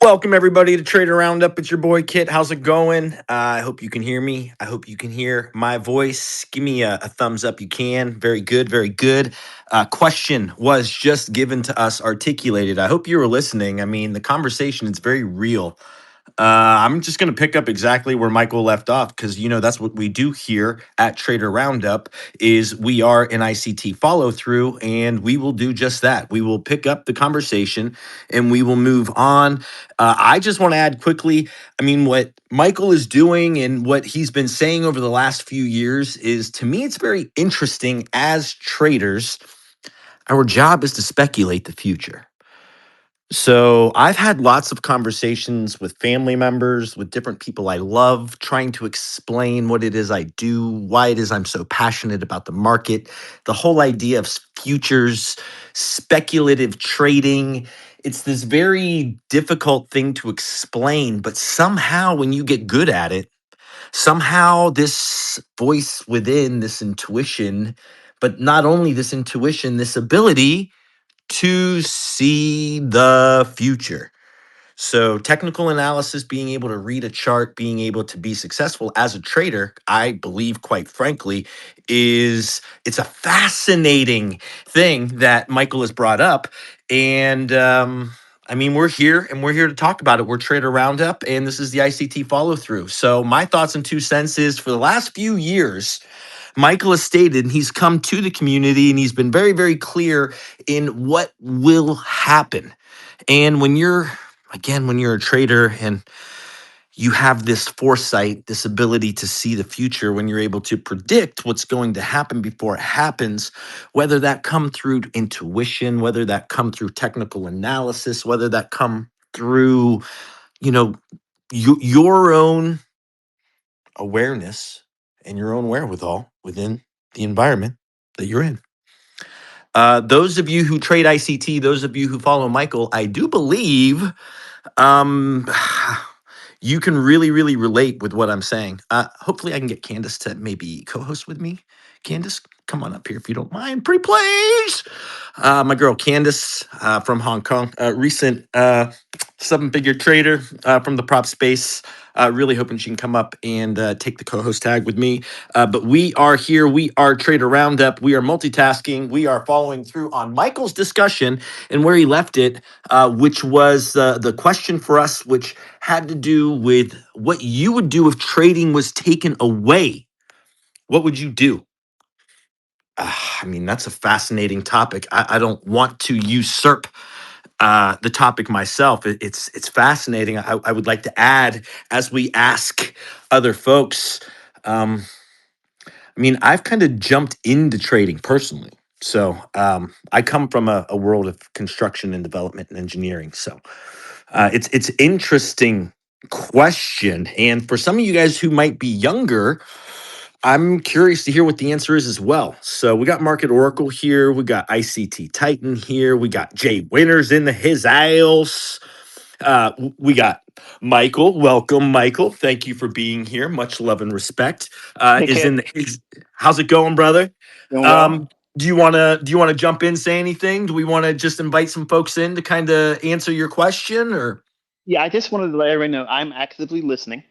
Welcome everybody to Trader Roundup. It's your boy Kit. How's it going? I hope you can hear me. I hope you can hear my voice. Give me a thumbs up. You can. Very good. Very good. Question was just given to us, articulated. I hope you were listening. I mean, the conversation is very real. I'm just going to pick up exactly where Michael left off because that's what we do here at Trader Roundup is we are an ICT follow through and we will do just that. We will pick up the conversation and we will move on. I just want to add quickly, I mean, what Michael is doing and what he's been saying over the last few years is, to me, it's very interesting. As traders, our job is to speculate the future. So I've had lots of conversations with family members, with different people I love, trying to explain what it is I do, why it is I'm so passionate about the market, the whole idea of futures, speculative trading. It's this very difficult thing to explain, but somehow when you get good at it, somehow this voice within, this intuition, but not only this intuition, this ability to see the future. So, technical analysis, being able to read a chart, being able to be successful as a trader, I believe, quite frankly, it's a fascinating thing that Michael has brought up. And I mean, we're here and we're here to talk about it. We're Trader Roundup, and this is the ICT follow through. So, my thoughts and 2 cents is for the last few years, Michael has stated, and he's come to the community and he's been very, very clear in what will happen. And when you're a trader and you have this foresight, this ability to see the future, when you're able to predict what's going to happen before it happens, whether that come through intuition, whether that come through technical analysis, whether that come through, you know, your own awareness and your own wherewithal within the environment that you're in. Those of you who trade ICT, those of you who follow Michael, I do believe um, you can really, really relate with what I'm saying. Hopefully, I can get Candace to maybe co-host with me. Candace, come on up here if you don't mind, pretty please. My girl Candace from Hong Kong, recent seven-figure trader from the prop space. Really hoping she can come up and take the co-host tag with me. But we are here. We are Trader Roundup. We are multitasking. We are following through on Michael's discussion and where he left it, which was the question for us, which had to do with what you would do if trading was taken away. What would you do? I mean, that's a fascinating topic. I don't want to usurp the topic myself. It's fascinating. I would like to add as we ask other folks. Um, I mean, I've kind of jumped into trading personally. So I come from a world of construction and development and engineering. So it's interesting question. And for some of you guys who might be younger, I'm curious to hear what the answer is as well. So we got Market Oracle here. We got ICT Titan here. We got Jay Winters in his aisles. We got Michael. Welcome, Michael. Thank you for being here. Much love and respect. Hey, Is Kit. in how's it going, brother? Doing well? Um, do you wanna jump in, say anything? Do we want to just invite some folks in to kind of answer your question, or Yeah, I just wanted to let everyone know I'm actively listening.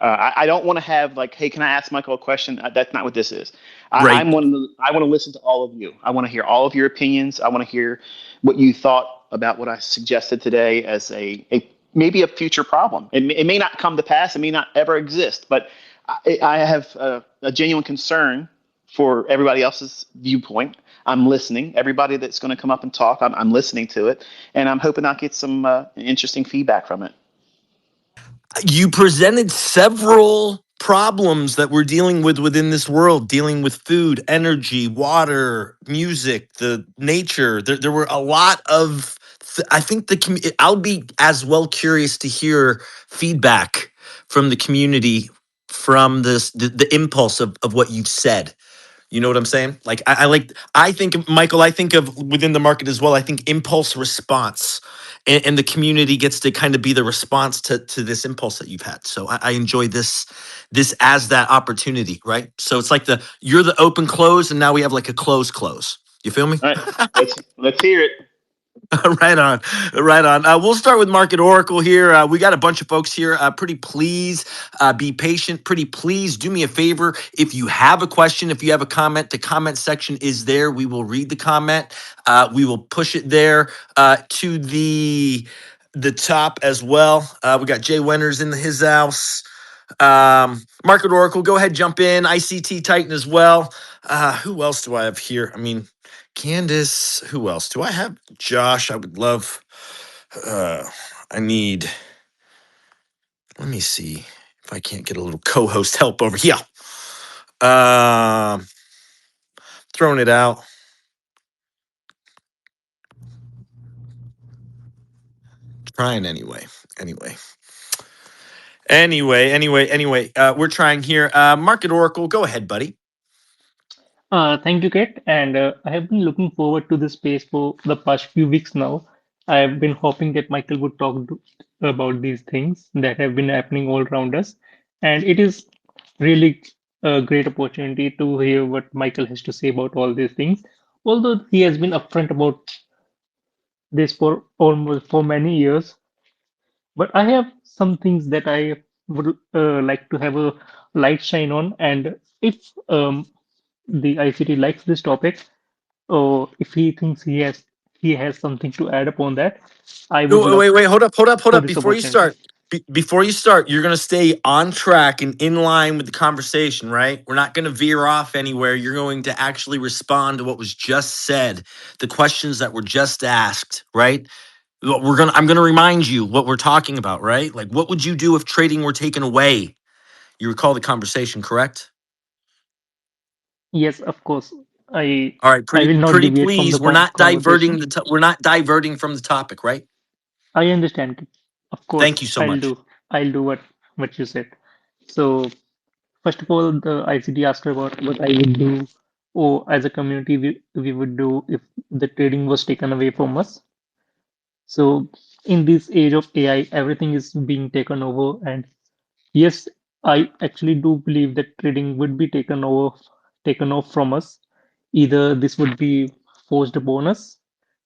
I don't want to have like, hey, can I ask Michael a question? That's not what this is. right? I want to listen to all of you. I want to hear all of your opinions. I want to hear what you thought about what I suggested today as a maybe a future problem. It may not come to pass. It may not ever exist. But I have a genuine concern for everybody else's viewpoint. I'm listening. Everybody that's going to come up and talk, I'm listening to it, and I'm hoping I'll get some interesting feedback from it. You presented several problems that we're dealing with within this world, dealing with food, energy, water, music, the nature. There were a lot of I think I'll be as well curious to hear feedback from the community from the impulse of what you've said. You know what I'm saying? Like I think of Michael, I think of within the market as well. I think impulse response, and the community gets to kind of be the response to this impulse that you've had. So I enjoy this as that opportunity, right? So it's like you're the open close, and now we have like a close close. You feel me? All right, let's hear it. Right on, right on. We'll start with Market Oracle here. We got a bunch of folks here. Pretty please be patient. Pretty please do me a favor. If you have a question, if you have a comment, the comment section is there. We will read the comment. We will push it there to the top as well. We got Jay Winters in his house. Market Oracle, go ahead, jump in. ICT Titan as well. Who else do I have here? I mean, Candace. Who else do I have? Josh. I would love. Uh, I need. Let me see if I can't get a little co-host help over here. Um, Throwing it out. Trying anyway. Anyway. Anyway. We're trying here. Market Oracle, go ahead, buddy. Thank you, Kate. And I have been looking forward to this space for the past few weeks now. I have been hoping that Michael would about these things that have been happening all around us. And it is really a great opportunity to hear what Michael has to say about all these things. Although he has been upfront about this for almost for many years, but I have some things that I would like to have a light shine on. And if the ICT likes this topic, or if he thinks he has something to add upon that, I would No, love wait. Hold for up. this Before you opportunity. start, before you start, you're gonna stay on track and in line with the conversation, right? We're not gonna veer off anywhere. You're going to actually respond to what was just said, the questions that were just asked, right? I'm gonna remind you what we're talking about, right? Like, what would you do if trading were taken away? You recall the conversation, correct? Yes, of course. I All right, I will not pretty deviate from the please. We're not diverting conversation. we're not diverting from the topic, right? I understand. Of Thank course, you so much. I'll do what you said. So first of all, the ICT asked about what I would do, or as a community we would do if the trading was taken away from us. So in this age of AI, everything is being taken over, and yes, I actually do believe that trading would be taken off from us. Either this would be forced upon us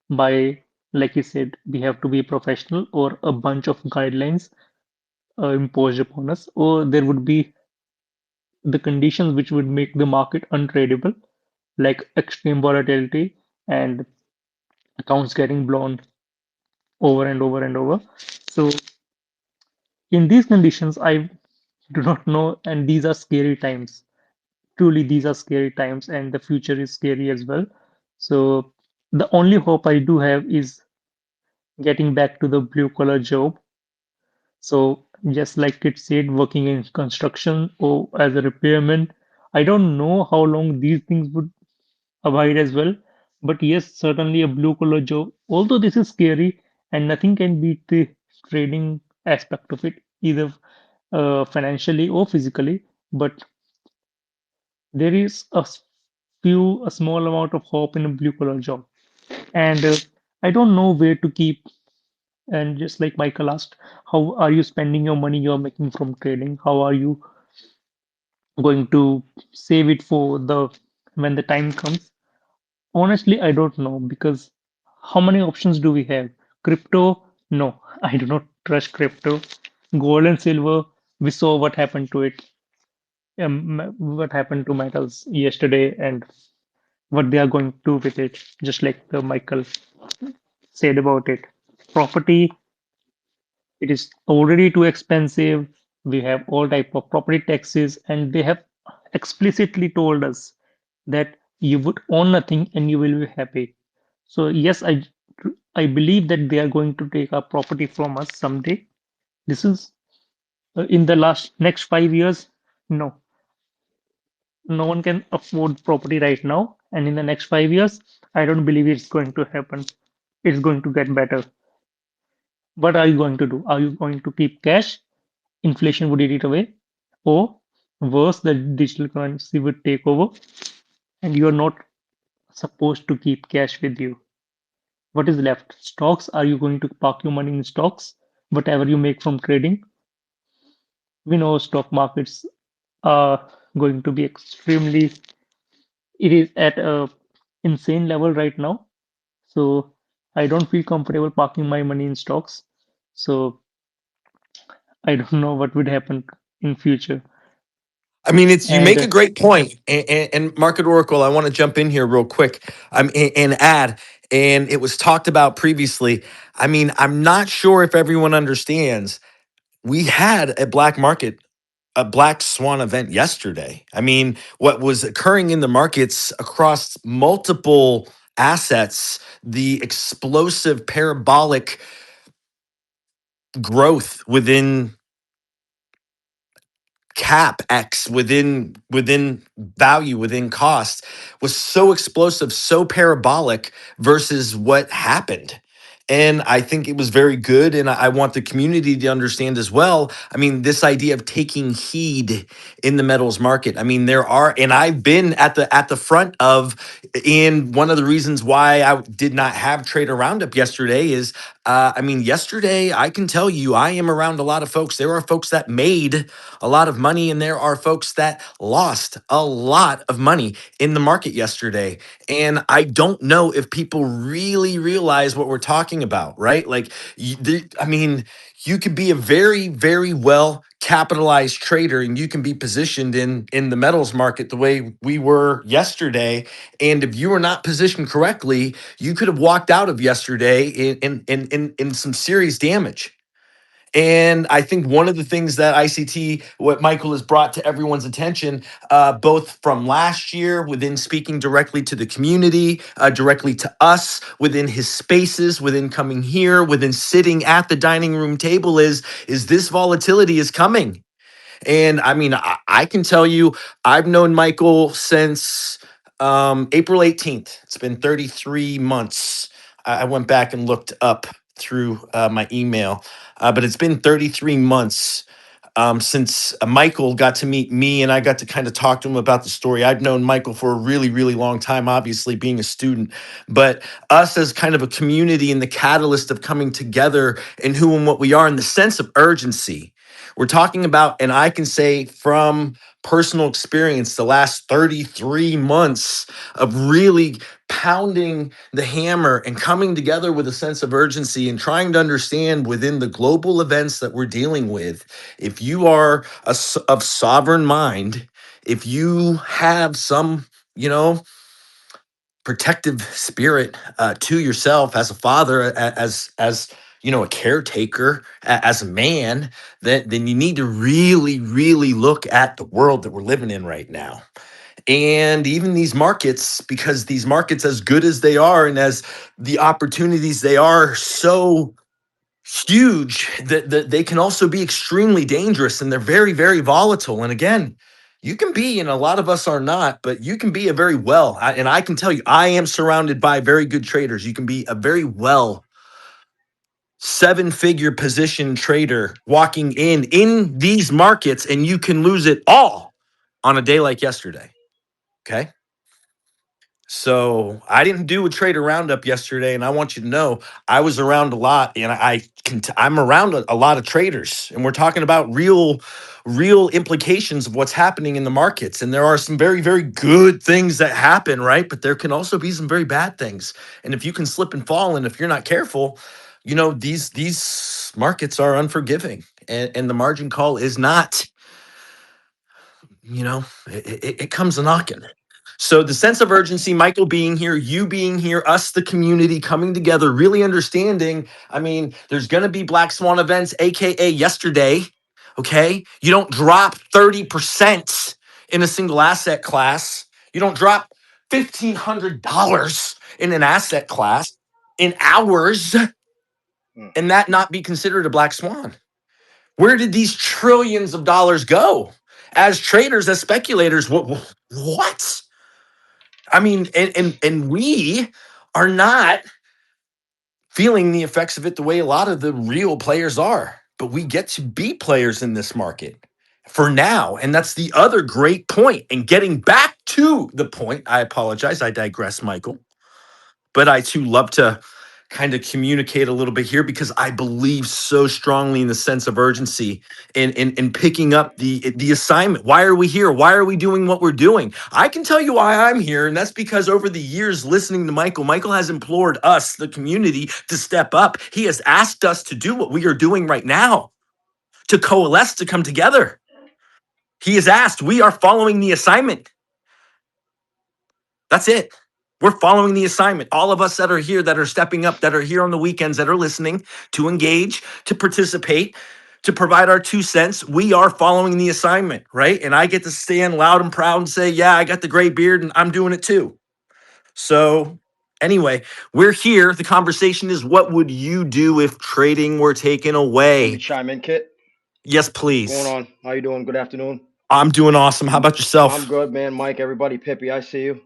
by, like you said, we have to be professional, or a bunch of guidelines imposed upon us, or there would be the conditions which would make the market untradeable, like extreme volatility and accounts getting blown over and over and over. So in these conditions, I do not know, and these are scary times. Truly, these are scary times, and the future is scary as well. So the only hope I do have is getting back to the blue collar job. So just like it said, working in construction or as a repairman, I don't know how long these things would abide as well. But yes, certainly a blue collar job. Although this is scary, and nothing can beat the trading aspect of it, either financially or physically. But there is a small amount of hope in a blue collar job. And I don't know where to keep. And just like Michael asked, how are you spending your money you're making from trading? How are you going to save it for the when the time comes? Honestly, I don't know, because how many options do we have? Crypto? No, I do not trust crypto. Gold and silver, we saw what happened to it. What happened to metals yesterday, and what they are going to do with it, just like Michael said about it. Property, it is already too expensive. We have all type of property taxes, and they have explicitly told us that you would own nothing and you will be happy. So yes, I believe that they are going to take our property from us someday. This is in the last next 5 years. No, no one can afford property right now, and in the next 5 years, I don't believe it's going to happen. It's going to get better. What are you going to do? Are you going to keep cash? Inflation would eat it away, or worse, the digital currency would take over, and you are not supposed to keep cash with you. What is left? Stocks? Are you going to park your money in stocks? Whatever you make from trading, we know stock markets are going to be it is at a insane level right now. So I don't feel comfortable parking my money in stocks. So I don't know what would happen in future. I mean, it's you And make a great point, and Market Oracle. I want to jump in here real quick, and add. And it was talked about previously. I mean, I'm not sure if everyone understands. We had a black swan event yesterday. I mean, what was occurring in the markets across multiple assets, the explosive parabolic growth within cap x within value within cost was so explosive, so parabolic versus what happened. And I think it was very good, and I want the community to understand as well. I mean, this idea of taking heed in the metals market. I mean, there are, and I've been at the front of, and one of the reasons why I did not have Trader Roundup yesterday is, I mean, yesterday I can tell you I am around a lot of folks. There are folks that made a lot of money, and there are folks that lost a lot of money in the market yesterday. And I don't know if people really realize what we're talking about, right? Like, I mean, you could be a very, very well capitalized trader, and you can be positioned in the metals market the way we were yesterday. And if you were not positioned correctly, you could have walked out of yesterday in some serious damage. And I think one of the things that ICT, what Michael has brought to everyone's attention, both from last year within speaking directly to the community, directly to us, within his spaces, within coming here, within sitting at the dining room table, is this volatility is coming. And I mean, I can tell you, I've known Michael since April 18th. It's been 33 months. I went back and looked up through my email, but it's been 33 months since Michael got to meet me, and I got to kind of talk to him about the story. I've known Michael for a really, really long time, obviously being a student, but us as kind of a community and the catalyst of coming together and who and what we are, and the sense of urgency. We're talking about, and I can say from personal experience, the last 33 months of really pounding the hammer and coming together with a sense of urgency and trying to understand within the global events that we're dealing with. If you are of sovereign mind, if you have some, you know, protective spirit to yourself as a father, as you know, a caretaker, as a man, then you need to really, really look at the world that we're living in right now. And even these markets, because these markets, as good as they are and as the opportunities they are so huge, that they can also be extremely dangerous, and they're very, very volatile. And again, you can be, and a lot of us are not, but you can be a very well, and I can tell you, I am surrounded by very good traders. You can be a very well seven-figure position trader walking in these markets, and you can lose it all on a day like yesterday. Okay. So I didn't do a trader roundup yesterday, and I want you to know I was around a lot, and I'm around a lot of traders, and we're talking about real implications of what's happening in the markets. And there are some very, very good things that happen, right? But there can also be some very bad things, and if you can slip and fall, and if you're not careful, you know, these markets are unforgiving, and the margin call is not, you know, it comes a knocking. So the sense of urgency, Michael being here, you being here, us, the community coming together, really understanding. I mean, there's going to be black swan events, AKA yesterday. Okay. You don't drop 30% in a single asset class. You don't drop $1,500 in an asset class in hours, Mm. and that not be considered a black swan. Where did these trillions of dollars go? As traders, as speculators, what? I mean, and we are not feeling the effects of it the way a lot of the real players are. But we get to be players in this market for now. And that's the other great point. And getting back to the point, I apologize, I digress, Michael. But I too love to kind of communicate a little bit here because I believe so strongly in the sense of urgency in picking up the assignment. Why are we here? Why are we doing what we're doing? I can tell you why I'm here, and that's because over the years listening to Michael has implored us, the community, to step up. He has asked us to do what we are doing right now, to coalesce, to come together. He has asked, we are following the assignment. That's it. We're following the assignment. All of us that are here, that are stepping up, that are here on the weekends, that are listening, to engage, to participate, to provide our 2 cents, we are following the assignment, right? And I get to stand loud and proud and say, yeah, I got the gray beard and I'm doing it too. So anyway, we're here. The conversation is, what would you do if trading were taken Let me away? chime in, Kit. Yes, What's going please. on? How you doing? Good afternoon. I'm doing awesome. How about I'm yourself? good, man. Mike, everybody, Pippi, I see you.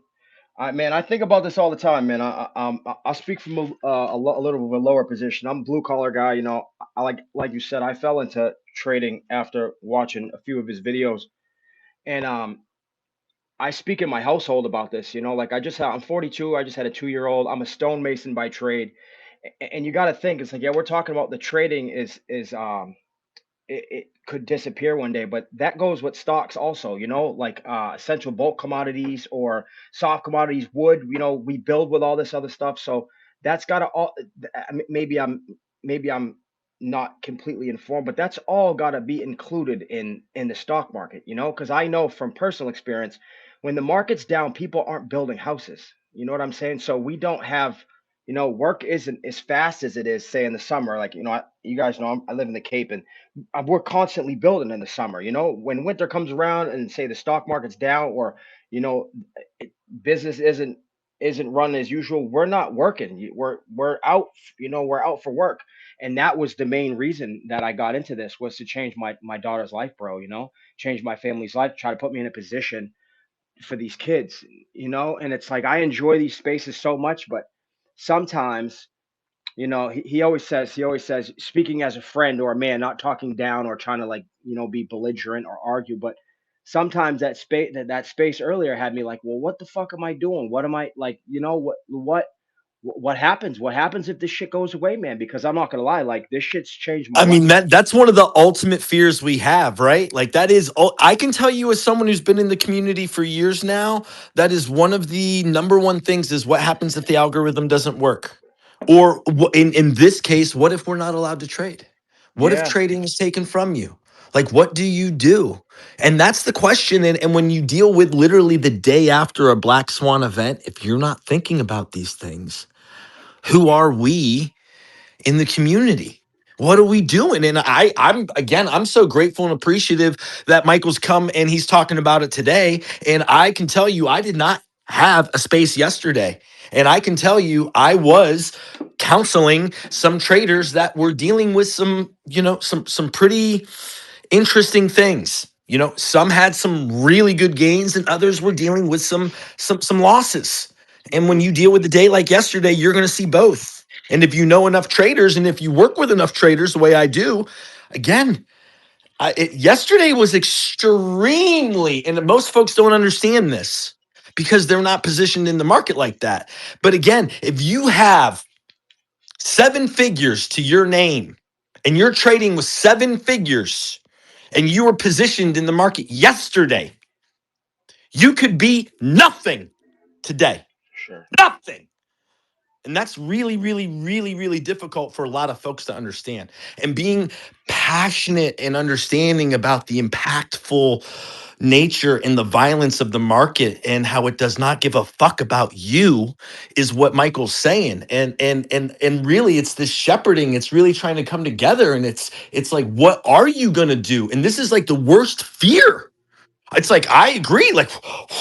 Man, I think about this all the time, man. I'll speak from a little bit of a lower position. I'm a blue collar guy. You know, I like you said, I fell into trading after watching a few of his videos, and I speak in my household about this. You know, like I'm 42. I just had a 2-year-old. I'm a stonemason by trade, and you got to think it's like, yeah, we're talking about the trading is it could disappear one day, but that goes with stocks also, you know, like essential bulk commodities or soft commodities, wood, you know, we build with all this other stuff. So that's got to all, maybe I'm not completely informed, but that's all got to be included in the stock market, you know, because I know from personal experience, when the market's down, people aren't building houses. You know what I'm saying? So we don't have, you know, work isn't as fast as it is, say, in the summer. Like, you know, you guys know I live in the Cape, and we're constantly building in the summer. You know, when winter comes around and say the stock market's down, or you know, business isn't run as usual, we're not working. We're out. You know, we're out for work, and that was the main reason that I got into this, was to change my daughter's life, bro. You know, change my family's life, try to put me in a position for these kids. You know, and it's like I enjoy these spaces so much, but sometimes, you know, he always says, speaking as a friend or a man, not talking down or trying to, like, you know, be belligerent or argue, but sometimes that space earlier had me like, well, what the fuck am I doing? What am I, like, you know, what happens if this shit goes away, man? Because I'm not gonna lie, like, this shit's changed my I life. mean, that's one of the ultimate fears we have, right? Like that is I can tell you, as someone who's been in the community for years now, that is one of the number one things, is what happens if the algorithm doesn't work? Or in this case, what if we're not allowed to trade? What if Yeah, trading is taken from you? Like, what do you do? And that's the question. And when you deal with literally the day after a black swan event, if you're not thinking about these things, who are we in the community? What are we doing? And I'm so grateful and appreciative that Michael's come and he's talking about it today. And I can tell you, I did not have a space yesterday. And I can tell you, I was counseling some traders that were dealing with some, some pretty interesting things. Some had some really good gains and others were dealing with some losses. And when you deal with the day like yesterday, you're going to see both. And if you know enough traders and if you work with enough traders the way I do, again, yesterday was extremely, and most folks don't understand this because they're not positioned in the market like that. But again, if you have 7 figures to your name and you're trading with 7 figures and you were positioned in the market yesterday, you could be nothing today. sure. Nothing. And that's really, really, really, really difficult for a lot of folks to understand. And being passionate and understanding about the impactful nature and the violence of the market and how it does not give a fuck about you is what Michael's saying. And really it's this shepherding. It's really trying to come together. And it's like, what are you gonna do? And this is like the worst fear. It's like, I agree. Like,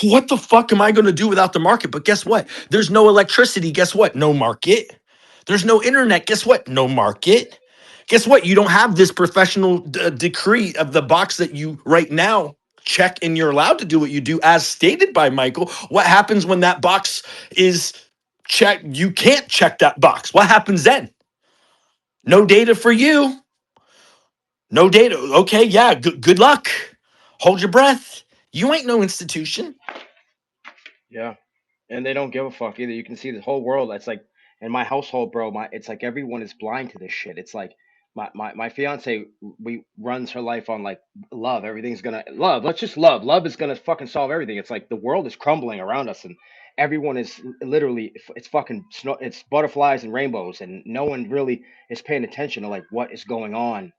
what the fuck am I going to do without the market? But guess what? There's no electricity. Guess what? No market. There's no internet. Guess what? No market. Guess what? You don't have this professional decree of the box that you right now check, and you're allowed to do what you do as stated by Michael. What happens when that box is checked? You can't check that box. What happens then? No data for you. No data. Okay, yeah, good luck. Hold your breath. You ain't no institution. Yeah, and they don't give a fuck either. You can see the whole world. That's like, in my household, bro, my it's like everyone is blind to this shit. It's like my fiance, we runs her life on like love. Everything's gonna love. Let's just love. Love is gonna fucking solve everything. It's like the world is crumbling around us, and everyone is literally it's fucking snow. It's butterflies and rainbows, and no one really is paying attention to like what is going on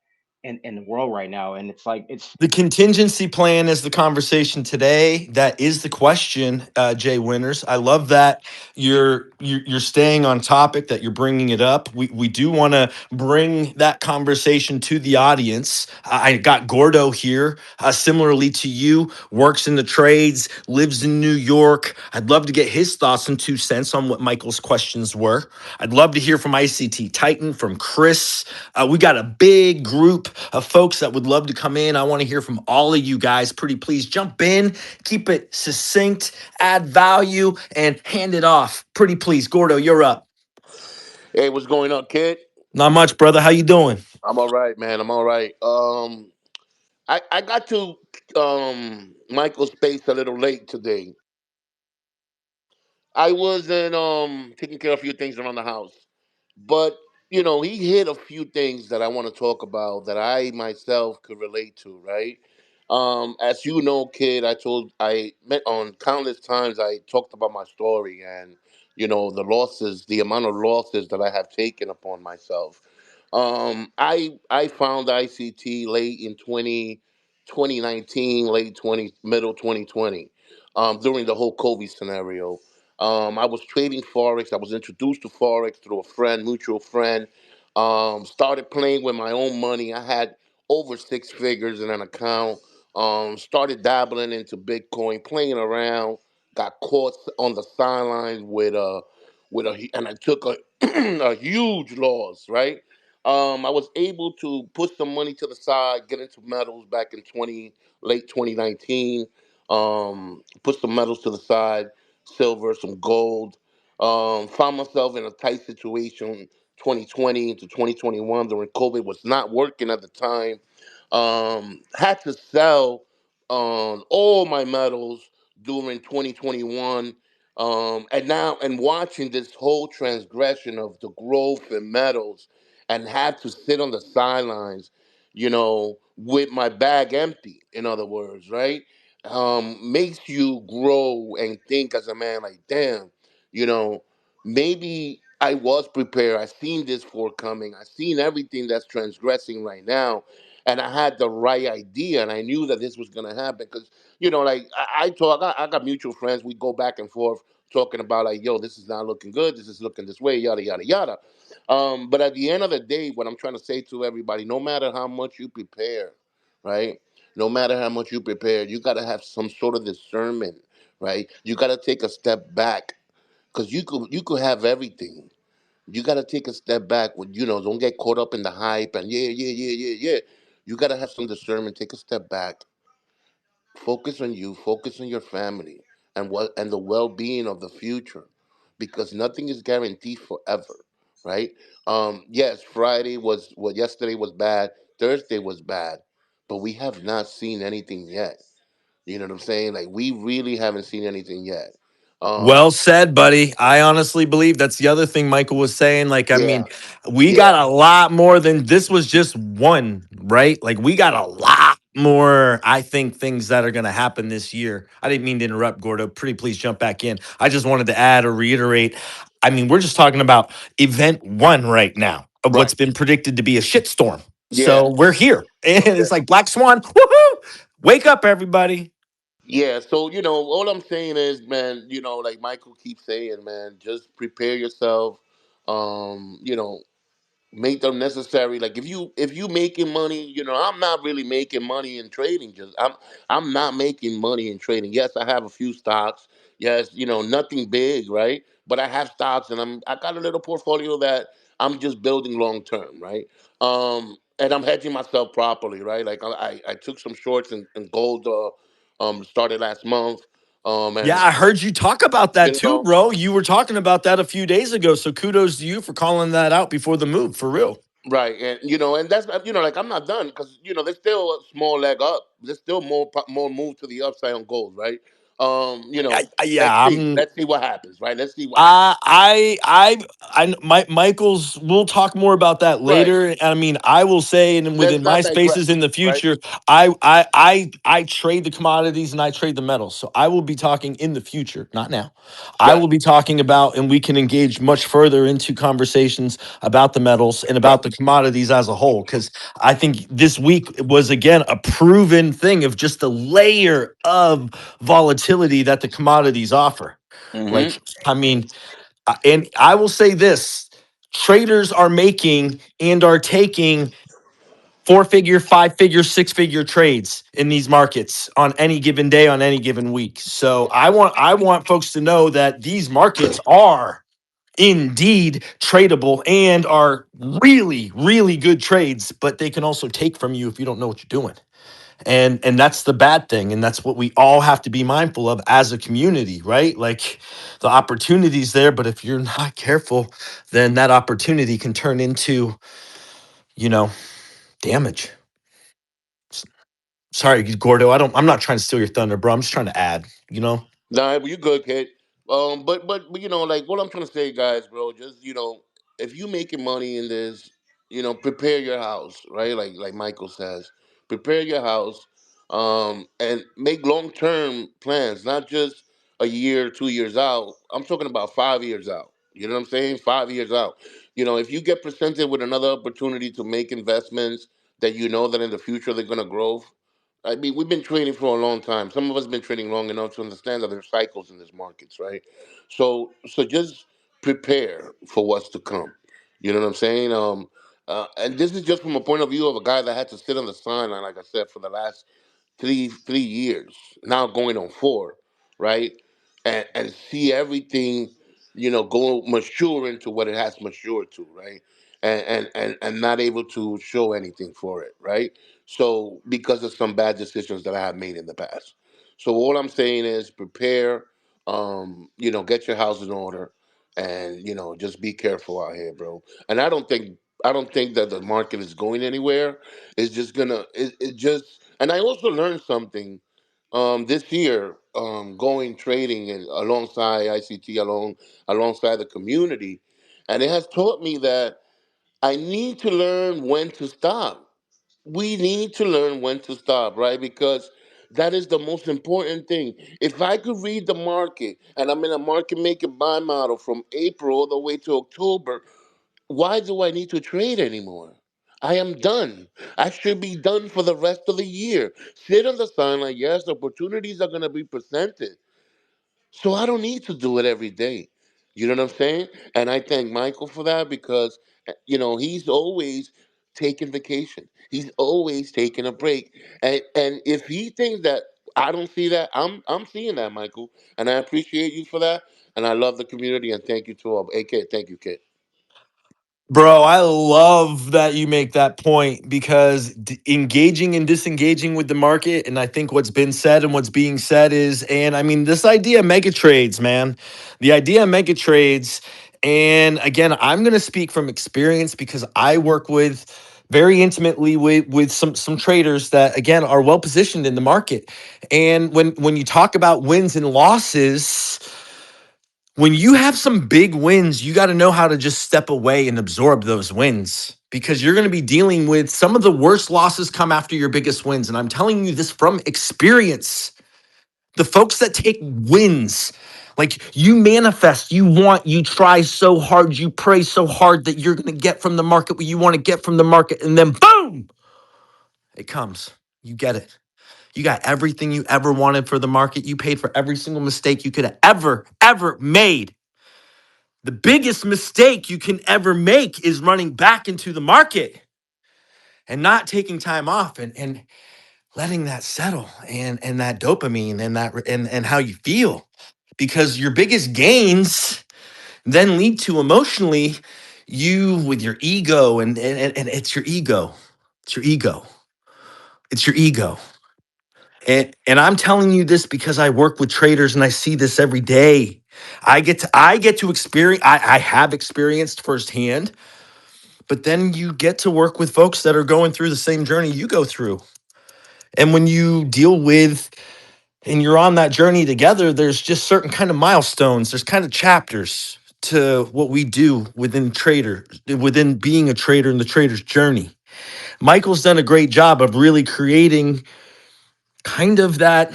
in the world right now. And it's like it's The contingency plan is the conversation today. That is the question, Jay Winters. I love that you're staying on topic. That you're bringing it up. We do want to bring that conversation to the audience. I got Gordo here, similarly to you, works in the trades, lives in New York. I'd love to get his thoughts and 2 cents on what Michael's questions were. I'd love to hear from ICT Titan, from Chris. We got a big group of folks that would love to come in. I want to hear from all of you guys. Pretty please jump in, keep it succinct, add value, and hand it off. Pretty please, Gordo, you're up. Hey, what's going on, kid? Not much, brother. How you doing? I'm all right, man. I'm all right. I got to Michael's space a little late today. I was in taking care of a few things around the house, but he hit a few things that I want to talk about that I myself could relate to. Right? As you know, kid, I met on countless times. I talked about my story and the losses, the amount of losses that I have taken upon myself. I found ICT late in 2019, late 20, middle 2020, during the whole COVID scenario. I was trading forex. I was introduced to forex through a friend, mutual friend. Started playing with my own money. I had over six figures in an account. Started dabbling into Bitcoin, playing around. Got caught on the sidelines and I took a a huge loss. Right. I was able to put some money to the side, get into metals back in late 2019. Put some metals to the side, silver, some gold. Found myself in a tight situation 2020 into 2021 during COVID. Was not working at the time. Had to sell all my metals during 2021. And watching this whole transgression of the growth in metals and have to sit on the sidelines, with my bag empty, in other words, right? Makes you grow and think as a man, like, damn, you know, maybe I was prepared. I seen this forecoming. I seen everything that's transgressing right now. And I had the right idea, and I knew that this was gonna happen because, like I talk, I got mutual friends. We go back and forth talking about like, yo, this is not looking good. This is looking this way, yada yada yada. But at the end of the day, what I'm trying to say to everybody, no matter how much you prepare, right? No matter how much you prepare, you got to have some sort of discernment, right? You got to take a step back because you could have everything. You got to take a step back. Don't get caught up in the hype and yeah, yeah, yeah, yeah, yeah. You got to have some discernment. Take a step back. Focus on you. Focus on your family and the well-being of the future, because nothing is guaranteed forever, right? Yes, yesterday was bad. Thursday was bad, but we have not seen anything yet. You know what I'm saying? Like we really haven't seen anything yet. Well Um, said, buddy. I honestly believe that's the other thing Michael was saying. Like, I yeah, mean, we yeah, got a lot more than this was just one, right? Like, we got a lot more, I think, things that are going to happen this year. I didn't mean to interrupt, Gordo. Pretty please jump back in. I just wanted to add or reiterate. I mean, we're just talking about event one right now of what's right. been predicted to be a shitstorm. Yeah, So we're here. And yeah. it's like Black Swan. Woohoo! Wake up, everybody. Yeah, so all I'm saying is, man, like Michael keeps saying, man, just prepare yourself. Um, you know, Make them necessary. Like if you making money, I'm not really making money in trading. I'm not making money in trading. Yes, I have a few stocks. Yes, nothing big, right? But I have stocks, and I got a little portfolio that I'm just building long term, right? And I'm hedging myself properly, right? Like I took some shorts and gold. Started last month. Yeah, And I heard you talk about that you too, know. bro. You were talking about that a few days ago. So kudos to you for calling that out before the move, for real. Right, and and that's like I'm not done because there's still a small leg up. There's still more move to the upside on gold, right? Yeah, let's see. Let's see what happens, right? Let's see what happens. Michael's. We'll talk more about that Right. later. I mean, I will say, and Let's within my not digress, spaces in the right? future, I trade the commodities and I trade the metals. So I will be talking in the future, not now. I Right. will be talking about, and we can engage much further into conversations about the metals and Right. about the commodities as a whole. Because I think this week was again a proven thing of just the layer of volatility that the commodities offer. Hmm. Like, I mean, and I will say this: traders are making and are taking four-figure, five-figure, six-figure trades in these markets on any given day, on any given week. So I want folks to know that these markets are indeed tradable and are really, really good trades, but they can also take from you if you don't know what you're doing. And that's the bad thing, and that's what we all have to be mindful of as a community, right? Like, the opportunity's there, but if you're not careful, then that opportunity can turn into, you know, damage. S- Sorry, Gordo, I'm not trying to steal your thunder, bro. I'm just trying to add, Nah, but you good, kid. But like what I'm trying to say, guys, bro, just if you making money in this, prepare your house, right? Like Michael says, prepare your house, and make long term plans, not just a year, 2 years out. I'm talking about 5 years out. You know what I'm saying? 5 years out. If you get presented with another opportunity to make investments that you know that in the future they're gonna grow. I mean, we've been trading for a long time. Some of us been trading long enough to understand that there's cycles in these markets, right? So just prepare for what's to come. You know what I'm saying? And this is just from a point of view of a guy that had to sit on the sideline, like I said, for the last three years, now going on four, right? And see everything, go mature into what it has matured to, right? And not able to show anything for it, right? So because of some bad decisions that I have made in the past. So all I'm saying is prepare, get your house in order, and just be careful out here, bro. And I don't think that the market is going anywhere. It's just gonna it just and I also learned something this year, going trading and alongside ICT, alongside the community, and it has taught me that I need to learn when to stop. We need to learn when to stop, right? Because that is the most important thing. If I could read the market and I'm in a market make and buy model from April all the way to October, why do I need to trade anymore? I am done. I should be done for the rest of the year. Sit on the sideline. Yes, opportunities are going to be presented. So I don't need to do it every day. You know what I'm saying? And I thank Michael for that because, he's always taking vacation. He's always taking a break. And if he thinks that I don't see that, I'm seeing that, Michael. And I appreciate you for that. And I love the community and thank you to all. AK, thank you, kid. Bro, I love that you make that point because engaging and disengaging with the market, and I think what's been said and what's being said is, and I mean, this idea of mega trades, man, the idea of mega trades, and again, I'm going to speak from experience because I work with very intimately with some traders that again are well positioned in the market, and when you talk about wins and losses, when you have some big wins, you got to know how to just step away and absorb those wins because you're going to be dealing with some of the worst losses come after your biggest wins. And I'm telling you this from experience. The folks that take wins, like you manifest, you want, you try so hard, you pray so hard that you're going to get from the market what you want to get from the market. And then boom, it comes. You get it. You got everything you ever wanted for the market. You paid for every single mistake you could have ever made. The biggest mistake you can ever make is running back into the market and not taking time off and letting that settle and that dopamine and that and how you feel. Because your biggest gains then lead to emotionally you with your ego and it's your ego. It's your ego. It's your ego. And I'm telling you this because I work with traders and I see this every day. I get to experience I have experienced firsthand. But then you get to work with folks that are going through the same journey you go through. And when you deal with and you're on that journey together, there's just certain kind of milestones, there's kind of chapters to what we do within being a trader and the trader's journey. Michael's done a great job of really creating kind of that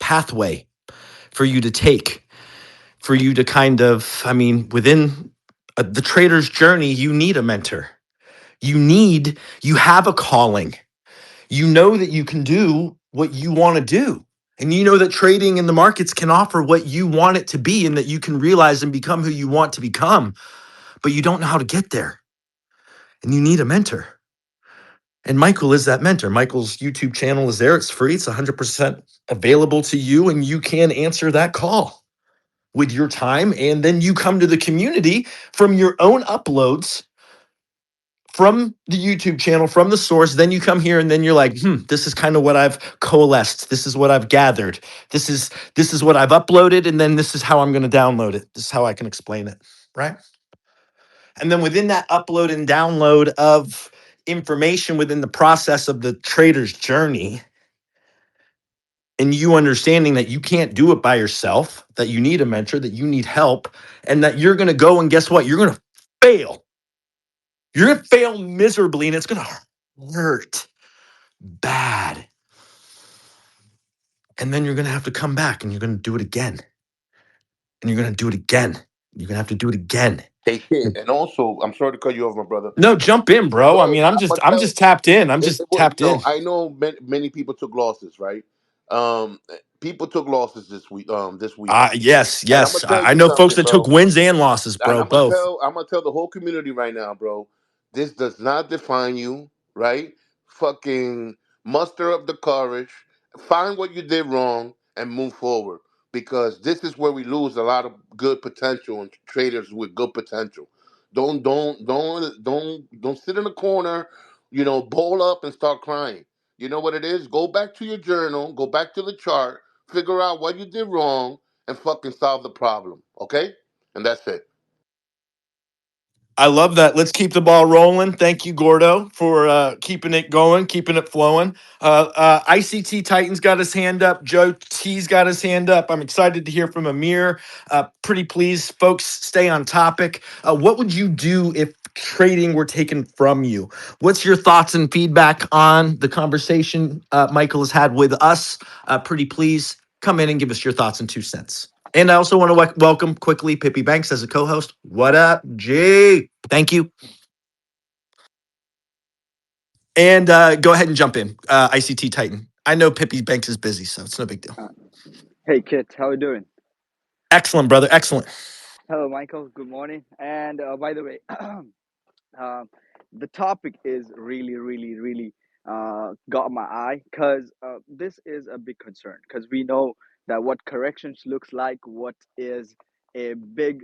pathway for you to take, for you to kind of, I mean, within the trader's journey, you need a mentor. You have a calling. You know that you can do what you want to do. And you know that trading in the markets can offer what you want it to be and that you can realize and become who you want to become, but you don't know how to get there. And you need a mentor. And Michael is that mentor. Michael's YouTube channel is there. It's free. It's 100% available to you, and you can answer that call with your time. And then you come to the community from your own uploads from the YouTube channel, from the source. Then you come here and then you're like, this is kind of what I've coalesced. This is what I've gathered. This is what I've uploaded. And then this is how I'm going to download it. This is how I can explain it. Right. And then within that upload and download of information within the process of the trader's journey, and you understanding that you can't do it by yourself, that you need a mentor, that you need help, and that you're going to go and guess what? You're going to fail. You're going to fail miserably and it's going to hurt bad. And then you're going to have to come back and you're going to do it again. And you're going to do it again. You're going to have to do it again. Hey, kid, and also, I'm sorry to cut you off, my brother. No, jump in, bro. I Bro, mean, I'm gonna I'm tell just tapped in. I'm it just was, tapped in. I know many people took losses, right? People took losses this weekend, Yes, and I'm yes. gonna tell I you know folks something, that took bro. wins and losses, And bro. Both. I'm gonna tell the whole community right now, bro. This does not define you, right? Fucking muster up the courage, find what you did wrong, and move forward. Because this is where we lose a lot of good potential and traders with good potential. Don't sit in the corner, bowl up and start crying. You know what it is? Go back to your journal, go back to the chart, figure out what you did wrong, and fucking solve the problem. Okay? And that's it. I love that. Let's keep the ball rolling. Thank you, Gordo, for keeping it going, keeping it flowing. ICT Titan's got his hand up. Joe T's got his hand up. I'm excited to hear from Amir. Pretty please, folks, stay on topic. What would you do if trading were taken from you? What's your thoughts and feedback on the conversation Michael has had with us? Pretty please, come in and give us your thoughts and 2 cents. And I also want to welcome quickly Pippi Banks as a co-host. What up, G? Thank you. And go ahead and jump in, ICT Titan. I know Pippi Banks is busy, so it's no big deal. Hey Kit, how you doing? Excellent, brother. Excellent. Hello, Michael. Good morning. And by the way, the topic is really got my eye because this is a big concern because we know that what corrections looks like, what is a big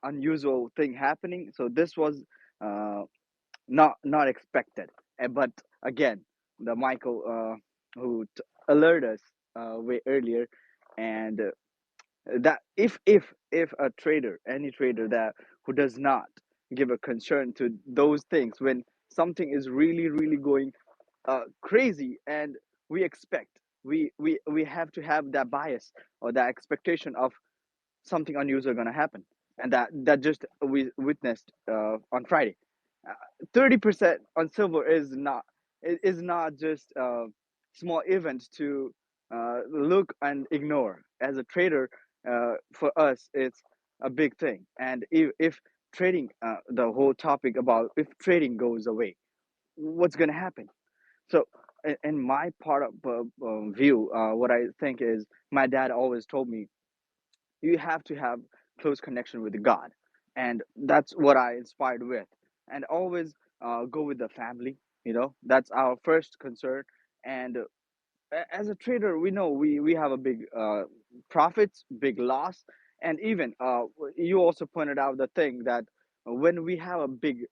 unusual thing happening. So this was uh, not expected. But again, the Michael who alerted us way earlier, and that if a trader, any trader that who does not give a concern to those things when something is really going crazy, and we expect we have to have that bias or that expectation of something unusual going to happen, and that just we witnessed on Friday. 30% on silver is not just a small event to look and ignore. As a trader, for us, it's a big thing. And if trading, the whole topic about if trading goes away, what's going to happen? So, in my part of view, what I think is my dad always told me you have to have close connection with God, and that's what I inspired with, and always go with the family. That's our first concern. And as a trader, we know we have a big profits, big loss, and even you also pointed out the thing that when we have a big,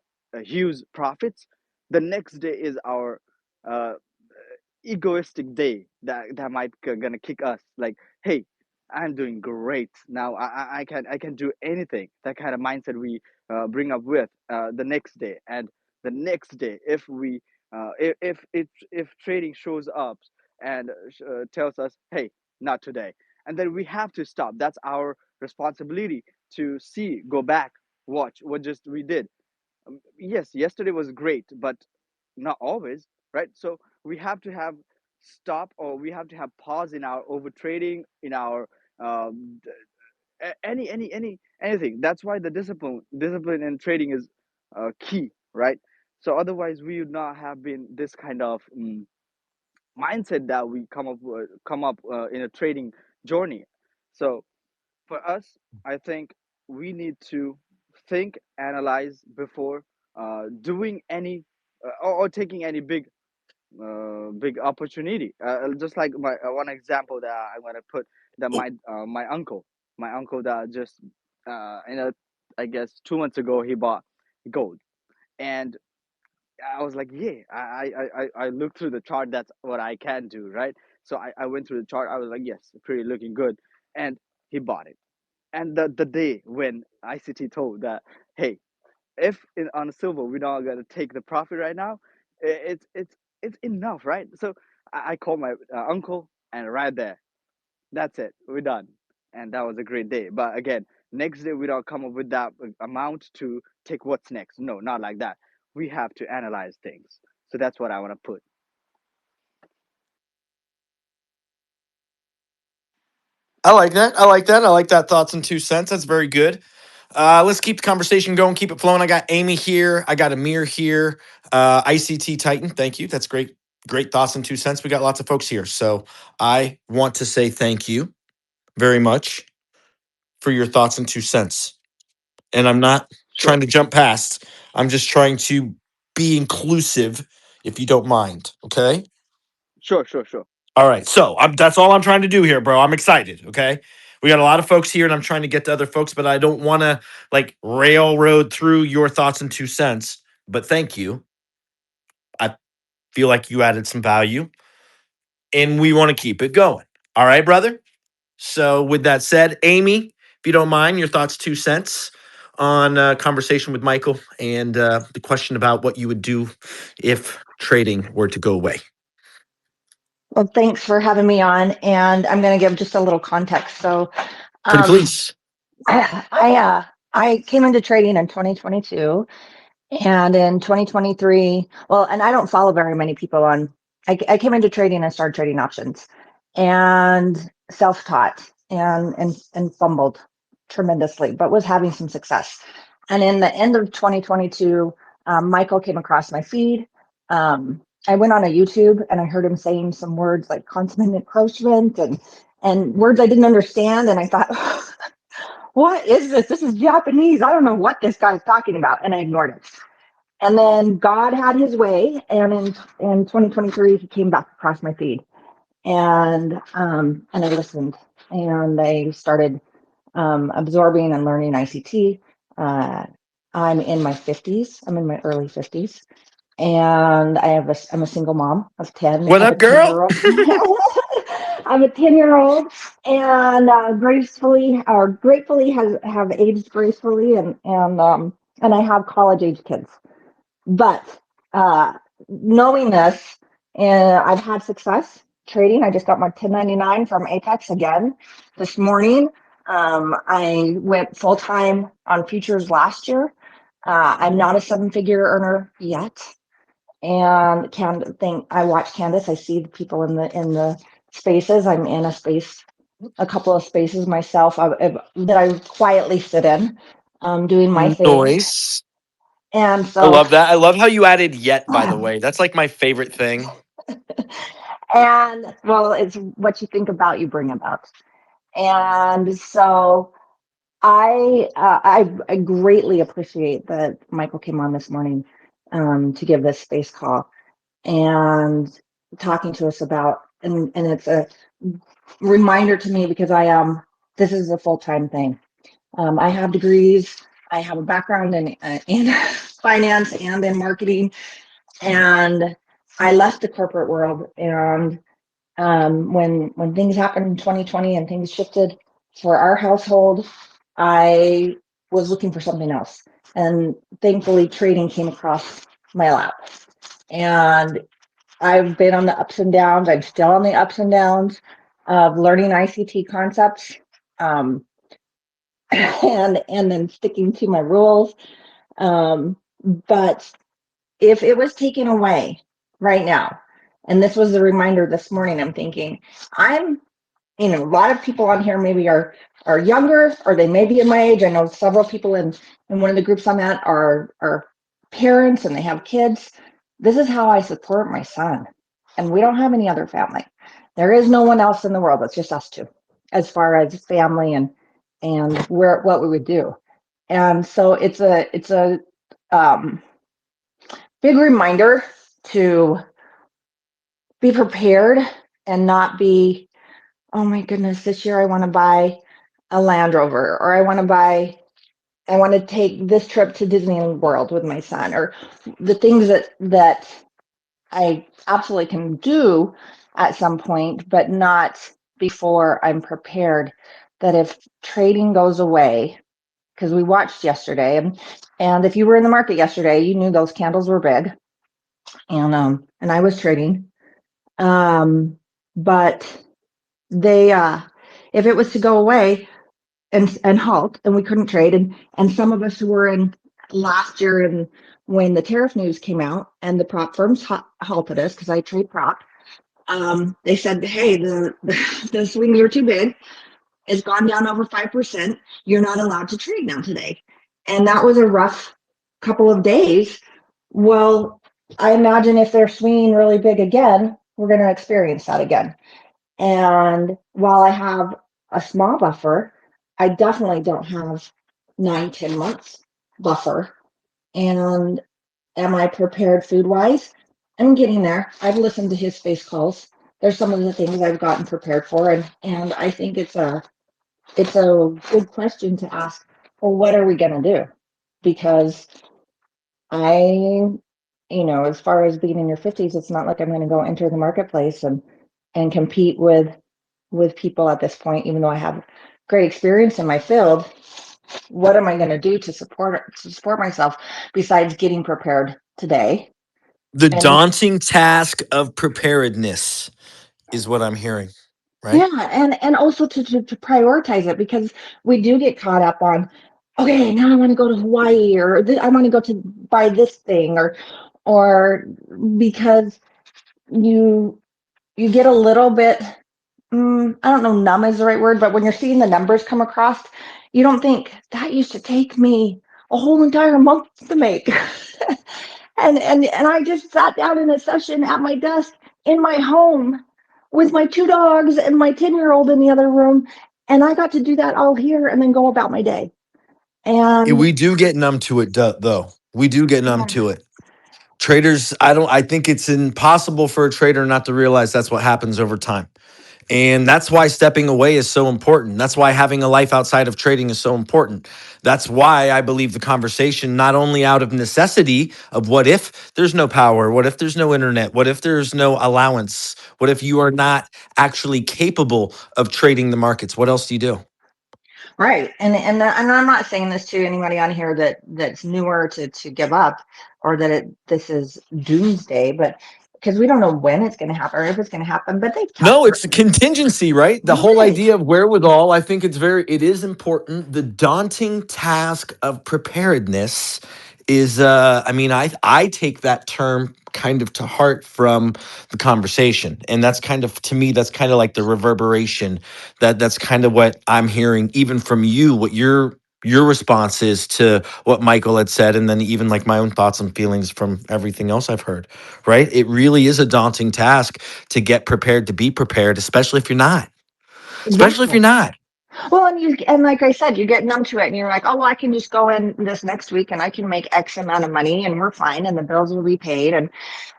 huge profits, the next day is our uh, egoistic day that might gonna kick us like, hey, I'm doing great now. I can do anything. That kind of mindset we bring up with the next day, and the next day if we if trading shows up and tells us, hey, not today. And then we have to stop. That's our responsibility to see, go back, watch what just we did. Yes, yesterday was great, but not always, right? So we have to have stop, or we have to have pause in our over trading, in our um, anything. That's why the discipline in trading is key, right? So otherwise we would not have been this kind of mindset that we come up in a trading journey. So for us, I think we need to think, analyze before doing any or taking any big opportunity. Just like my one example that I'm gonna put, that my uncle that just in a, I guess 2 months ago he bought gold, and I was like, yeah, I looked through the chart. That's what I can do, right? So I went through the chart. I was like, yes, pretty looking good, and he bought it. And the day when ICT told that, hey, if on silver we're not gonna take the profit right now, it's enough, right? So I called my uncle, and right there, that's it, we're done. And that was a great day. But again, next day we don't come up with that amount to take what's next. No, not like that. We have to analyze things. So that's what I want to put. I like that. I like that. I like that. Thoughts and 2 cents. That's very good. Let's keep the conversation going. Keep it flowing. I got Amy here. I got Amir here. ICT Titan. Thank you. That's great. Great thoughts and 2 cents. We got lots of folks here. So I want to say thank you very much for your thoughts and 2 cents. And I'm not trying Sure, to jump past. I'm just trying to be inclusive, if you don't mind. Okay. sure. All right. So that's all I'm trying to do here, bro. I'm excited. Okay. We got a lot of folks here, and I'm trying to get to other folks, but I don't want to like railroad through your thoughts and 2 cents. But thank you. I feel like you added some value, and we want to keep it going. All right, brother. So, with that said, Amy, if you don't mind, your thoughts, 2 cents on conversation with Michael and the question about what you would do if trading were to go away. Well, thanks for having me on, and I'm going to give just a little context. So, Pretty um, please. I came into trading in 2022, and in 2023, well, and I don't follow very many people on. I came into trading and started trading options, and self-taught and fumbled tremendously, but was having some success. And in the end of 2022, Michael came across my feed. I went on a YouTube and I heard him saying some words like consummate encroachment and words I didn't understand, and I thought, what is this? This is Japanese. I don't know what this guy's talking about, and I ignored it. And then God had his way, and in 2023, he came back across my feed, and I listened, and I started absorbing and learning ICT. Uh, I'm in my 50s. I'm in my early 50s, and I'm a single mom of 10 What of a up, girl? 10-year-old. I'm a 10-year-old, and gracefully or gratefully have aged gracefully, and I have college age kids. But uh, knowing this, I've had success trading. I just got my 1099 from Apex again this morning. I went full time on futures last year. I'm not a seven-figure earner yet, and I watch Candace. I see the people in the spaces. I'm in a couple of spaces myself that I quietly sit in, doing my thing. Noise. And I so, love that. I love how you added yet, by the way. That's like my favorite thing. and well, it's what you think about, you bring about. And so I greatly appreciate that Michael came on this morning to give this space call and talking to us about, and it's a reminder to me because this is a full-time thing. I have degrees. I have a background in finance and in marketing, and I left the corporate world. And when things happened in 2020 and things shifted for our household, I was looking for something else, and thankfully, trading came across my lap. And I've been on the ups and downs. I'm still on the ups and downs of learning ICT concepts, um, and then sticking to my rules. Um, but if it was taken away right now, and this was the reminder this morning, I'm thinking, I'm, a lot of people on here maybe are younger, or they may be in my age. I know several people in one of the groups I'm at are parents and they have kids. This is how I support my son, and we don't have any other family. There is no one else in the world. It's just us two, as far as family and where what we would do. And so it's a um, big reminder to be prepared and not be, oh my goodness, this year I want to buy a Land Rover, or I want to take this trip to Disney World with my son, or the things that I absolutely can do at some point, but not before I'm prepared. That if trading goes away, because we watched yesterday, and if you were in the market yesterday, you knew those candles were big, and I was trading. But they if it was to go away and halt, and we couldn't trade, and some of us who were in last year, and when the tariff news came out and the prop firms halted us, because I trade prop, they said, hey, the swings are too big. It's gone down over 5%. You're not allowed to trade now today. And that was a rough couple of days. Well, I imagine if they're swinging really big again, we're going to experience that again. And while I have a small buffer, I definitely don't have 9, 10 months buffer. And am I prepared food wise? I'm getting there. I've listened to his face calls. There's some of the things I've gotten prepared for, and I think it's a good question to ask. Well, what are we gonna do? Because I, as far as being in your 50s, it's not like I'm going to go enter the marketplace and compete with people at this point, even though I have great experience in my field. What am I going to do to support myself besides getting prepared today? The And daunting task of preparedness is what I'm hearing, right? yeah, and also to prioritize it, because we do get caught up on, okay, now I want to go to Hawaii, or I want to go to buy this thing, or because you you get a little bit, I don't know, numb is the right word, but when you're seeing the numbers come across, you don't think that used to take me a whole entire month to make. And I just sat down in a session at my desk in my home with my 2 dogs and my 10-year-old in the other room, and I got to do that all here and then go about my day. And We do get numb to it, though. We do get numb yeah, to it. Traders, I think it's impossible for a trader not to realize that's what happens over time. And that's why stepping away is so important. That's why having a life outside of trading is so important. That's why I believe the conversation, not only out of necessity of what if there's no power, what if there's no internet, what if there's no allowance, what if you are not actually capable of trading the markets, what else do you do? right. And I'm not saying this to anybody on here that's newer to give up, or that this is doomsday, but because we don't know when it's going to happen or if it's going to happen, but they've No, tested. it's a contingency, right? The whole Right. idea of wherewithal, I think it is important. The daunting task of preparedness is, I take that term kind of to heart from the conversation. And that's kind of, to me, that's kind of like the reverberation that's kind of what I'm hearing, even from you, what your response is to what Michael had said, and then even like my own thoughts and feelings from everything else I've heard, right? It really is a daunting task to get prepared, to be prepared, especially if you're not. Especially if Exactly. you're not. Well, and like I said, you get numb to it, and you're like, oh, well, I can just go in this next week and I can make X amount of money, and we're fine, and the bills will be paid.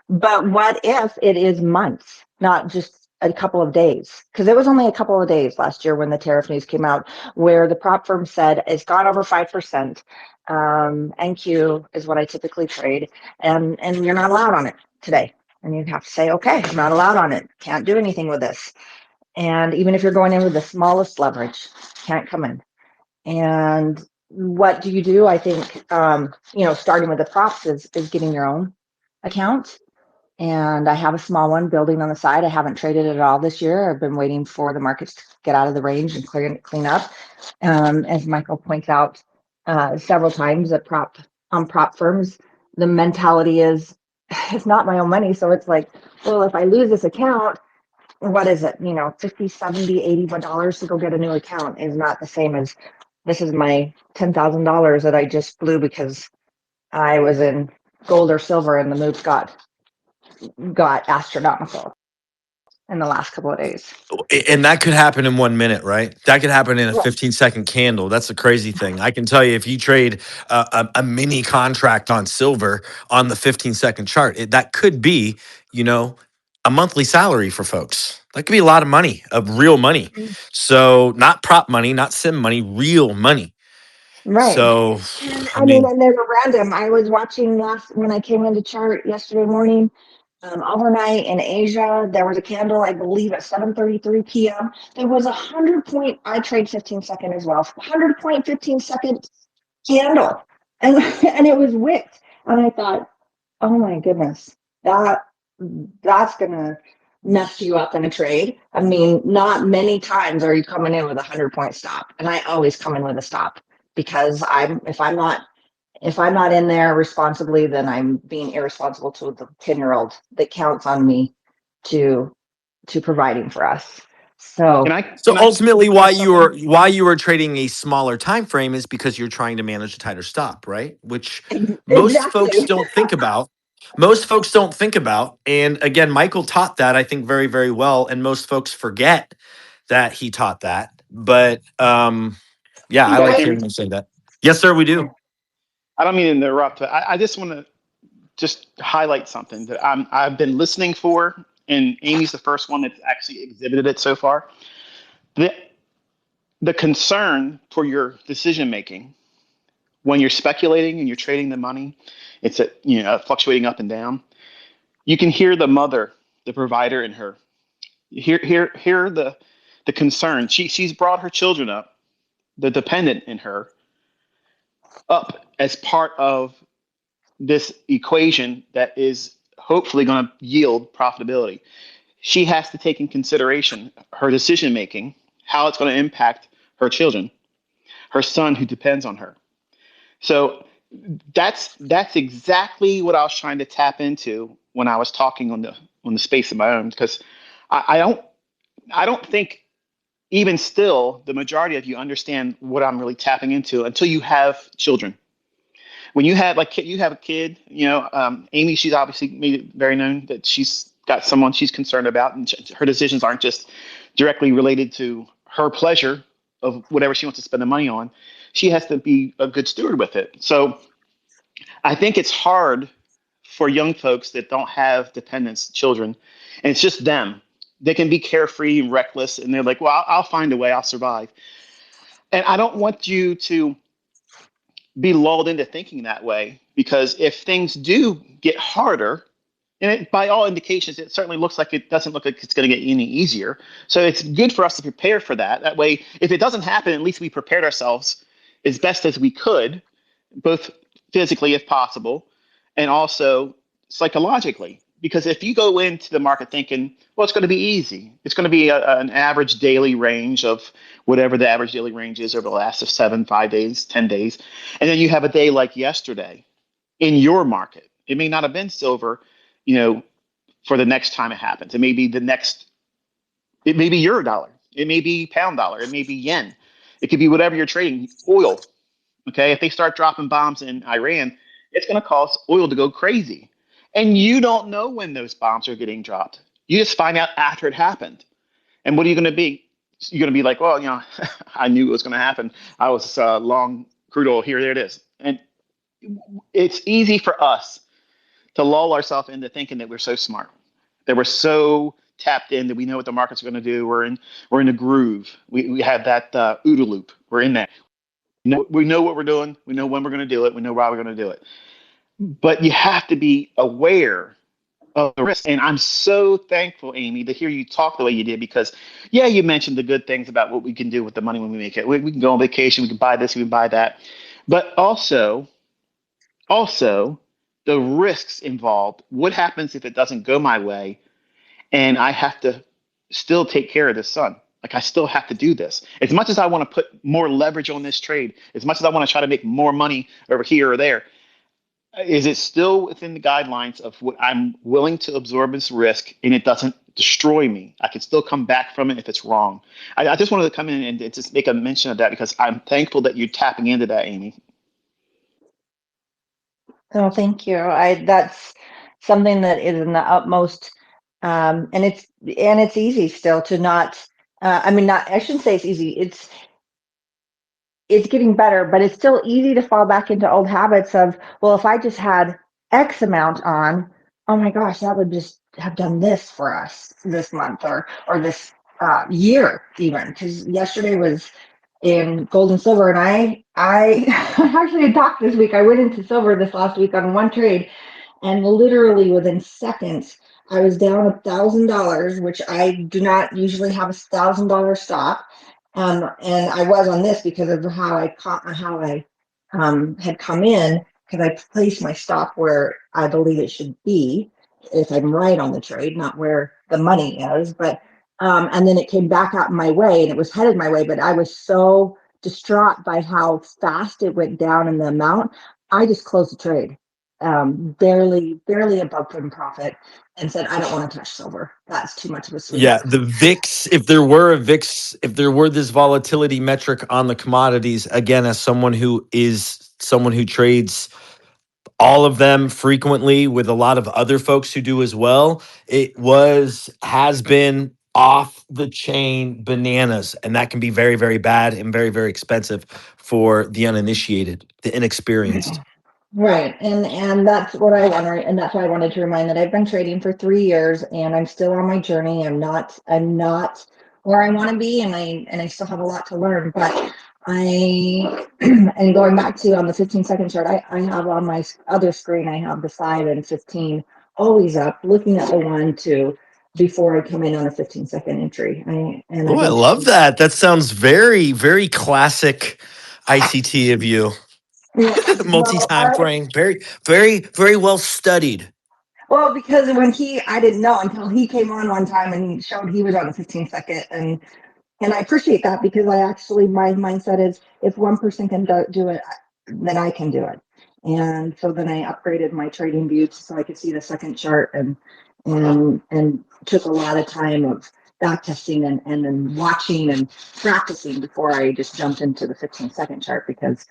But what if it is months, not just a couple of days? Because it was only a couple of days last year when the tariff news came out, where the prop firm said it's gone over 5%. NQ is what I typically trade, and you're not allowed on it today. And you have to say, okay, I'm not allowed on it. Can't do anything with this. And even if you're going in with the smallest leverage, can't come in. And what do you do? I think, starting with the props is getting your own account and I have a small one building on the side. I haven't traded it at all this year. I've been waiting for the markets to get out of the range and clean up. As Michael points out several times at prop firms, the mentality is it's not my own money. So it's like, well, if I lose this account, what is it? 50, 70, $80 to go get a new account is not the same as this is my $10,000 that I just blew because I was in gold or silver and the moves got astronomical in the last couple of days. And that could happen in 1 minute, right? That could happen in a Right. 15-second candle. That's the crazy thing. I can tell you, if you trade a mini contract on silver on the 15-second chart, that could be, you know, a monthly salary for folks. That could be a lot of money, of real money. So not prop money, not sim money, real money. Right. So, And I I mean, mean, and they were random. I was watching when I came into chart yesterday morning, overnight in Asia, there was a candle, I believe at 7:33 p.m. There was 100 point, I trade 15-second as well, 100 point 15-second candle. And, and it was wicked. And I thought, oh my goodness, that's gonna mess you up in a trade. I mean, not many times are you coming in with 100 point stop, and I always come in with a stop because if I'm not in there responsibly, then I'm being irresponsible to the 10-year-old that counts on me to providing for us. Can So I so can I ultimately, suggest something? why you were trading a smaller time frame is because you're trying to manage a tighter stop, right? Which most folks exactly. don't think about. Most folks don't think about. And again, Michael taught that, I think, very, very well. And most folks forget that he taught that. But yeah, Can you I guys like hear hearing me? him say that. Yes, sir, we do. I don't mean to interrupt, but I just want to just highlight something that I've been listening for, and Amy's the first one that's actually exhibited it so far. The the concern for your decision making when you're speculating and you're trading the money, it's fluctuating up and down. You can hear the mother, the provider in her. Hear the concern. She's brought her children up, the dependent in her, up as part of this equation that is hopefully going to yield profitability. She has to take in consideration her decision making, how it's going to impact her children, her son who depends on her. So that's exactly what I was trying to tap into when I was talking on the space of my own, because I don't think even still the majority of you understand what I'm really tapping into until you have children. When you have a kid, Amy, she's obviously made it very known that she's got someone she's concerned about, and her decisions aren't just directly related to her pleasure of whatever she wants to spend the money on. She has to be a good steward with it. So I think it's hard for young folks that don't have dependents, children, and it's just them. They can be carefree and reckless, and they're like, "Well, I'll find a way. I'll survive." And I don't want you to be lulled into thinking that way, because if things do get harder, and by all indications, it certainly looks like it doesn't look like it's going to get any easier. So it's good for us to prepare for that. That way, if it doesn't happen, at least we prepared ourselves as best as we could, both physically if possible, and also psychologically. Because if you go into the market thinking, well, it's going to be easy, it's going to be an average daily range of whatever the average daily range is over the last of 7, 5 days, 10 days, and then you have a day like yesterday in your market. It may not have been silver, you know, for the next time it happens. It may be it may be euro dollar. It may be pound dollar. It may be yen. It could be whatever you're trading. Oil. Okay. If they start dropping bombs in Iran, it's going to cause oil to go crazy. And you don't know when those bombs are getting dropped. You just find out after it happened. And what are you going to be? You're going to be like, well, I knew it was going to happen. I was long crude oil. Here, there it is. And it's easy for us to lull ourselves into thinking that we're so smart, that we're so tapped in, that we know what the markets are going to do. We're in a groove. We have that OODA loop. We're in that. We know what we're doing. We know when we're going to do it. We know why we're going to do it. But you have to be aware of the risk. And I'm so thankful, Amy, to hear you talk the way you did, because yeah, you mentioned the good things about what we can do with the money when we make it. We can go on vacation. We can buy this. We can buy that. But also the risks involved. What happens if it doesn't go my way and I have to still take care of this son? Like I still have to do this. As much as I want to put more leverage on this trade, as much as I want to try to make more money over here or there, is it still within the guidelines of what I'm willing to absorb as risk and it doesn't destroy me? I can still come back from it if it's wrong. I just wanted to come in and just make a mention of that because I'm thankful that you're tapping into that, Amy. Oh, thank you. That's something that is in the utmost, and it's easy still to not. I mean, not. I shouldn't say it's easy. It's getting better, but it's still easy to fall back into old habits of, well, if I just had X amount on, oh my gosh, that would just have done this for us this month or this year even. Because yesterday was in gold and silver, and I actually had talked this week. I went into silver this last week on one trade, and literally within seconds, I was down $1,000, which I do not usually have $1,000 stop. And I was on this because of how I had come in, because I placed my stop where I believe it should be, if I'm right on the trade, not where the money is. But and then it came back out my way, and it was headed my way, but I was so distraught by how fast it went down in the amount. I just closed the trade, barely above from profit, and said, I don't want to touch silver. That's too much of a swing. Yeah, the VIX, if there were a VIX, if there were this volatility metric on the commodities, again, as someone who trades all of them frequently with a lot of other folks who do as well, has been off the chain bananas. And that can be very, very bad and very, very expensive for the uninitiated, the inexperienced. Right, and that's what I want to, and that's why I wanted to remind that I've been trading for 3 years, and I'm still on my journey. I'm not where I want to be, and I still have a lot to learn. But I, and going back to on the 15-second chart, I have on my other screen, I have the 5 and 15 always up, looking at the 1, 2 before I come in on a 15-second entry. And I Oh, I don't. love that. That sounds very, very classic ICT of you. Yeah, well, Multi-time frame, very, very, very well studied. well, because I didn't know until he came on one time and he showed he was on a 15-second, and I appreciate that, because my mindset is, if one person can do it, then I can do it. And so then I upgraded my trading view so I could see the second chart, and took a lot of time of back testing and then watching and practicing before I just jumped into the 15-second chart, because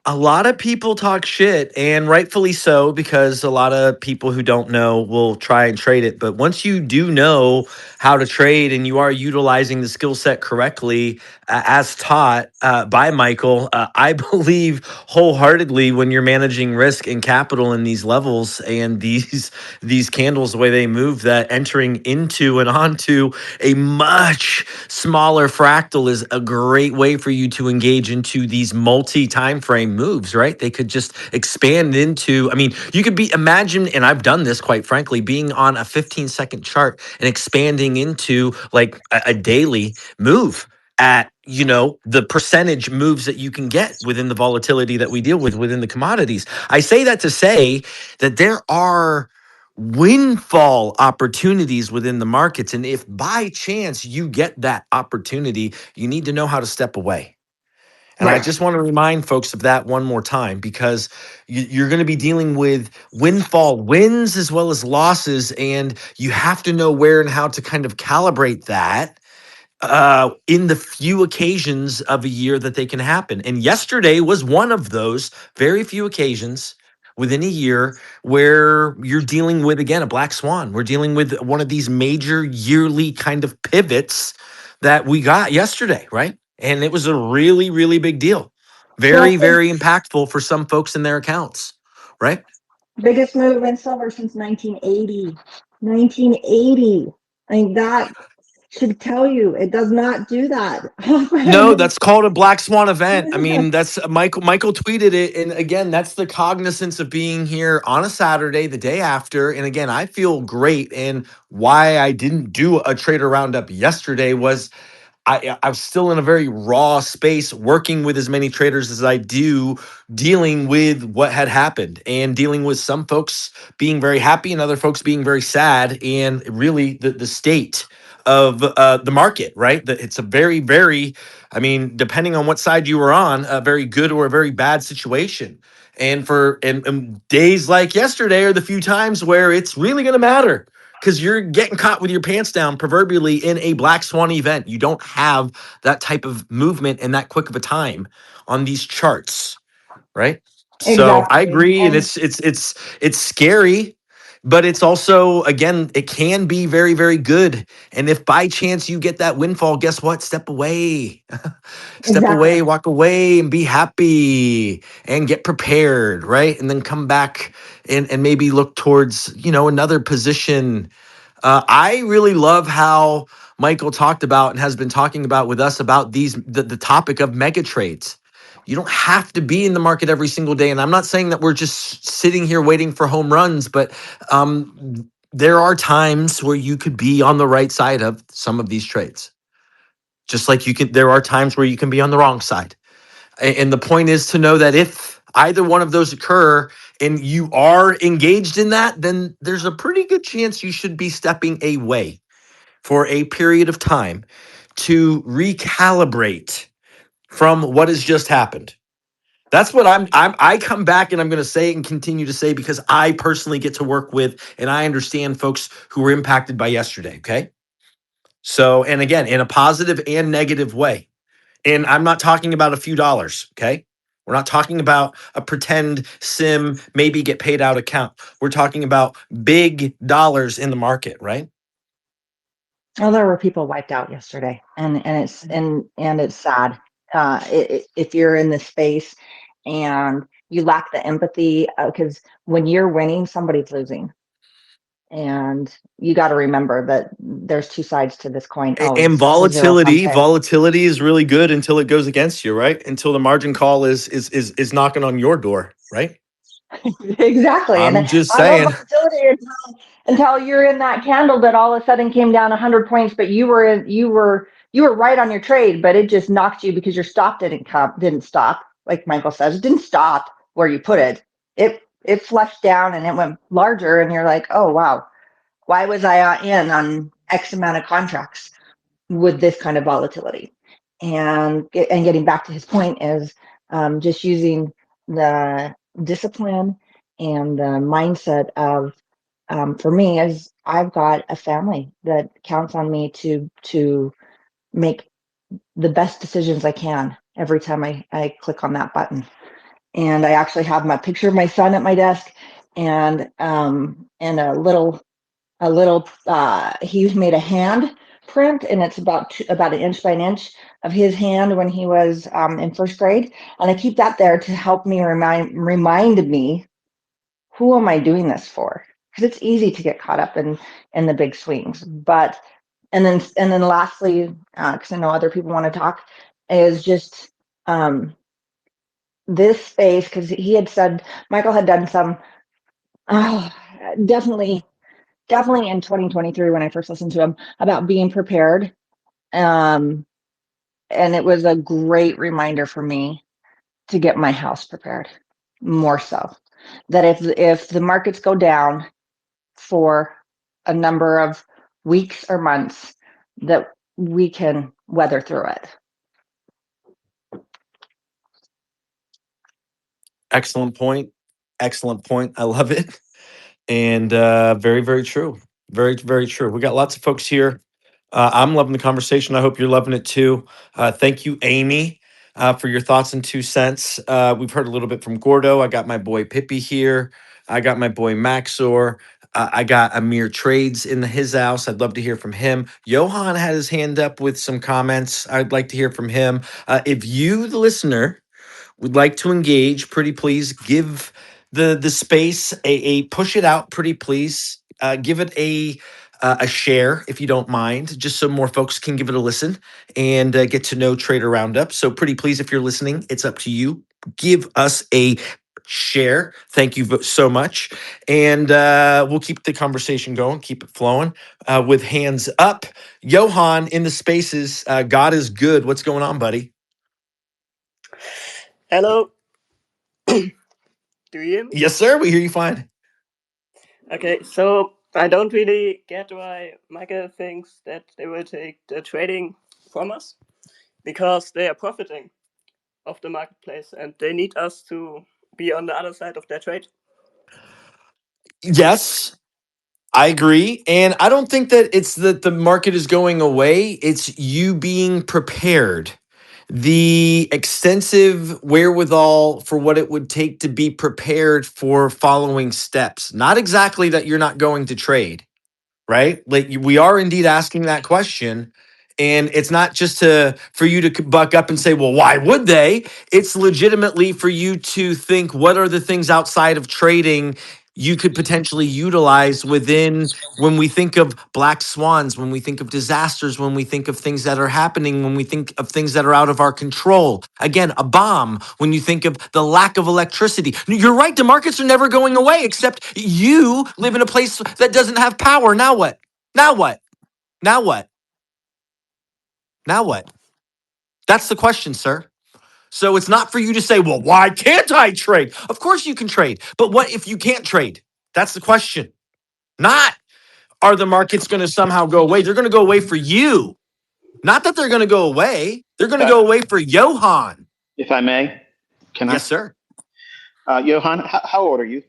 A lot of people talk shit, and rightfully so, because a lot of people who don't know will try and trade it. But once you do know how to trade and you are utilizing the skill set correctly, as taught by Michael, I believe wholeheartedly, when you're managing risk and capital in these levels and these candles, the way they move, that entering into and onto a much smaller fractal is a great way for you to engage into these multi-time frame moves, right? They could just expand into, I mean, you could imagine, and I've done this quite frankly, being on a 15-second chart and expanding into like a daily move at, the percentage moves that you can get within the volatility that we deal with within the commodities. I say that to say that there are windfall opportunities within the markets. And if by chance you get that opportunity, you need to know how to step away. And I right. just want to remind folks of that one more time, because you're going to be dealing with windfall wins as well as losses. And you have to know where and how to kind of calibrate that in the few occasions of a year that they can happen. And yesterday was one of those very few occasions within a year where you're dealing with, again, a black swan. We're dealing with one of these major yearly kind of pivots that we got yesterday, right? And it was a really, really big deal. Well, Very, very impactful for some folks in their accounts, right? biggest move in silver since 1980. 1980. I mean, that should tell you it does not do that No, often. that's called a black swan event. I mean, that's Michael tweeted it, and again, that's the cognizance of being here on a Saturday, the day after. And again, I feel great. And why I didn't do a trader roundup yesterday was I'm still in a very raw space, working with as many traders as I do, dealing with what had happened and dealing with some folks being very happy and other folks being very sad, and really the state of the market, right? That it's a very, very, I mean, depending on what side you were on, a very good or a very bad situation. And days like yesterday are the few times where it's really going to matter, because you're getting caught with your pants down, proverbially, in a black swan event. You don't have that type of movement and that quick of a time on these charts, right? So I Exactly. agree, and And it's scary, but it's also, again, it can be very, very good. And if by chance you get that windfall, guess what? Step away. Step exactly. away, walk away, and be happy and get prepared, right? And then come back and maybe look towards, another position. I really love how Michael talked about and has been talking about with us about the topic of mega trades. You don't have to be in the market every single day. And I'm not saying that we're just sitting here waiting for home runs, but there are times where you could be on the right side of some of these trades. Just like there are times where you can be on the wrong side. And the point is to know that if either one of those occur and you are engaged in that, then there's a pretty good chance you should be stepping away for a period of time to recalibrate from what has just happened. That's what I come back and I'm going to say it and continue to say, because I personally get to work with and I understand folks who were impacted by yesterday. Okay. So, and again, in a positive and negative way. And I'm not talking about a few dollars, okay? We're not talking about a pretend sim, maybe get paid out account. We're talking about big dollars in the market, right? Well, there were people wiped out yesterday, and it's sad. If you're in this space and you lack the empathy, because when you're winning, somebody's losing, and you got to remember that there's two sides to this coin. Oh, And it's a zero sum thing. volatility is really good until it goes against you, right? Until the margin call is knocking on your door, right? Exactly, and I'm just I love saying. volatility until you're in that candle that all of a sudden came down 100 points, but you were right on your trade, but it just knocked you because your stop didn't stop, like Michael says. It didn't stop where you put it. It flushed down and it went larger, and you're like, oh wow, why was I in on X amount of contracts with this kind of volatility? And getting back to his point is just using the discipline and the mindset of for me, as I've got a family that counts on me to make the best decisions I can every time I click on that button. And I actually have my picture of my son at my desk, and a little he's made a hand print, and it's about an inch by an inch of his hand when he was in first grade, and I keep that there to help me remind me, who am I doing this for? Because it's easy to get caught up in the big swings. But and then lastly, because I know other people want to talk, is just um, this space, because he had said Michael had done some uh, definitely definitely in 2023 when I first listened to him about being prepared. Um, and it was a great reminder for me to get my house prepared more so. That if the markets go down for a number of weeks or months, that we can weather through it. Excellent point. Excellent point. I love it. And very, very true. Very, very true. We got lots of folks here. I'm loving the conversation. I hope you're loving it too. Thank you, Amy, for your thoughts and 2 cents. We've heard a little bit from Gordo. I got my boy Pippi here. I got my boy Maxor. I got Amir Trades in his house. I'd love to hear from him. Johan had his hand up with some comments. I'd like to hear from him. If you, the listener, would like to engage, pretty please give the space a push it out, pretty please. Give it a share if you don't mind, just so more folks can give it a listen and get to know Trader Roundup. So pretty please, if you're listening, it's up to you. Give us a share. Thank you so much. And we'll keep the conversation going, keep it flowing with hands up. Johan in the spaces. God is good. What's going on, buddy? Hello. Do you hear me? Yes, sir. We hear you fine. Okay, so I don't really get why Michael thinks that they will take the trading from us because they are profiting of the marketplace and they need us to be on the other side of their trade. Yes, I agree. And I don't think that it's that the market is going away. It's you being prepared. The extensive wherewithal for what it would take to be prepared for following steps. Not exactly that you're not going to trade, right? Like we are indeed asking that question. And it's not just for you to buck up and say, well, why would they? It's legitimately for you to think, what are the things outside of trading you could potentially utilize within when we think of black swans, when we think of disasters, when we think of things that are happening, when we think of things that are out of our control. Again, a bomb, when you think of the lack of electricity. You're right, the markets are never going away, except you live in a place that doesn't have power. Now what? Now what? Now what? Now what? That's the question, sir. So it's not for you to say, well, why can't I trade? Of course you can trade. But what if you can't trade? That's the question. Not are the markets going to somehow go away? They're going to go away for you. Not that they're going to go away. They're going to go away for Johan. If I may, can I? Yes, sir. Johan, how old are you?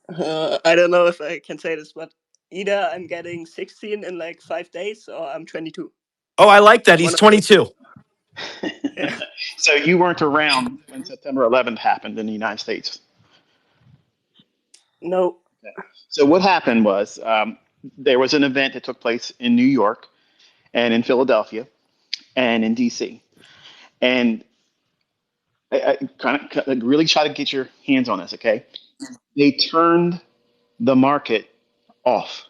I don't know if I can say this, but either I'm getting 16 in like 5 days or I'm 22. Oh, I like that. He's 22. Yeah. So you weren't around when September 11th happened in the United States. No. Okay. So what happened was there was an event that took place in New York and in Philadelphia and in DC. And I kind of really try to get your hands on this, okay? They turned the market off.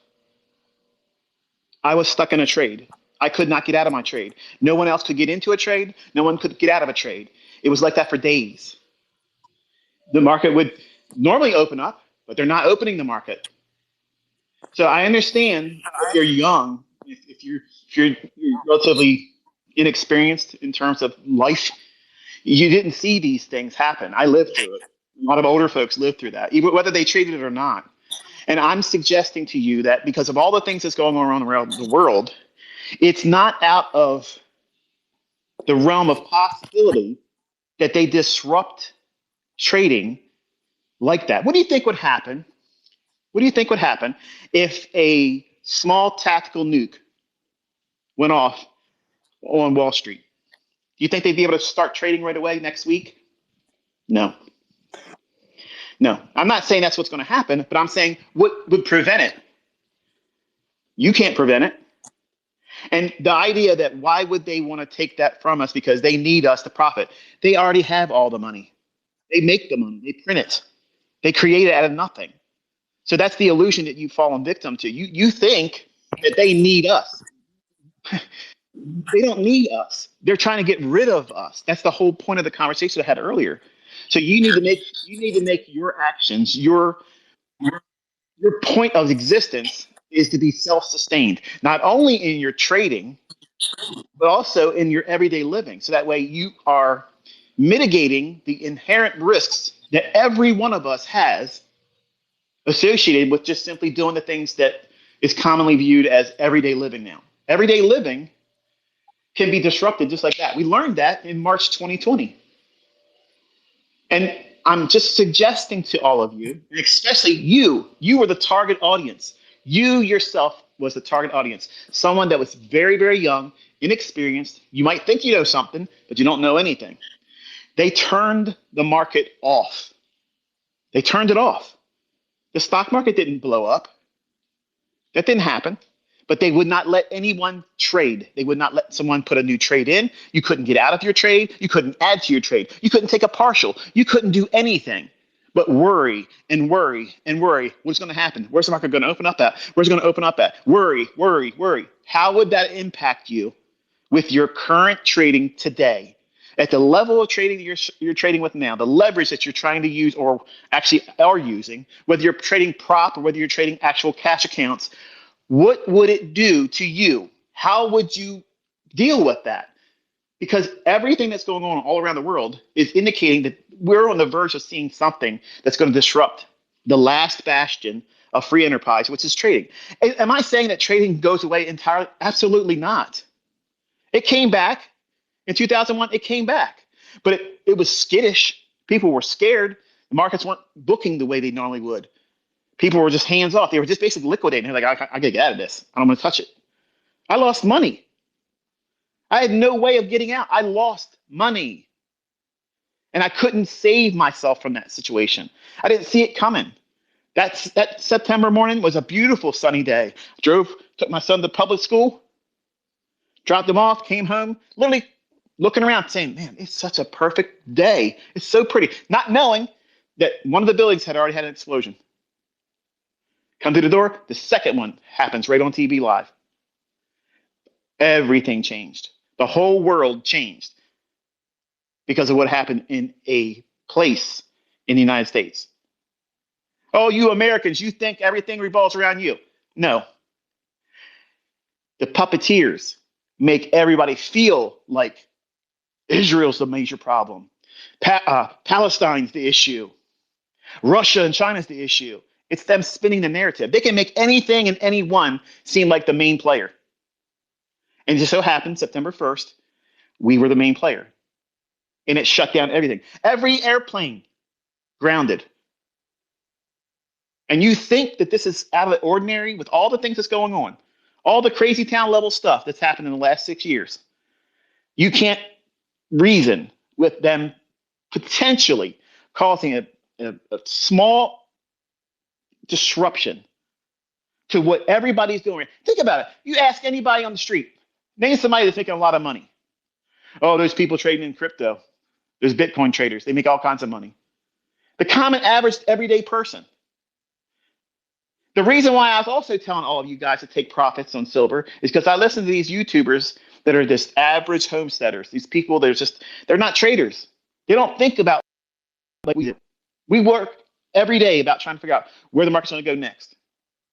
I was stuck in a trade. I could not get out of my trade. No one else could get into a trade. No one could get out of a trade. It was like that for days. The market would normally open up, but they're not opening the market. So I understand if you're young, if you're relatively inexperienced in terms of life, you didn't see these things happen. I lived through it. A lot of older folks lived through that, even whether they traded it or not. And I'm suggesting to you that because of all the things that's going on around the world, it's not out of the realm of possibility that they disrupt trading like that. What do you think would happen? What do you think would happen if a small tactical nuke went off on Wall Street? Do you think they'd be able to start trading right away next week? No. No. I'm not saying that's what's going to happen, but I'm saying what would prevent it? You can't prevent it. And the idea that why would they want to take that from us because they need us to profit? They already have all the money. They make the money. They print it. They create it out of nothing. So that's the illusion that you've fallen victim to. You think that they need us. They don't need us. They're trying to get rid of us. That's the whole point of the conversation I had earlier. So you need to make your actions, your point of existence is to be self-sustained, not only in your trading, but also in your everyday living. So that way you are mitigating the inherent risks that every one of us has associated with just simply doing the things that is commonly viewed as everyday living now. Everyday living can be disrupted just like that. We learned that in March 2020. And I'm just suggesting to all of you, and especially you were the target audience. You yourself was the target audience. Someone that was very, very young, inexperienced. You might think you know something, but you don't know anything. They turned the market off. They turned it off. The stock market didn't blow up. That didn't happen. But they would not let anyone trade. They would not let someone put a new trade in. You couldn't get out of your trade. You couldn't add to your trade. You couldn't take a partial. You couldn't do anything but worry and worry and worry. What's going to happen? Where's the market going to open up at? Where's it going to open up at? Worry, worry, worry. How would that impact you with your current trading today? at the level of trading that you're trading with now, the leverage that you're trying to use or actually are using, whether you're trading prop or whether you're trading actual cash accounts, what would it do to you? How would you deal with that? Because everything that's going on all around the world is indicating that we're on the verge of seeing something that's going to disrupt the last bastion of free enterprise, which is trading. Am I saying that trading goes away entirely? Absolutely not. It came back in 2001. It came back, but it was skittish. People were scared. The markets weren't booking the way they normally would. People were just hands off. They were just basically liquidating. They're like, I gotta get out of this. I don't want to touch it. I lost money. I had no way of getting out. I lost money. And I couldn't save myself from that situation. I didn't see it coming. That September morning was a beautiful sunny day. Took my son to public school, dropped him off, came home, literally looking around saying, man, it's such a perfect day. It's so pretty. Not knowing that one of the buildings had already had an explosion. Come through the door, the second one happens right on TV live. Everything changed. The whole world changed because of what happened in a place in the United States. Oh, you Americans, you think everything revolves around you. No. The puppeteers make everybody feel like Israel's the major problem. Palestine's the issue. Russia and China's the issue. It's them spinning the narrative. They can make anything and anyone seem like the main player. And it just so happened, September 1st, we were the main player. And it shut down everything. Every airplane grounded. And you think that this is out of the ordinary with all the things that's going on, all the crazy town level stuff that's happened in the last 6 years. You can't reason with them potentially causing a small disruption to what everybody's doing. Think about it. You ask anybody on the street, name somebody that's making a lot of money. Oh, there's people trading in crypto. There's Bitcoin traders. They make all kinds of money. The common average everyday person. The reason why I was also telling all of you guys to take profits on silver is because I listen to these YouTubers that are just average homesteaders. These people, they're not traders. They don't think about like we do. We work every day about trying to figure out where the market's going to go next,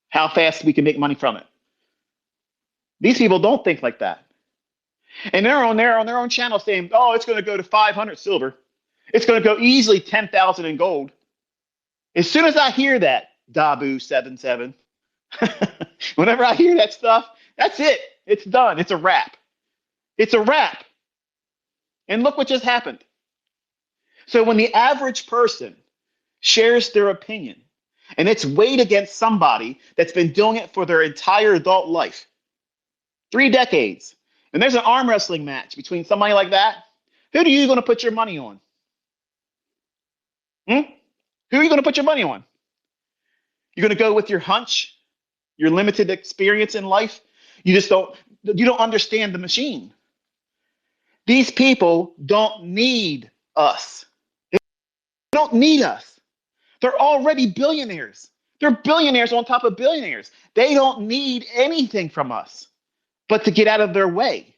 how fast we can make money from it. These people don't think like that. And they're on their own channel saying, oh, it's going to go to 500 silver. It's going to go easily 10,000 in gold. As soon as I hear that, Dabu77, whenever I hear that stuff, that's it. It's done. It's a wrap. It's a wrap. And look what just happened. So when the average person shares their opinion and it's weighed against somebody that's been doing it for their entire adult life, 3 decades, and there's an arm wrestling match between somebody like that, who are you going to put your money on? Who are you going to put your money on? You're going to go with your hunch, your limited experience in life. You don't understand the machine. These people don't need us. They don't need us. They're already billionaires. They're billionaires on top of billionaires. They don't need anything from us but to get out of their way.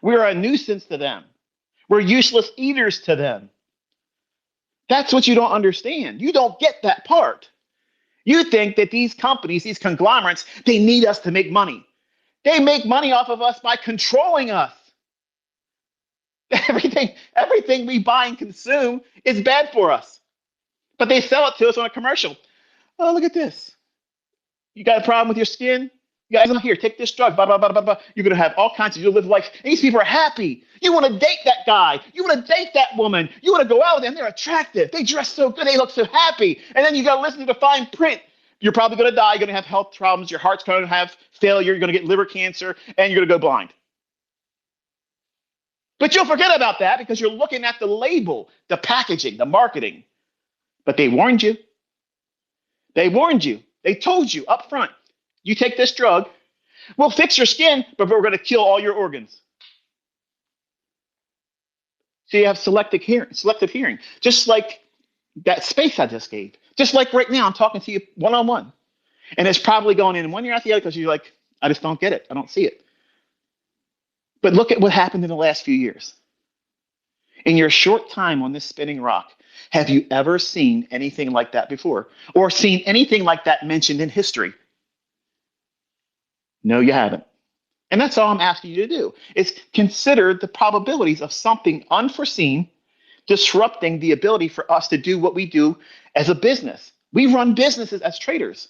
We're a nuisance to them. We're useless eaters to them. That's what you don't understand. You don't get that part. You think that these companies, these conglomerates, they need us to make money. They make money off of us by controlling us. Everything we buy and consume is bad for us. But they sell it to us on a commercial. Oh, look at this. You got a problem with your skin? You guys, here, take this drug, blah, blah, blah, blah, blah. You're going to have all kinds of, you'll live life. And these people are happy. You want to date that guy. You want to date that woman. You want to go out with them. They're attractive. They dress so good. They look so happy. And then you got to listen to the fine print. You're probably going to die. You're going to have health problems. Your heart's going to have failure. You're going to get liver cancer, and you're going to go blind. But you'll forget about that because you're looking at the label, the packaging, the marketing. But they warned you. They warned you. They told you up front. You take this drug, we'll fix your skin, but we're going to kill all your organs. So you have selective hearing, just like that space I just gave. Just like right now, I'm talking to you one-on-one. And it's probably going in one ear out the other because you're like, I just don't get it. I don't see it. But look at what happened in the last few years. In your short time on this spinning rock, have you ever seen anything like that before? Or seen anything like that mentioned in history? No, you haven't. And that's all I'm asking you to do is consider the probabilities of something unforeseen disrupting the ability for us to do what we do as a business. We run businesses as traders.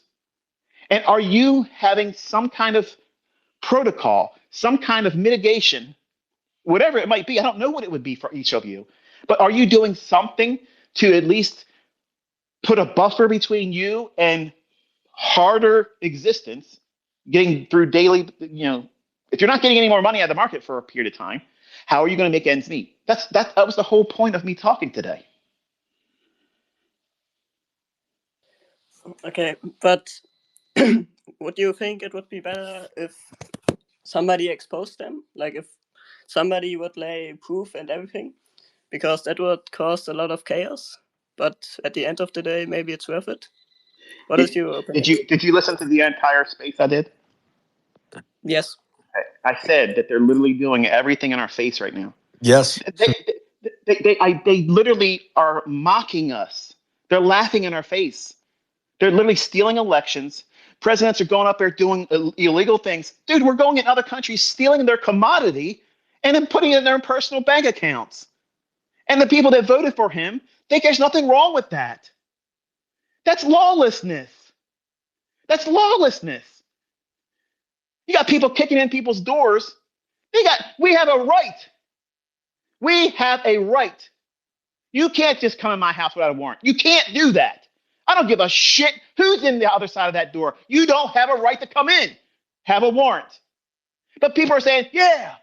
And are you having some kind of protocol, some kind of mitigation, whatever it might be? I don't know what it would be for each of you, but are you doing something to at least put a buffer between you and harder existence, getting through daily, if you're not getting any more money out of the market for a period of time, how are you going to make ends meet? That was the whole point of me talking today. Okay, but would you think it would be better if somebody exposed them? Like if somebody would lay proof and everything? Because that would cause a lot of chaos. But at the end of the day, maybe it's worth it. What is your opinion? Did you listen to the entire space I did? Yes. I said that they're literally doing everything in our face right now. Yes. They literally are mocking us. They're laughing in our face. They're literally stealing elections. Presidents are going up there doing illegal things. Dude, we're going in other countries, stealing their commodity and then putting it in their personal bank accounts. And the people that voted for him think there's nothing wrong with that. That's lawlessness. That's lawlessness. You got people kicking in people's doors. We have a right. We have a right. You can't just come in my house without a warrant. You can't do that. I don't give a shit who's in the other side of that door. You don't have a right to come in. Have a warrant. But people are saying, yeah,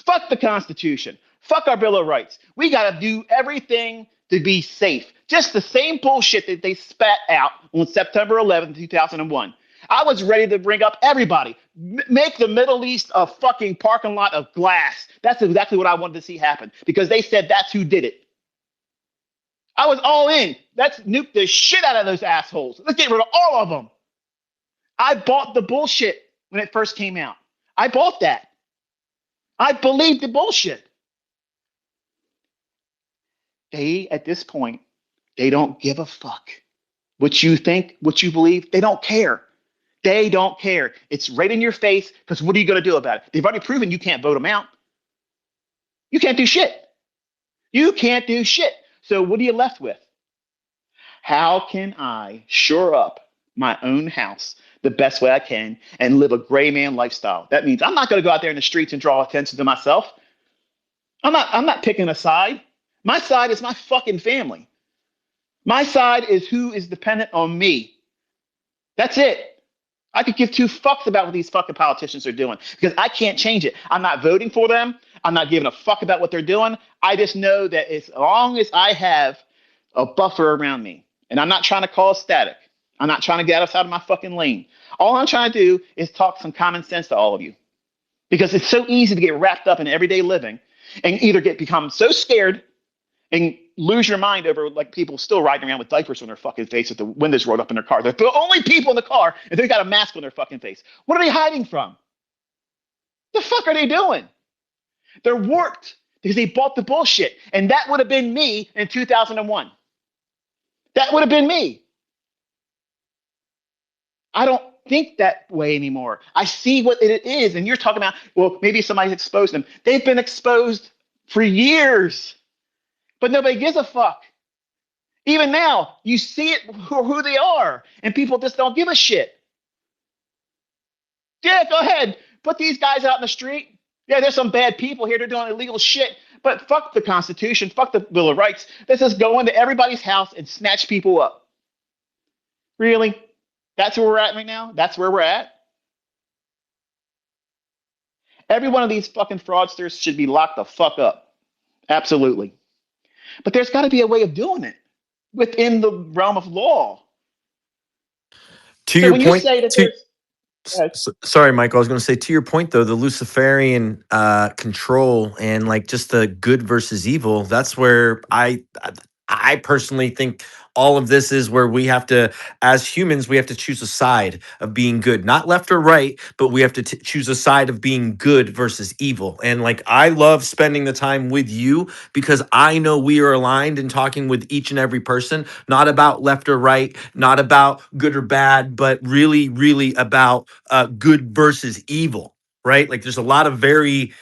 fuck the Constitution. Fuck our Bill of Rights. We got to do everything to be safe. Just the same bullshit that they spat out on September 11th, 2001. I was ready to bring up everybody. Make the Middle East a fucking parking lot of glass. That's exactly what I wanted to see happen because they said that's who did it. I was all in. Let's nuke the shit out of those assholes. Let's get rid of all of them. I bought the bullshit when it first came out. I bought that. I believed the bullshit. They, at this point, they don't give a fuck. What you think, what you believe, they don't care. They don't care. It's right in your face because what are you going to do about it? They've already proven you can't vote them out. You can't do shit. You can't do shit. So what are you left with? How can I shore up my own house the best way I can and live a gray man lifestyle? That means I'm not going to go out there in the streets and draw attention to myself. I'm not picking a side. My side is my fucking family. My side is who is dependent on me. That's it. I could give two fucks about what these fucking politicians are doing because I can't change it. I'm not voting for them. I'm not giving a fuck about what they're doing. I just know that as long as I have a buffer around me, and I'm not trying to cause static. I'm not trying to get us out of my fucking lane. All I'm trying to do is talk some common sense to all of you because it's so easy to get wrapped up in everyday living and either become so scared and lose your mind over like people still riding around with diapers on their fucking face with the windows rolled up in their car. They're the only people in the car and they got a mask on their fucking face. What are they hiding from? The fuck are they doing? They're warped because they bought the bullshit. And that would have been me in 2001. That would have been me. I don't think that way anymore. I see what it is. And you're talking about, well, maybe somebody's exposed them. They've been exposed for years. But nobody gives a fuck. Even now, you see it who they are, and people just don't give a shit. Yeah, go ahead. Put these guys out in the street. Yeah, there's some bad people here. They're doing illegal shit. But fuck the Constitution. Fuck the Bill of Rights. Let's just go into everybody's house and snatch people up. Really? That's where we're at right now? That's where we're at? Every one of these fucking fraudsters should be locked the fuck up. Absolutely. But there's got to be a way of doing it within the realm of law. To So your when point, you say that there's sorry, Michael. I was going to say to your point though, the Luciferian control and like just the good versus evil. That's where I I personally think all of this is where we have to, as humans, we have to choose a side of being good, not left or right, but we have to choose a side of being good versus evil. And like, I love spending the time with you because I know we are aligned in talking with each and every person, not about left or right, not about good or bad, but really, really about good versus evil, right? Like, there's a lot of very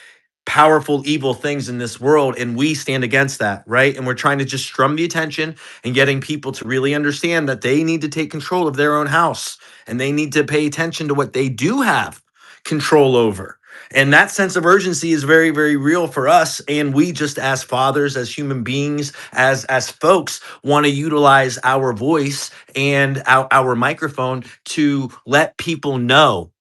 powerful evil things in this world, and we stand against that, right? And we're trying to just strum the attention and getting people to really understand that they need to take control of their own house, and they need to pay attention to what they do have control over. And that sense of urgency is very, very real for us. And we just, as fathers, as human beings, as folks, want to utilize our voice and our microphone to let people know,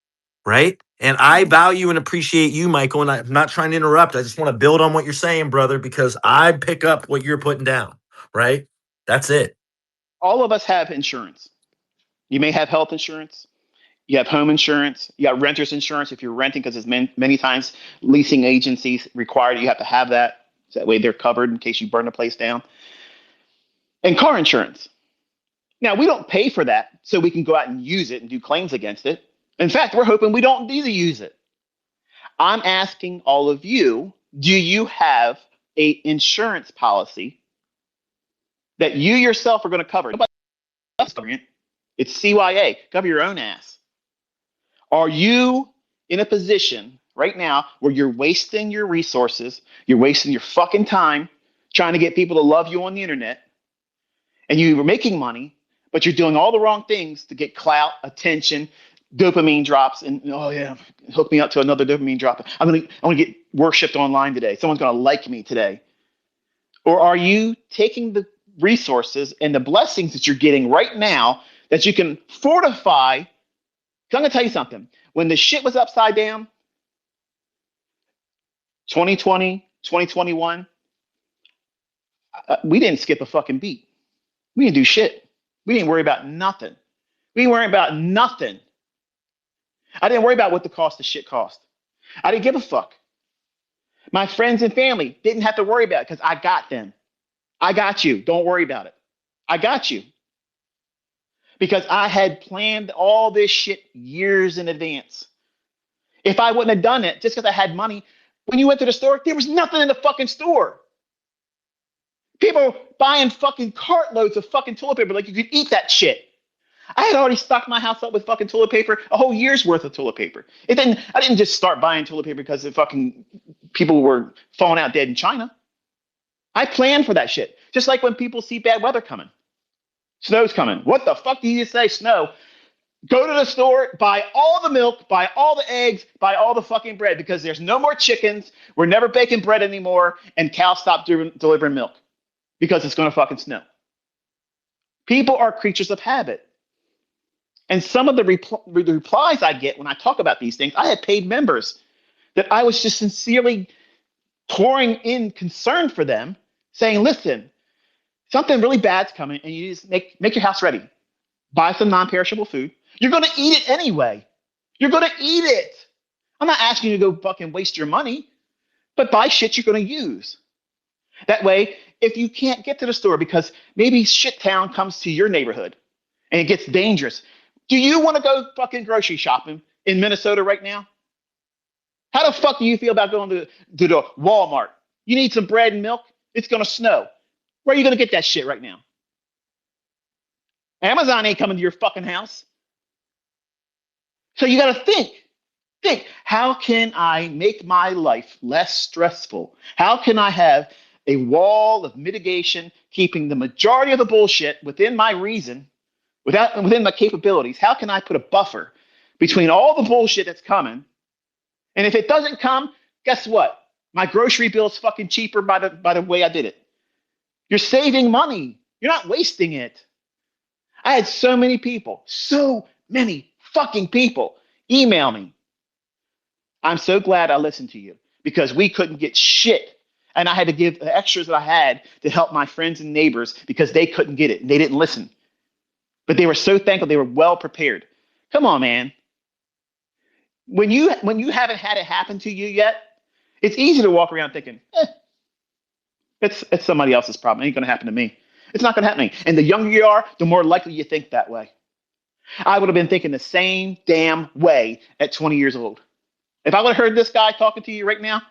right? And I value and appreciate you, Michael. And I'm not trying to interrupt. I just want to build on what you're saying, brother, because I pick up what you're putting down, right? That's it. All of us have insurance. You may have health insurance. You have home insurance. You got renter's insurance if you're renting, because there's many times leasing agencies require you have to have that. So that way they're covered in case you burn the place down. And car insurance. Now, we don't pay for that so we can go out and use it and do claims against it. In fact, we're hoping we don't need to use it. I'm asking all of you, do you have a insurance policy that you yourself are going to cover? Nobody else is covering it. It's CYA. Cover your own ass. Are you in a position right now where you're wasting your resources, you're wasting your fucking time trying to get people to love you on the internet, and you were making money, but you're doing all the wrong things to get clout, attention, dopamine drops, and oh yeah, hook me up to another dopamine drop. I'm gonna get worshipped online today. Someone's gonna like me today. Or are you taking the resources and the blessings that you're getting right now that you can fortify? 'Cause I'm gonna tell you something. When the shit was upside down, 2020, 2021, we didn't skip a fucking beat. We didn't do shit. We didn't worry about nothing. We didn't worry about nothing. I didn't worry about what the cost of shit cost. I didn't give a fuck. My friends and family didn't have to worry about it because I got them. I got you. Don't worry about it. I got you. Because I had planned all this shit years in advance. If I wouldn't have done it just because I had money, when you went to the store, there was nothing in the fucking store. People buying fucking cartloads of fucking toilet paper like you could eat that shit. I had already stocked my house up with fucking toilet paper, a whole year's worth of toilet paper. I didn't just start buying toilet paper because the fucking people were falling out dead in China. I planned for that shit. Just like when people see bad weather coming. Snow's coming. What the fuck do you say, snow? Go to the store, buy all the milk, buy all the eggs, buy all the fucking bread, because there's no more chickens. We're never baking bread anymore, and cows stop delivering milk because it's going to fucking snow. People are creatures of habit. And some of the replies I get when I talk about these things, I had paid members that I was just sincerely pouring in concern for them, saying, listen, something really bad's coming, and you just make your house ready. Buy some non-perishable food. You're going to eat it anyway. You're going to eat it. I'm not asking you to go fucking waste your money, but buy shit you're going to use. That way, if you can't get to the store because maybe shit town comes to your neighborhood and it gets dangerous, do you want to go fucking grocery shopping in Minnesota right now? How the fuck do you feel about going to the Walmart? You need some bread and milk? It's going to snow. Where are you going to get that shit right now? Amazon ain't coming to your fucking house. So you got to think, how can I make my life less stressful? How can I have a wall of mitigation, keeping the majority of the bullshit within my reason, within my capabilities? How can I put a buffer between all the bullshit that's coming? And if it doesn't come, guess what? My grocery bill is fucking cheaper by the way I did it. You're saving money. You're not wasting it. I had so many fucking people email me. I'm so glad I listened to you, because we couldn't get shit. And I had to give the extras that I had to help my friends and neighbors because they couldn't get it. And they didn't listen. But they were so thankful. They were well prepared. Come on, man. When you haven't had it happen to you yet, it's easy to walk around thinking, it's somebody else's problem. It ain't going to happen to me. It's not going to happen. And the younger you are, the more likely you think that way. I would have been thinking the same damn way at 20 years old. If I would have heard this guy talking to you right now,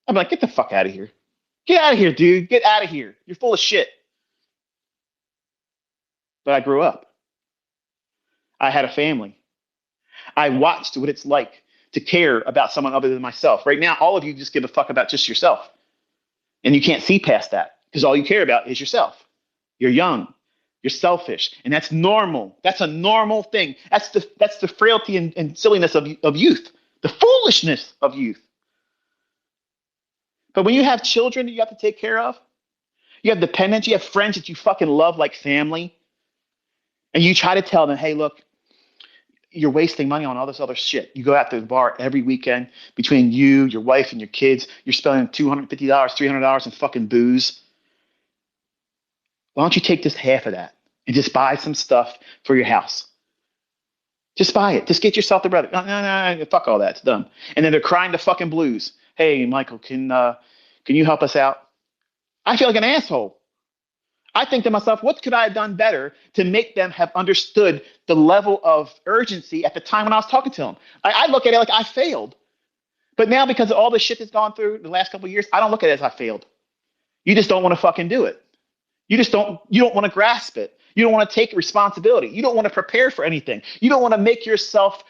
I'd be like, get the fuck out of here. Get out of here, dude. Get out of here. You're full of shit. But I grew up. I had a family. I watched what it's like to care about someone other than myself. Right now, all of you just give a fuck about just yourself. And you can't see past that because all you care about is yourself. You're young. You're selfish. And that's normal. That's a normal thing. That's the frailty and silliness of youth, the foolishness of youth. But when you have children that you have to take care of, you have dependents, you have friends that you fucking love like family, and you try to tell them, hey, look, you're wasting money on all this other shit. You go out to the bar every weekend between you, your wife, and your kids. You're spending $250, $300 in fucking booze. Why don't you take just half of that and just buy some stuff for your house? Just buy it. Just get yourself the bread. No, fuck all that. It's done. And then they're crying the fucking blues. Hey, Michael, can you help us out? I feel like an asshole. I think to myself, what could I have done better to make them have understood the level of urgency at the time when I was talking to them? I look at it like I failed. But now, because of all the shit that's gone through the last couple of years, I don't look at it as I failed. You just don't want to fucking do it. You don't want to grasp it. You don't want to take responsibility. You don't want to prepare for anything. You don't want to make yourself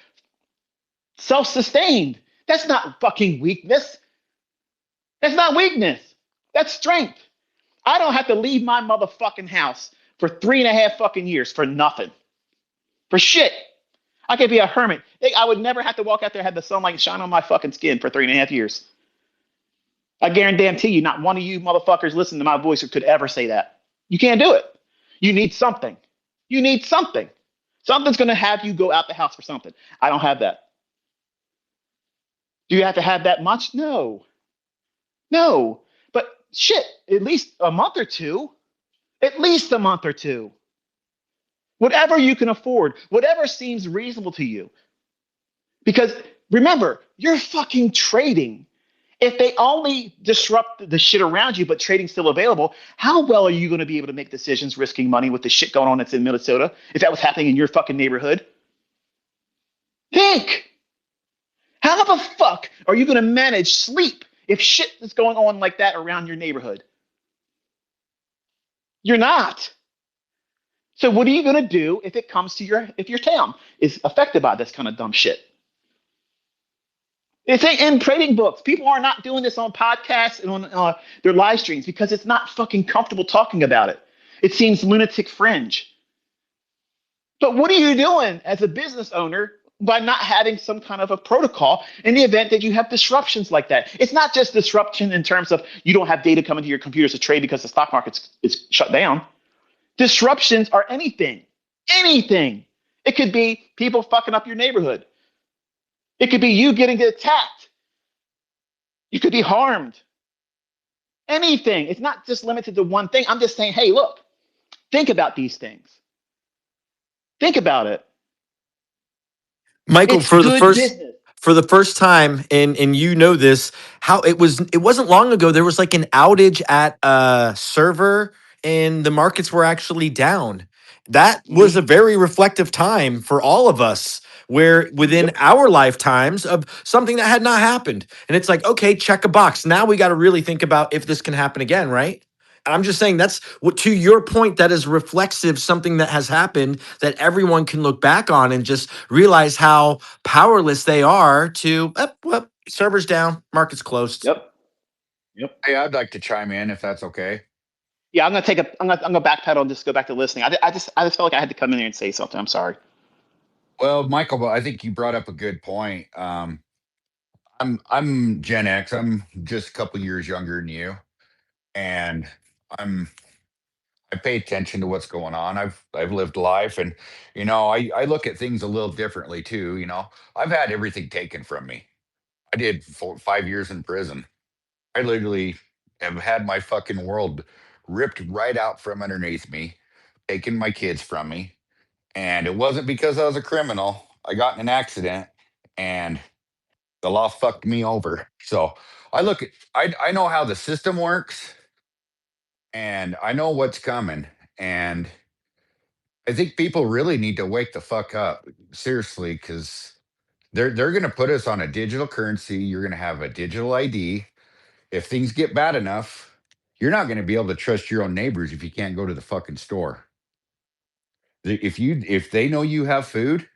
self-sustained. That's not fucking weakness. That's not weakness. That's strength. I don't have to leave my motherfucking house for 3.5 fucking years for nothing. For shit. I could be a hermit. I would never have to walk out there and have the sunlight shine on my fucking skin for 3.5 years. I guarantee you, not one of you motherfuckers listening to my voice could ever say that. You can't do it. You need something. You need something. Something's going to have you go out the house for something. I don't have that. Do you have to have that much? No. No. But shit, at least a month or two. At least a month or two. Whatever you can afford, whatever seems reasonable to you. Because remember, you're fucking trading. If they only disrupt the shit around you, but trading's still available, how well are you going to be able to make decisions risking money with the shit going on that's in Minnesota if that was happening in your fucking neighborhood? Think. How the fuck are you going to manage sleep if shit is going on like that around your neighborhood? You're not. So what are you going to do if it comes to if your town is affected by this kind of dumb shit? It's in trading books. People are not doing this on podcasts and on their live streams because it's not fucking comfortable talking about it. It seems lunatic fringe. But what are you doing as a business owner by not having some kind of a protocol in the event that you have disruptions like that? It's not just disruption in terms of you don't have data coming to your computers to trade because the stock market is shut down. Disruptions are anything. Anything. It could be people fucking up your neighborhood. It could be you getting attacked. You could be harmed. Anything. It's not just limited to one thing. I'm just saying, hey, look, think about these things. Think about it. Michael, It's good business. for the first time, and you know this, how it wasn't long ago, there was like an outage at a server and the markets were actually down. That was a very reflective time for all of us, where within Yep. our lifetimes of something that had not happened. And it's like, okay, check a box. Now we got to really think about if this can happen again, right? And I'm just saying that's what, to your point, that is reflexive, something that has happened that everyone can look back on and just realize how powerless they are to, well, servers down, markets closed. Yep. Yep. Hey, I'd like to chime in if that's okay. Yeah, I'm gonna backpedal and just go back to listening. I just felt like I had to come in here and say something. I'm sorry. Well, Michael, I think you brought up a good point. I'm Gen X. I'm just a couple years younger than you, and I'm I pay attention to what's going on. I've lived life, and I look at things a little differently too. I've had everything taken from me. I did 5 years in prison. I literally have had my fucking world ripped right out from underneath me, taking my kids from me. And it wasn't because I was a criminal. I got in an accident and the law fucked me over. So I know how the system works and I know what's coming. And I think people really need to wake the fuck up, seriously, because they're going to put us on a digital currency. You're going to have a digital ID. If things get bad enough, you're not going to be able to trust your own neighbors if you can't go to the fucking store. If they know you have food,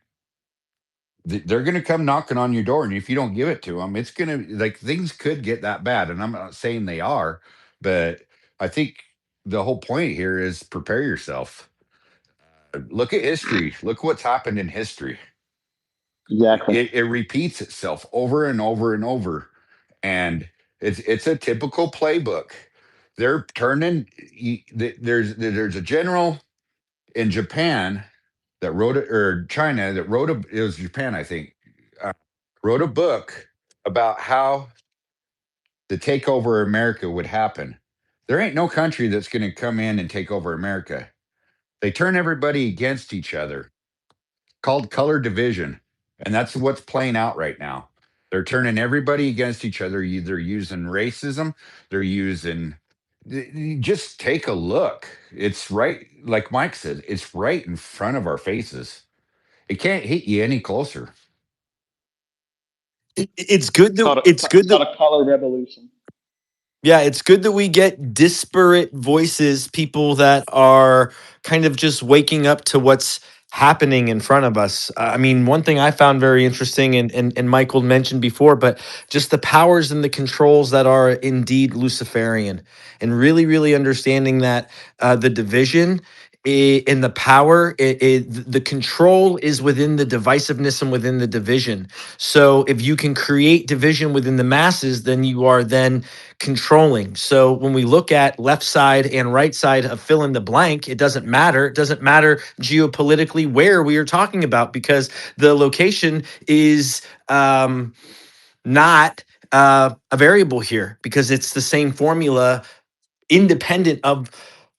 they're going to come knocking on your door, and if you don't give it to them, it's going to, like, things could get that bad. And I'm not saying they are, but I think the whole point here is prepare yourself. Look at history. Look what's happened in history. Exactly. It repeats itself over and over and over, and it's a typical playbook. They're turning. There's a general in Japan that wrote it, or China that wrote a. It was Japan, I think, uh, wrote a book about how the takeover of America would happen. There ain't no country that's going to come in and take over America. They turn everybody against each other, called color division. And that's what's playing out right now. They're turning everybody against each other. They're using racism. They're using, just take a look. It's right, like Mike said, it's right in front of our faces. It can't hit you any closer. It's good It's that called a, it's it's good called that a color revolution. Yeah, it's good that we get disparate voices, people that are kind of just waking up to what's happening in front of us. I mean, one thing I found very interesting, and Michael mentioned before, but just the powers and the controls that are indeed Luciferian, and really, really understanding that the division in the power, the control is within the divisiveness and within the division. So if you can create division within the masses, then you are then controlling. So when we look at left side and right side of fill in the blank, it doesn't matter. It doesn't matter geopolitically where we are talking about, because the location is not a variable here, because it's the same formula independent of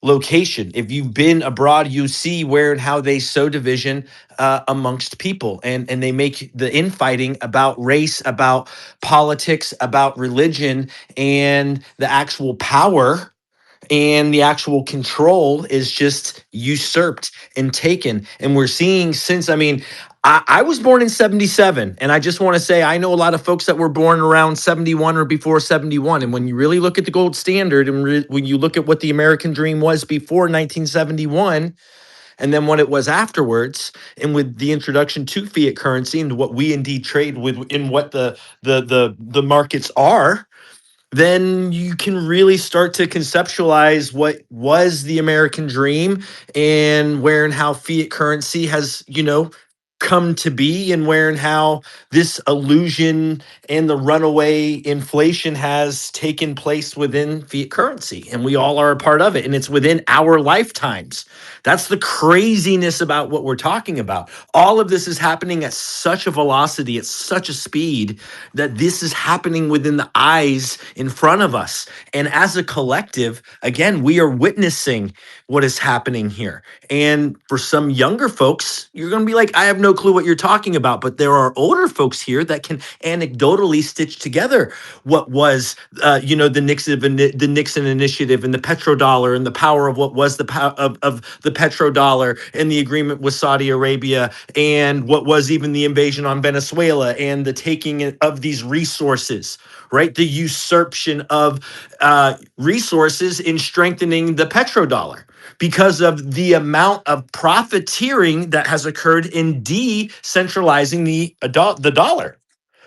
location. If you've been abroad, you see where and how they sow division amongst people, and they make the infighting about race, about politics, about religion, and the actual power and the actual control is just usurped and taken. And we're seeing since, I mean, I was born in 77, and I just want to say I know a lot of folks that were born around 71 or before 71. And when you really look at the gold standard, and when you look at what the American dream was before 1971, and then what it was afterwards, and with the introduction to fiat currency and what we indeed trade with, in what the markets are, then you can really start to conceptualize what was the American dream, and where and how fiat currency has, come to be, and where and how this illusion and the runaway inflation has taken place within fiat currency. And we all are a part of it, and it's within our lifetimes. That's the craziness about what we're talking about. All of this is happening at such a velocity, at such a speed, that this is happening within the eyes in front of us. And as a collective, again, we are witnessing what is happening here. And for some younger folks, you're going to be like, I have no clue what you're talking about. But there are older folks here that can anecdotally stitch together what was, the Nixon initiative and the petrodollar and the power of what was the power of the petrodollar and the agreement with Saudi Arabia, and what was even the invasion on Venezuela and the taking of these resources, right? The usurpation of resources in strengthening the petrodollar, because of the amount of profiteering that has occurred in decentralizing the dollar,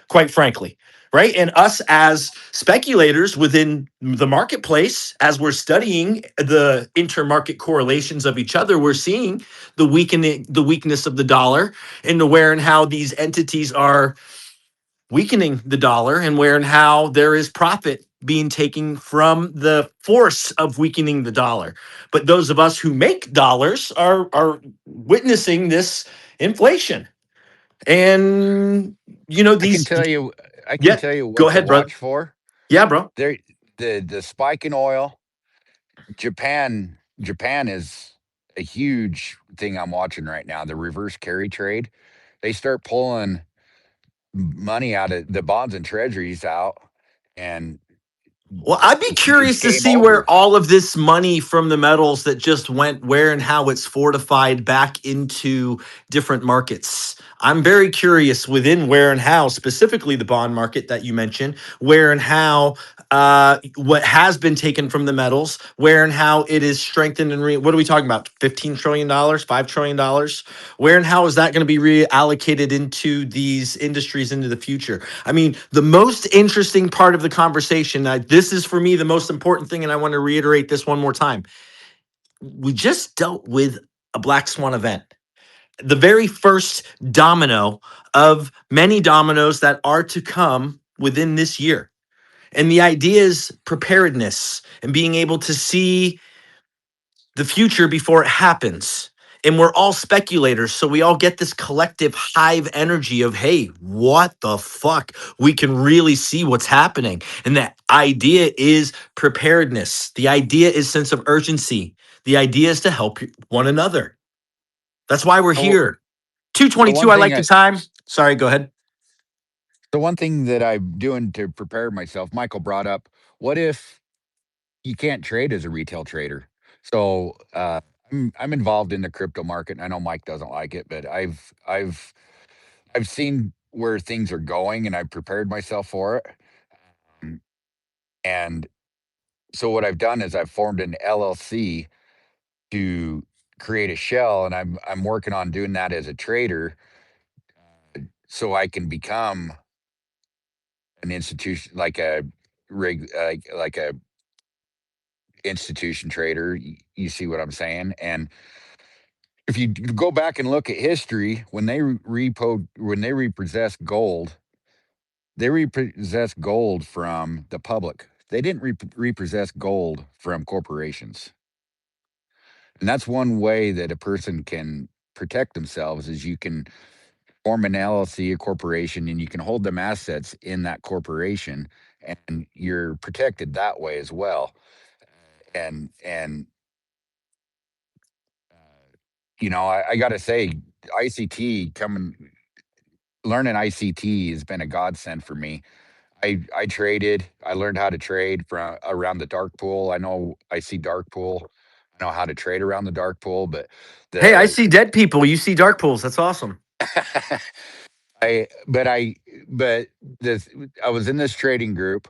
quite frankly. Right. And us as speculators within the marketplace, as we're studying the intermarket correlations of each other, we're seeing the weakness of the dollar, and the where and how these entities are weakening the dollar, and where and how there is profit being taken from the force of weakening the dollar. But those of us who make dollars are witnessing this inflation. And I can these. tell you, I can Yeah, tell you go what to ahead, brother. watch for. Yeah, bro. There, the spike in oil. Japan is a huge thing I'm watching right now. The reverse carry trade. They start pulling money out of the bonds and treasuries out, and Well, I'd be It's curious to game see where over. all of this money from the metals that just went where and how it's fortified back into different markets. I'm very curious within where and how, specifically the bond market that you mentioned, where and how what has been taken from the metals, where and how it is strengthened and what are we talking about? $15 trillion, $5 trillion? Where and how is that going to be reallocated into these industries into the future? I mean, the most interesting part of the conversation, this is for me the most important thing, and I want to reiterate this one more time. We just dealt with a black swan event, the very first domino of many dominoes that are to come within this year. And the idea is preparedness and being able to see the future before it happens. And we're all speculators. So we all get this collective hive energy of, hey, what the fuck? We can really see what's happening. And the idea is preparedness. The idea is sense of urgency. The idea is to help one another. That's why we're So here. the 222, one I thing like the I time. Sorry, go ahead. the one thing that I'm doing to prepare myself, Michael brought up, what if you can't trade as a retail trader? So I'm involved in the crypto market, and I know Mike doesn't like it, but I've seen where things are going, and I've prepared myself for it. Mm, And so what I've done is I've formed an LLC to create a shell, and I'm working on doing that as a trader, so I can become an institution, like a like a institution trader. You see what I'm saying? And if you go back and look at history, when they when they repossessed gold, they repossessed gold from the public. They didn't repossess gold from corporations. And that's one way that a person can protect themselves is you can form an LLC, a corporation, and you can hold them assets in that corporation, and you're protected that way as well. And I got to say, ICT coming learning ICT has been a godsend for me. I traded. I learned how to trade from around the dark pool. I see dark pool. I know how to trade around the dark pool, but Hey, I the see dead people. You see dark pools. That's awesome. I but I but this I was in this trading group,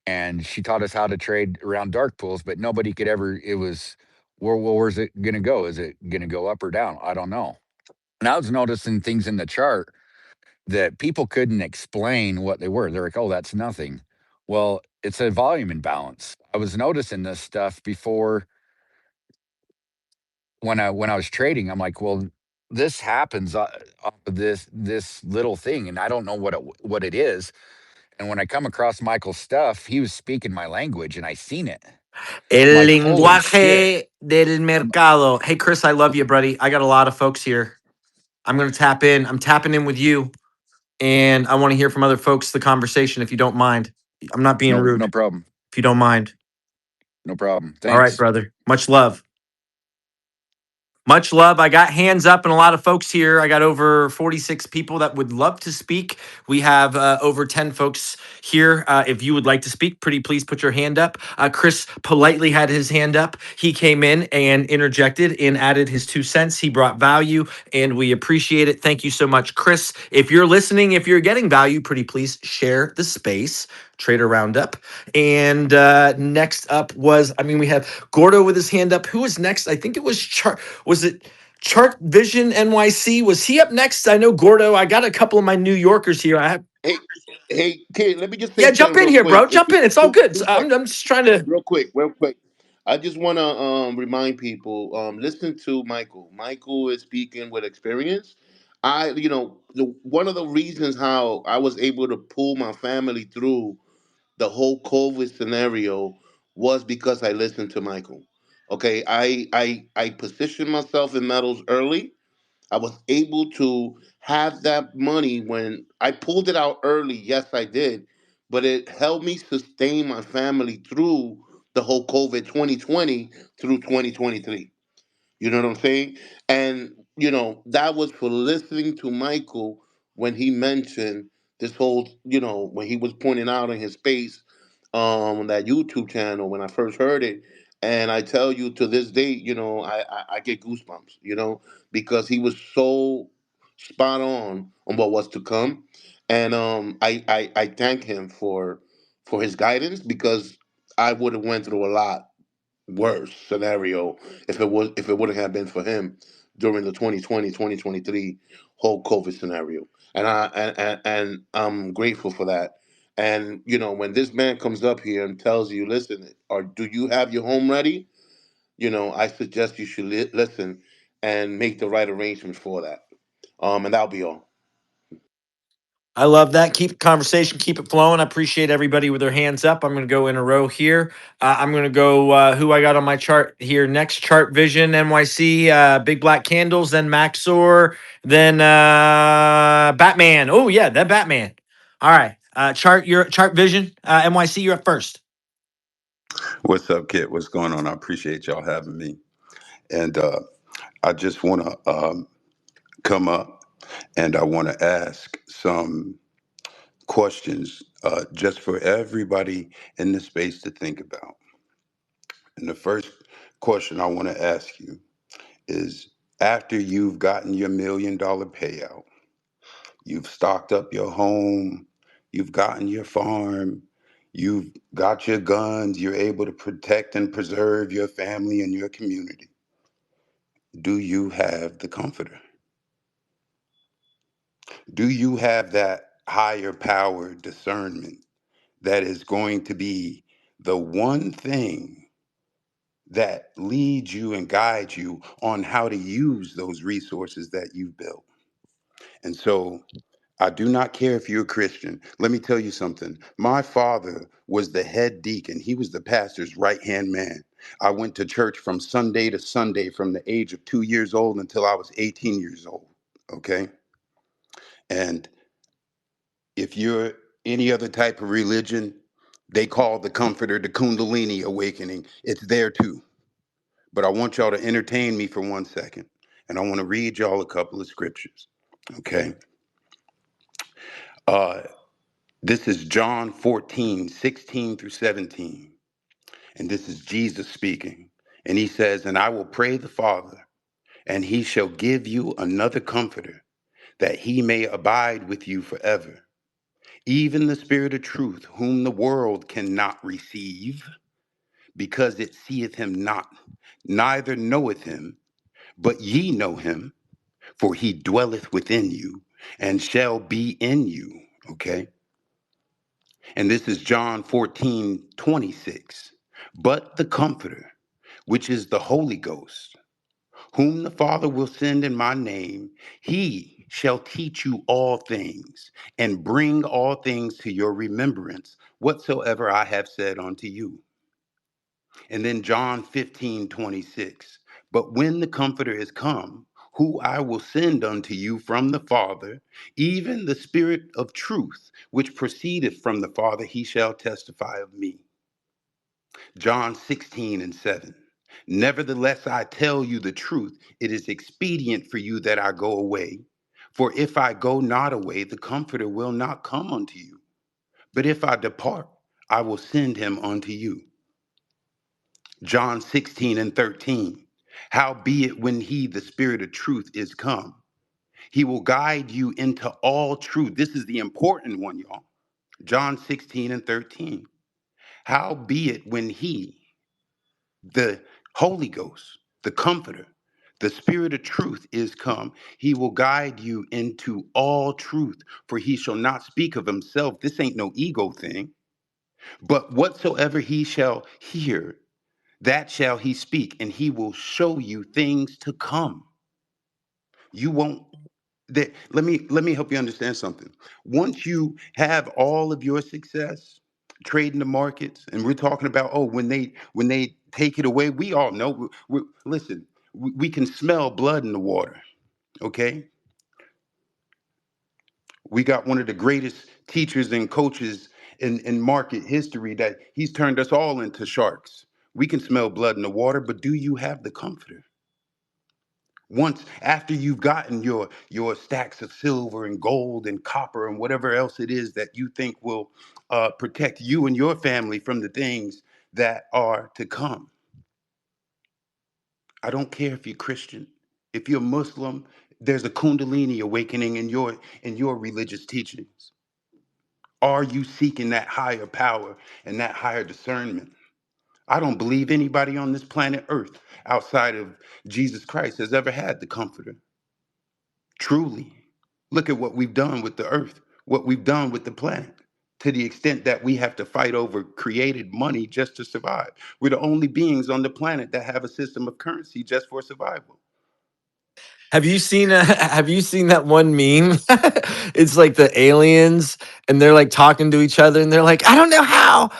and she taught us how to trade around dark pools, but nobody could ever. It was where's it going to go? Is it going to go up or down? I don't know. And I was noticing things in the chart that people couldn't explain what they were. They're like, "Oh, that's nothing." Well, it's a volume imbalance. I was noticing this stuff before when I was trading. I'm like, "Well, this happens off of this little thing, and I don't know what it is." And when I come across Michael's stuff, he was speaking my language, and I seen it. I'm El like, "Holy shit!" lenguaje del mercado. Hey, Chris, I love you, buddy. I got a lot of folks here. I'm going to tap in. I'm tapping in with you, and I want to hear from other folks the conversation if you don't mind. I'm not being No, rude. no problem, If you don't mind. no problem. All right, Thanks. brother. Much love. Much love. I got hands up and a lot of folks here. I got over 46 people that would love to speak. We have over 10 folks here. If you would like to speak, pretty please put your hand up. Chris politely had his hand up. He came in and interjected and added his 2 cents. He brought value and we appreciate it. Thank you so much, Chris. If you're listening, if you're getting value, pretty please share the space. Trader Roundup. And next up was, we have Gordo with his hand up. Who was next? I think it was was it Chart Vision NYC? Was he up next? I know Gordo. I got a couple of my New Yorkers here. I have, Hey, hey, kid, let me just say yeah, jump something in real here, quick. bro. Jump in. It's all Two, good. two I'm just trying to. real quick, real quick. I just want to remind people, listen to Michael. Michael is speaking with experience. One of the reasons how I was able to pull my family through the whole COVID scenario was because I listened to Michael. Okay, I positioned myself in metals early. I was able to have that money when I pulled it out early. Yes, I did, but it helped me sustain my family through the whole COVID 2020 through 2023. You know what I'm saying? And that was for listening to Michael when he mentioned this whole, when he was pointing out in his space, that YouTube channel when I first heard it, and I tell you to this date, I get goosebumps, because he was so spot on what was to come, and I thank him for his guidance, because I would have went through a lot worse scenario if it wouldn't have been for him during the 2020-2023 whole COVID scenario. And I'm grateful for that. And when this man comes up here and tells you, listen, or do you have your home ready? I suggest you should listen and make the right arrangements for that. And that'll be all. I love that. Keep the conversation, keep it flowing. I appreciate everybody with their hands up. I'm going to go in a row here. I'm going to go who I got on my chart here next. Chart Vision, NYC, Big Black Candles, then Maxor, then Batman. Oh yeah, that Batman. All right, Chart Vision, NYC. You're up first. What's up, Kit? What's going on? I appreciate y'all having me. And I just want to come up and I want to ask some questions just for everybody in the space to think about. And the first question I want to ask you is, after you've gotten your $1 million payout, you've stocked up your home, you've gotten your farm, you've got your guns, you're able to protect and preserve your family and your community. Do you have the comforter? Do you have that higher power discernment that is going to be the one thing that leads you and guides you on how to use those resources that you've built? And so I do not care if you're a Christian. Let me tell you something. My father was the head deacon. He was the pastor's right-hand man. I went to church from Sunday to Sunday from the age of 2 years old until I was 18 years old. Okay. And if you're any other type of religion, they call the comforter the Kundalini awakening. It's there too. But I want y'all to entertain me for 1 second. And I want to read y'all a couple of scriptures. Okay. Uh, this is John 14:16 through 17. And this is Jesus speaking. And he says, "And I will pray the Father, and he shall give you another comforter, that he may abide with you forever. Even the Spirit of truth, whom the world cannot receive, because it seeth him not, neither knoweth him, but ye know him, for he dwelleth within you and shall be in you." Okay. And this is John 14:26. "But the Comforter, which is the Holy Ghost, whom the Father will send in my name, he shall teach you all things, and bring all things to your remembrance, whatsoever I have said unto you." And then John 15:26. "But when the Comforter is come, who I will send unto you from the Father, even the Spirit of truth, which proceedeth from the Father, he shall testify of me." John 16:7. "Nevertheless, I tell you the truth, it is expedient for you that I go away. For if I go not away, the Comforter will not come unto you. But if I depart, I will send him unto you." John 16:13. "Howbeit, when he, the Spirit of truth, is come, he will guide you into all truth." This is the important one, y'all. John 16:13. "Howbeit, when he, the Holy Ghost, the Comforter, the Spirit of truth is come, he will guide you into all truth. For he shall not speak of himself." This ain't no ego thing. "But whatsoever he shall hear, that shall he speak, and he will show you things to come." You won't. Let me help you understand something. Once you have all of your success trading the markets, and we're talking about, oh, when they take it away, we all know. Listen, we can smell blood in the water. Okay, we got one of the greatest teachers and coaches in market history that he's turned us all into sharks. We can smell blood in the water, but do you have the comforter? Once after you've gotten your stacks of silver and gold and copper and whatever else it is that you think will protect you and your family from the things that are to come. I don't care if you're Christian, if you're Muslim, there's a Kundalini awakening in your religious teachings. Are you seeking that higher power and that higher discernment? I don't believe anybody on this planet Earth outside of Jesus Christ has ever had the comforter. Truly. Look at what we've done with the earth, what we've done with the planet, to the extent that we have to fight over created money just to survive. We're the only beings on the planet that have a system of currency just for survival. Have you seen that one meme? It's like the aliens and they're like talking to each other and they're like, I don't know how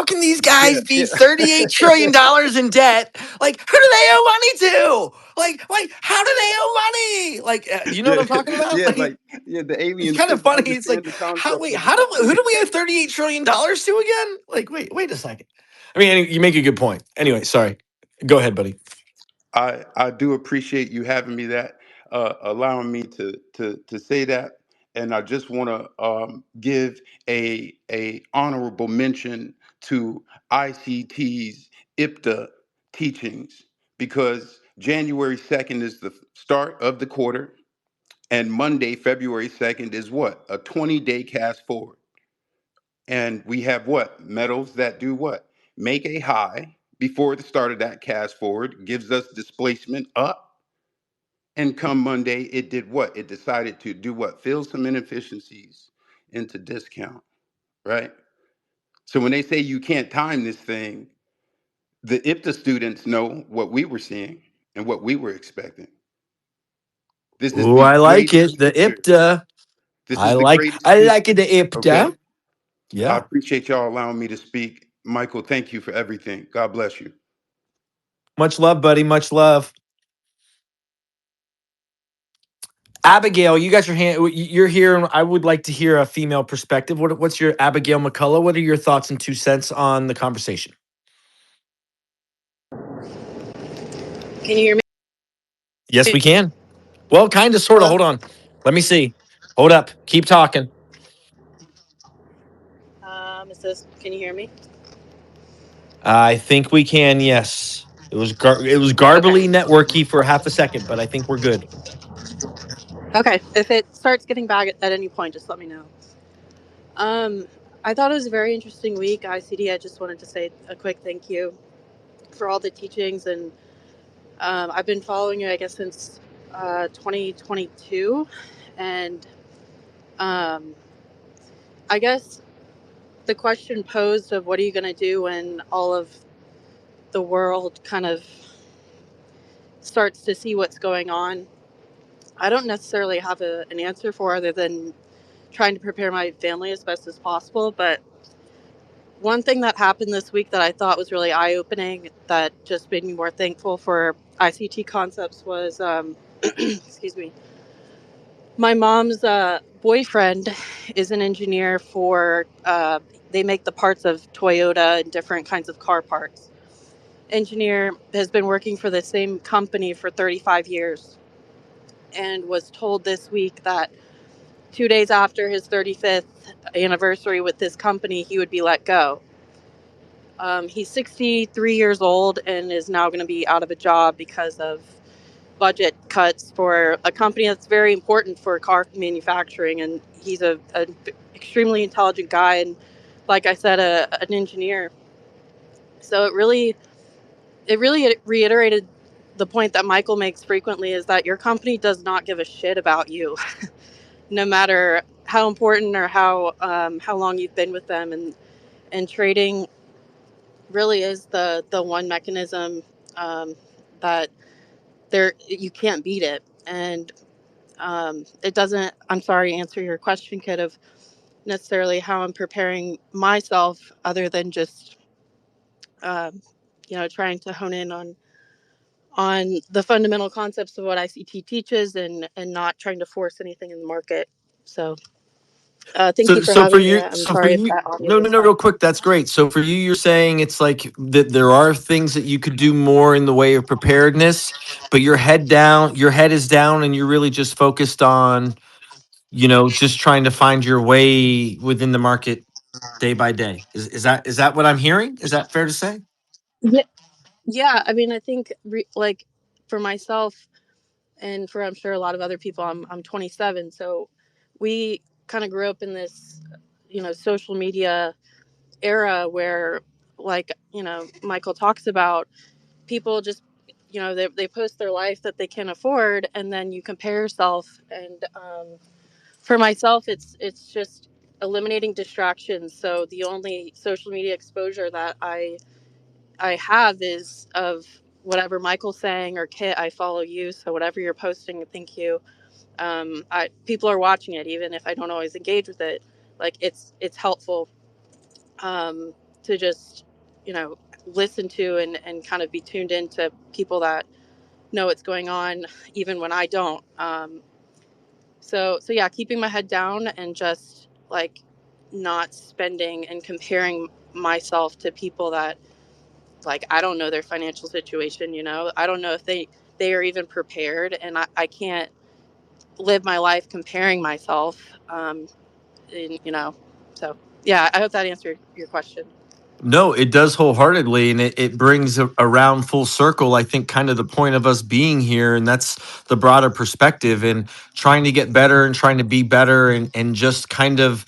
can these Yeah, guys be yeah. $38 trillion in debt? Like, who do they owe money to? Like, how do they owe money? Like, do you know what Yeah, I'm talking about? yeah, Like, like yeah, the it's aliens kind of couldn't funny. It's understand like, the concept of who do we owe $38 trillion to again? Like, wait a second. I mean, you make a good point. Anyway, sorry. Go ahead, buddy. I do appreciate you having me that allowing me to say that, and I just want to give a honorable mention to ICT's IPTA teachings, because January 2nd is the start of the quarter, and Monday, February 2nd, is what, a 20-day cast forward. And we have what? Metals that do what? Make a high before the start of that cast forward, gives us displacement up. And come Monday, it did what? It decided to do what? Fill some inefficiencies into discount, right? So when they say you can't time this thing, the IPTA students know what we were seeing and what we were expecting. This is Oh, the I like greatest it. The future. IPTA. This is the greatest I like future. it. The Okay? IPTA. I Yeah. appreciate y'all allowing me to speak. Michael, thank you for everything. God bless you. Much love, buddy. Much love. Abigail, you got your hand. You're here, and I would like to hear a female perspective. What's your Abigail McCullough? What are your thoughts and 2 cents on the conversation? Can you hear me? Yes, we can. Well, kind of, sort of. Hello? Hold on. Let me see. Hold up. Keep talking. Can you hear me? I think we can. Yes, it was Okay. garbly networky for half a second, but I think we're good. Okay. If it starts getting bad at any point, just let me know. Um, I thought it was a very interesting week. ICD, I just wanted to say a quick thank you for all the teachings. And I've been following you, I guess, since 2022. And um, I guess the question posed of what are you going to do when all of the world kind of starts to see what's going on, I don't necessarily have an answer for, other than trying to prepare my family as best as possible. But one thing that happened this week that I thought was really eye opening, that just made me more thankful for ICT concepts, was excuse me, my mom's boyfriend is an engineer for, they make the parts of Toyota and different kinds of car parts. Engineer has been working for the same company for 35 years and was told this week that 2 days after his 35th anniversary with this company, he would be let go. He's 63 years old and is now going to be out of a job because of budget cuts for a company that's very important for car manufacturing. And he's a extremely intelligent guy, and like I said, an engineer. So it really reiterated the point that Michael makes frequently, is that your company does not give a shit about you, no matter how important or how long you've been with them. And trading really is the one mechanism um, that there you can't beat it. And it doesn't, I'm sorry, answer your question, kid, of necessarily how I'm preparing myself, other than just um, trying to hone in on the fundamental concepts of what ICT teaches, and not trying to force anything in the market. So thank you for having me. I'm So for sorry if you, that audio no, no, was no, bad. real quick. That's great. So for you, you're saying it's like that there are things that you could do more in the way of preparedness, but your head is down, and you're really just focused on, just trying to find your way within the market. day by day. Is that what I'm hearing? Is that fair to say? Yeah, yeah. I mean, I think like for myself and for I'm sure a lot of other people, I'm 27, so we kind of grew up in this, social media era where, like, Michael talks about people just, they post their life that they can afford, and then you compare yourself. And for myself, it's just eliminating distractions. So the only social media exposure that I have is of whatever Michael's saying, or Kit, I follow you, so whatever you're posting, thank you. People are watching it, even if I don't always engage with it. Like, it's helpful, to just, listen to and kind of be tuned into people that know what's going on, even when I don't. So yeah, keeping my head down and just like not spending and comparing myself to people that, like, I don't know their financial situation. I don't know if they are even prepared, and I can't live my life comparing myself. And, so yeah, I hope that answered your question. No, it does wholeheartedly, and it brings around full circle. I think kind of the point of us being here, and that's the broader perspective, and trying to get better and trying to be better, and just kind of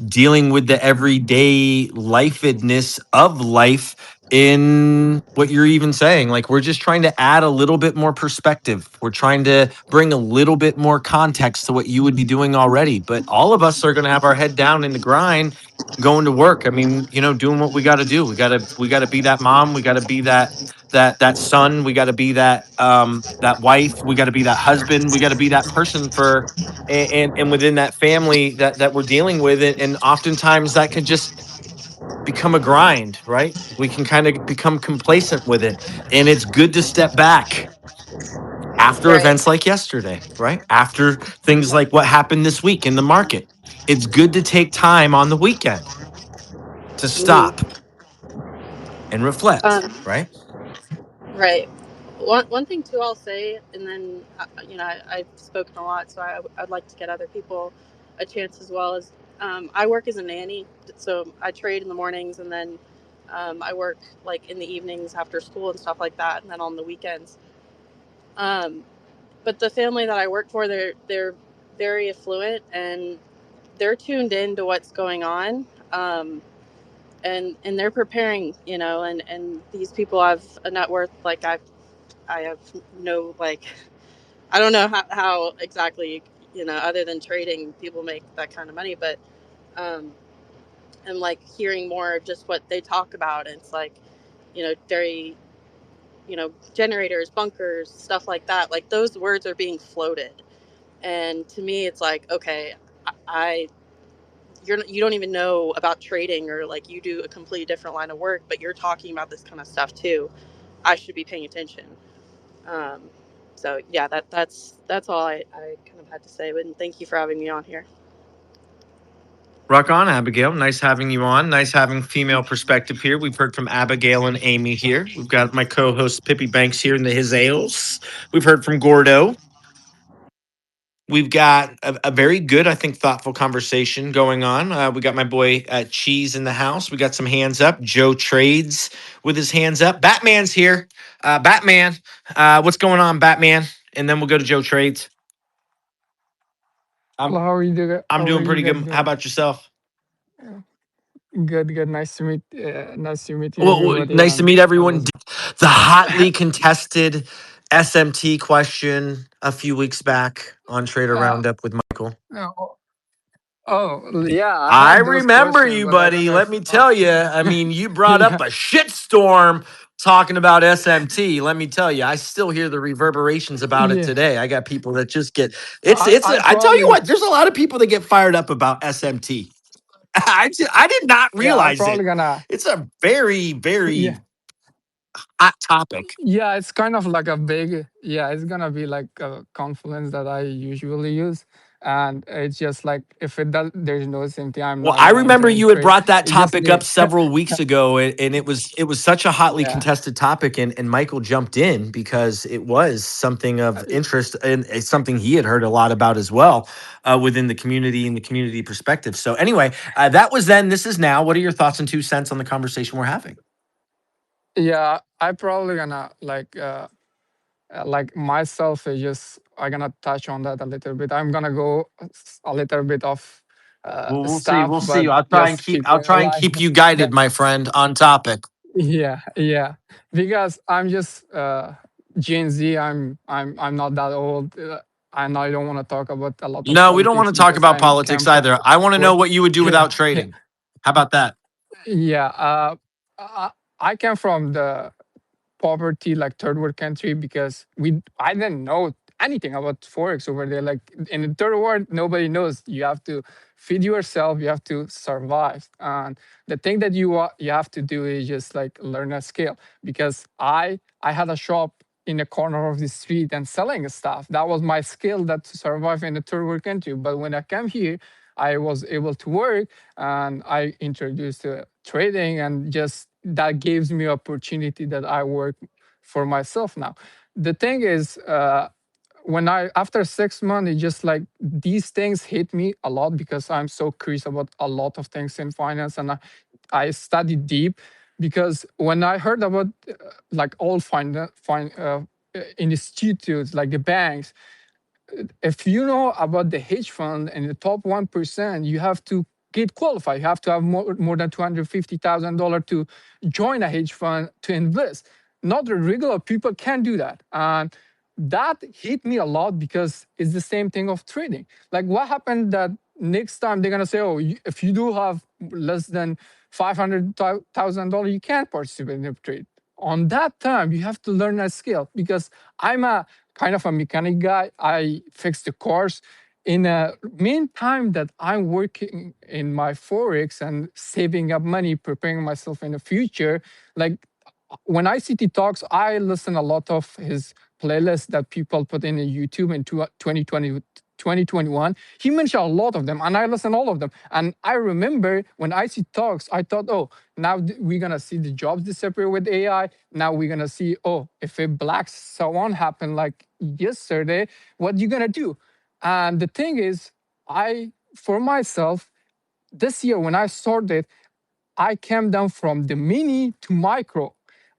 dealing with the everyday lifedness of life in what you're even saying. Like, we're just trying to add a little bit more perspective. We're trying to bring a little bit more context to what you would be doing already. But all of us are going to have our head down in the grind, going to work. I mean, doing what we got to do. We got to be that mom. We got to be that son. We got to be that wife. We got to be that husband. We got to be that person for and within that family that we're dealing with it. And oftentimes that can just become a grind, right? We can kind of become complacent with it. And it's good to step back after Right. events like yesterday, right? After things like what happened this week in the market. It's good to take time on the weekend to Hmm. stop and reflect, um, right? right. One thing too I'll say, and then I've spoken a lot, so I'd like to get other people a chance as well. As I work as a nanny, so I trade in the mornings, and then I work like in the evenings after school and stuff like that, and then on the weekends. um, but the family that I work for, they're very affluent, and they're tuned in to what's going on. And they're preparing, and these people have a net worth, like I have no, like, I don't know how exactly, other than trading, people make that kind of money. But um I'm like hearing more of just what they talk about, and it's like, very, generators, bunkers, stuff like that. Like, those words are being floated, and to me it's like, okay, I you don't even know about trading, or like you do a completely different line of work, but you're talking about this kind of stuff too. I should be paying attention. Um, so yeah, that's all I kind of had to say. But thank you for having me on here. Rock on, Abigail. Nice having you on. Nice having female perspective here. We've heard from Abigail and Amy here. We've got my co-host Pippi Banks here in the his ales. We've heard from Gordo. We've got a very good, I think, thoughtful conversation going on. We got my boy Cheese in the house. We got some hands up. Joe Trades with his hands up. Batman's here. Batman, what's going on, Batman? And then we'll go to Joe Trades. Hello, I'm how are you doing? I'm How are doing you pretty guys good. How doing? about yourself? Yeah. Good, good. Nice to meet you, Well, everybody. nice to And meet I everyone. was, The hotly contested SMT question a few weeks back on Trader uh, Roundup with Michael. oh, oh, yeah, I I had those remember questions, you, but I don't buddy. know Let if, me tell you. I mean, you brought up yeah, a shitstorm talking about SMT. Let me tell you, I still hear the reverberations about it yeah. today. I got people that just get I I tell you probably, what, there's a lot of people that get fired up about SMT. I did not yeah, I realize it. probably gonna, It's a very, yeah, very hot topic. yeah. It's kind of like a big, yeah. It's gonna be like a confluence that I usually use. and it's just like if it does, there's no incentive, I'm Well, not I gonna enter remember in you had trade. brought that It's just topic me. up several weeks ago, and it was such a hotly Yeah. contested topic, and Michael jumped in because it was something of interest, and it's something he had heard a lot about as well within the community and the community perspective. So anyway, that was then. This is now. What are your thoughts and 2 cents on the conversation we're having? Yeah, I probably gonna like myself is just I'm gonna touch on that a little bit. I'm gonna go a little bit off Well, we'll see. stuff, We'll see. but I'll try and just keep. keep I'll in try and line keep you guided, that my friend, on topic. yeah, because I'm just Gen Z. I'm not that old, and I don't want to talk about a lot of No, we don't want politics to talk because about I politics came from either. I want to know work. what you would do without trading. How about that? Yeah, I, I came from the poverty, like third world country, because I didn't know anything about forex over there. Like in the third world, nobody knows. You have to feed yourself, you have to survive, and the thing that you have to do is just like learn a skill. Because I had a shop in the corner of the street and selling stuff. That was my skill, that to survive in the third world country. But when I came here, I was able to work, and I introduced trading, and just that gives me opportunity that I work for myself now. The thing is, when I after 6 months, it just like these things hit me a lot because I'm so curious about a lot of things in finance, and I studied deep. Because when I heard about like all institutes like the banks, if you know about the hedge fund and the top 1%, you have to get qualified. You have to have more than $250,000 to join a hedge fund to invest. Not the regular people can do that. And that hit me a lot because it's the same thing of trading. Like what happened that next time they're gonna say, oh, if you do have less than $500,000, you can't participate in the trade. On that time, you have to learn a skill because I'm a kind of a mechanic guy. I fix the cars. In a meantime that I'm working in my forex and saving up money, preparing myself in the future, like when ICT talks, I listen a lot of his playlists that people put in YouTube in 2020, 2021. He mentioned a lot of them, and I listen all of them. And I remember when ICT talks, I thought, oh, now we're gonna see the jobs disappear with AI. Now we're gonna see, oh, if a black swan happened like yesterday, what you gonna do? And the thing is, for myself, this year when I started, I came down from the mini to micro.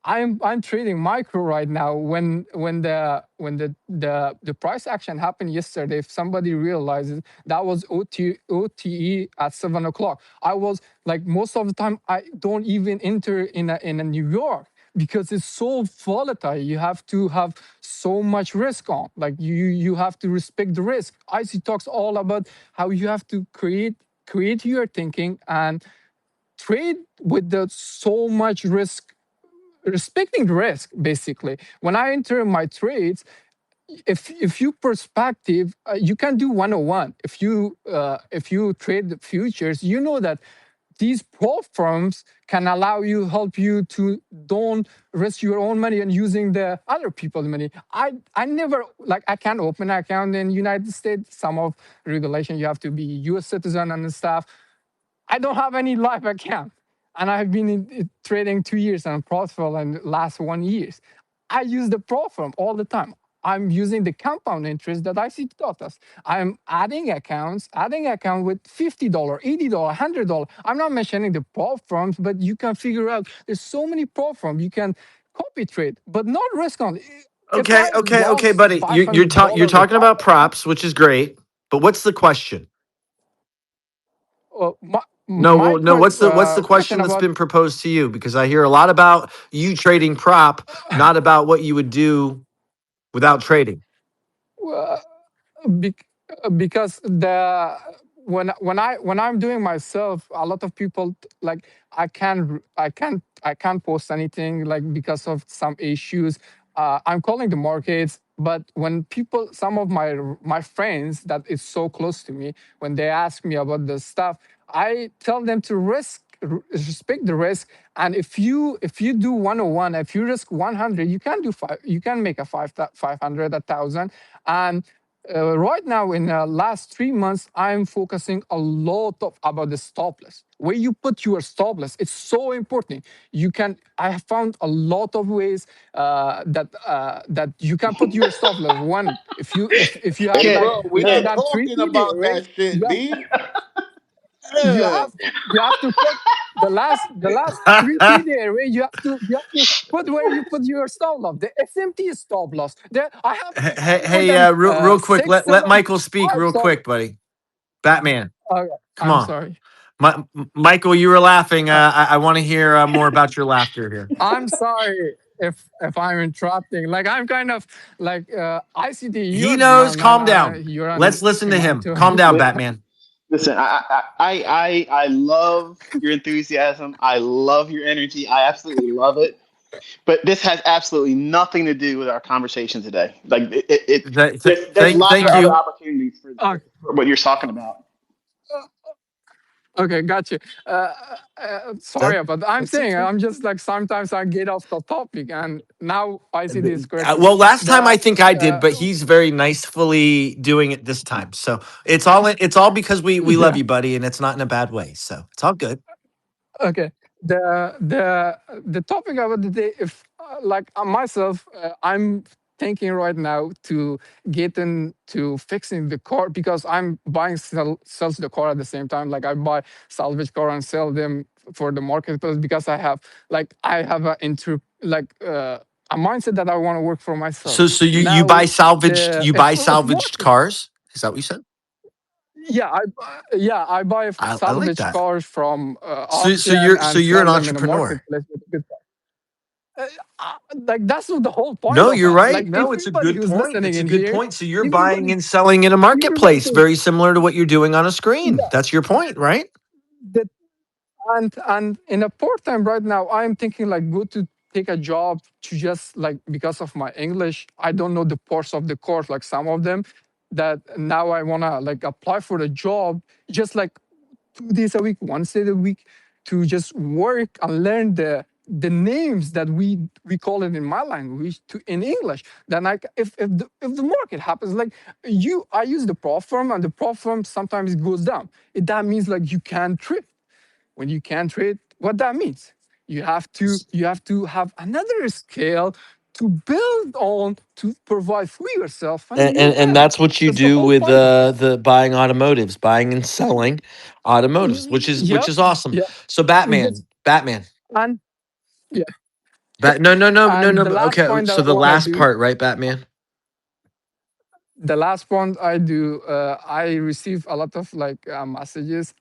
I'm trading micro right now. When the price action happened yesterday, if somebody realizes that was OTE at 7 o'clock, I was like most of the time I don't even enter in a New York because it's so volatile. You have to have so much risk on. Like you have to respect the risk. IC talks all about how you have to create your thinking and trade with the so much risk, respecting the risk. Basically, when I enter my trades, if you perspective, you can do 101. If you trade the futures, you know that these platforms can allow you, help you to don't risk your own money and using the other people's money. I never, like, I can't open an account in United States. Some of regulation, you have to be US citizen and stuff. I don't have any live account. And I've been in trading 2 years and profitable in the last 1 year. I use the platform all the time. I'm using the compound interest that I see taught us. I'm adding account with $50, $80, $100. I'm not mentioning the platforms, but you can figure out there's so many platforms you can copy trade, but not risk on. If Okay, I okay, okay, lost buddy. You're $500 with talking about option, props, which is great. But what's the question? my, No, my well, no. What's the question question that's about been proposed to you? Because I hear a lot about you trading prop, not about what you would do without trading. uh, bec- because the when I'm doing myself, a lot of people like I can't post anything like because of some issues. I'm calling the markets, but when people, some of my friends that is so close to me, when they ask me about the stuff, I tell them to respect the risk. And if you do 101, if you risk 100, you can do five, you can make a 500, 1,000. And right now in the last 3 months, I'm focusing a lot of about the stop loss. Where you put your stop loss, it's so important. You can. I have found a lot of ways that you can put your stop loss. One, if you have Hey, like Okay. bro, we're less Okay. not than three talking PV about range, that shit, you have B. you Yeah. have you have to put the last three PV range. You have to put where you put your stop loss. The SMT stop loss. There, I have more Hey, than real quick, six, let seven Michael speak real types of. quick, buddy. Batman, Okay, come I'm on. sorry. Michael, you were laughing. Uh, I want to hear more about your laughter here. I'm sorry if I'm interrupting. Like I'm kind of like ICT. He You're the knows. man. Calm down. You're Let's listen in to my him. too. Calm down, Batman. Listen, I love your enthusiasm. I love your energy. I absolutely love it. But this has absolutely nothing to do with our conversation today. Like there's lots of Thank other you. opportunities for what you're talking about. Okay, got you. That Sorry, but I'm that's saying okay. I'm just like sometimes I get off the topic, and now I see this question. Well, last time I The think I did, uh, but he's very nicely doing it this time. So it's all because we love yeah. you, buddy, and it's not in a bad way. So it's all good. Okay. The topic of the day, if like myself, I'm thinking right now to get into fixing the car because I'm buying sells the car at the same time. Like I buy salvage car and sell them for the marketplace because I have a mindset that I want to work for myself. So you Now buy salvaged the if salvaged market, cars? Is that what you said? yeah, I buy I like salvage that. cars from So auction you're and an sell them in a entrepreneur. marketplace with a good. Uh, like that's the whole point No, of you're right. like No, it's a everybody good who's point. listening It's a in good here, point. So you're buying everybody, and selling in a everybody marketplace, thinks, very similar to what you're doing on a screen. yeah, That's your point, right? that and in a part time right now, I'm thinking like go to take a job to just like because of my English, I don't know the parts of the course, like some of them that now I wanna like apply for the job just like 2 days a week, once day a week, to just work and learn the names that we call it in my language to in English. Then if the market happens, like I use the prop firm and the prop firm sometimes it goes down. That means like you can't trade. When you can't trade, what that means? You have to have another scale to build on to provide for yourself and your And family. that's what you That's the do whole with point of it. the buying automotives, buying and selling automotives, which Yep. is awesome. Yeah. So We just Batman. and yeah. No. And the last Okay, point that so I the want to last do, part, right, Batman? the last point I do, I receive a lot of like messages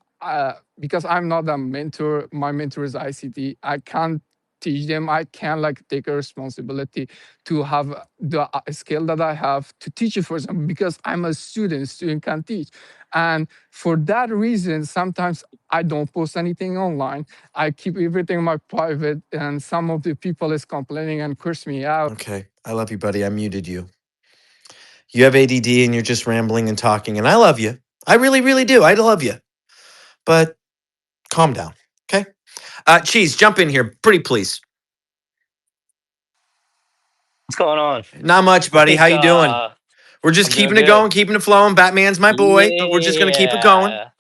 because I'm not a mentor. My mentor is ICT. I can't teach them. I can't like take a responsibility to have the skill that I have to teach it for them because I'm a student. Student can teach, and for that reason, sometimes I don't post anything online. I keep everything in my private, and some of the people is complaining and curse me out. Okay, I love you, buddy. I muted you. You have ADD and you're just rambling and talking, and I love you. I really, really do. I love you, but calm down, okay? Cheese, jump in here, pretty please. What's going on? Not much, I buddy. How think you doing? We're just I'm doing keeping it good. going, keeping it flowing. Batman's my boy, but we're just gonna keep it going. Yeah.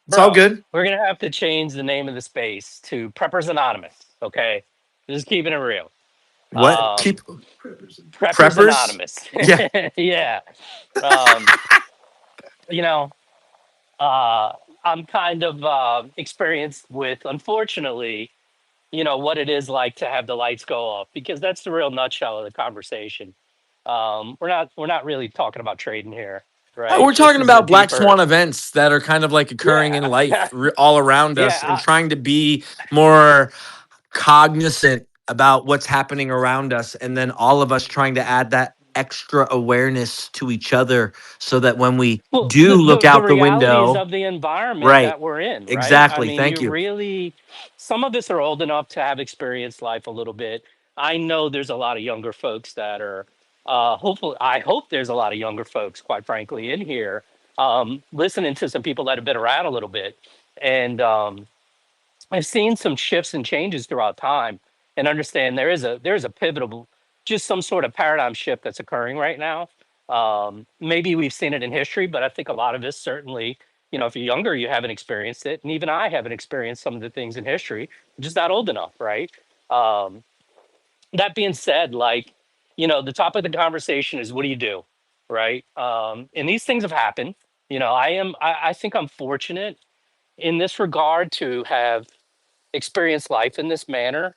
It's all Bro, good. we're gonna have to change the name of the space to Preppers Anonymous, okay? Just keeping it real. What? Um Preppers Preppers? Anonymous. Yeah. Yeah. Um, you know, I'm kind of experienced with unfortunately, what it is like to have the lights go off because that's the real nutshell of the conversation. We're not really talking about trading here, right? We're This talking is a about black deeper. swan events that are kind of like occurring in Yeah. life all around us and Yeah. trying to be more cognizant about what's happening around us. And then all of us trying to add that extra awareness to each other so that when we Well, do the, look the the out the realities window, of the environment right? that we're in, right? I Exactly. mean, Thank you you. really, some of us are old enough to have experienced life a little bit. I know there's a lot of younger folks that are, hopefully, I hope there's a lot of younger folks, quite frankly, in here, listening to some people that have been around a little bit. And I've seen some shifts and changes throughout time and understand there is a pivotal, just some sort of paradigm shift that's occurring right now. Maybe we've seen it in history, but I think a lot of us certainly, if you're younger, you haven't experienced it. And even I haven't experienced some of the things in history, I'm just not old enough, right? Um, that being said, like, the top of the conversation is what do you do? Right. And these things have happened. I think I'm fortunate in this regard to have experienced life in this manner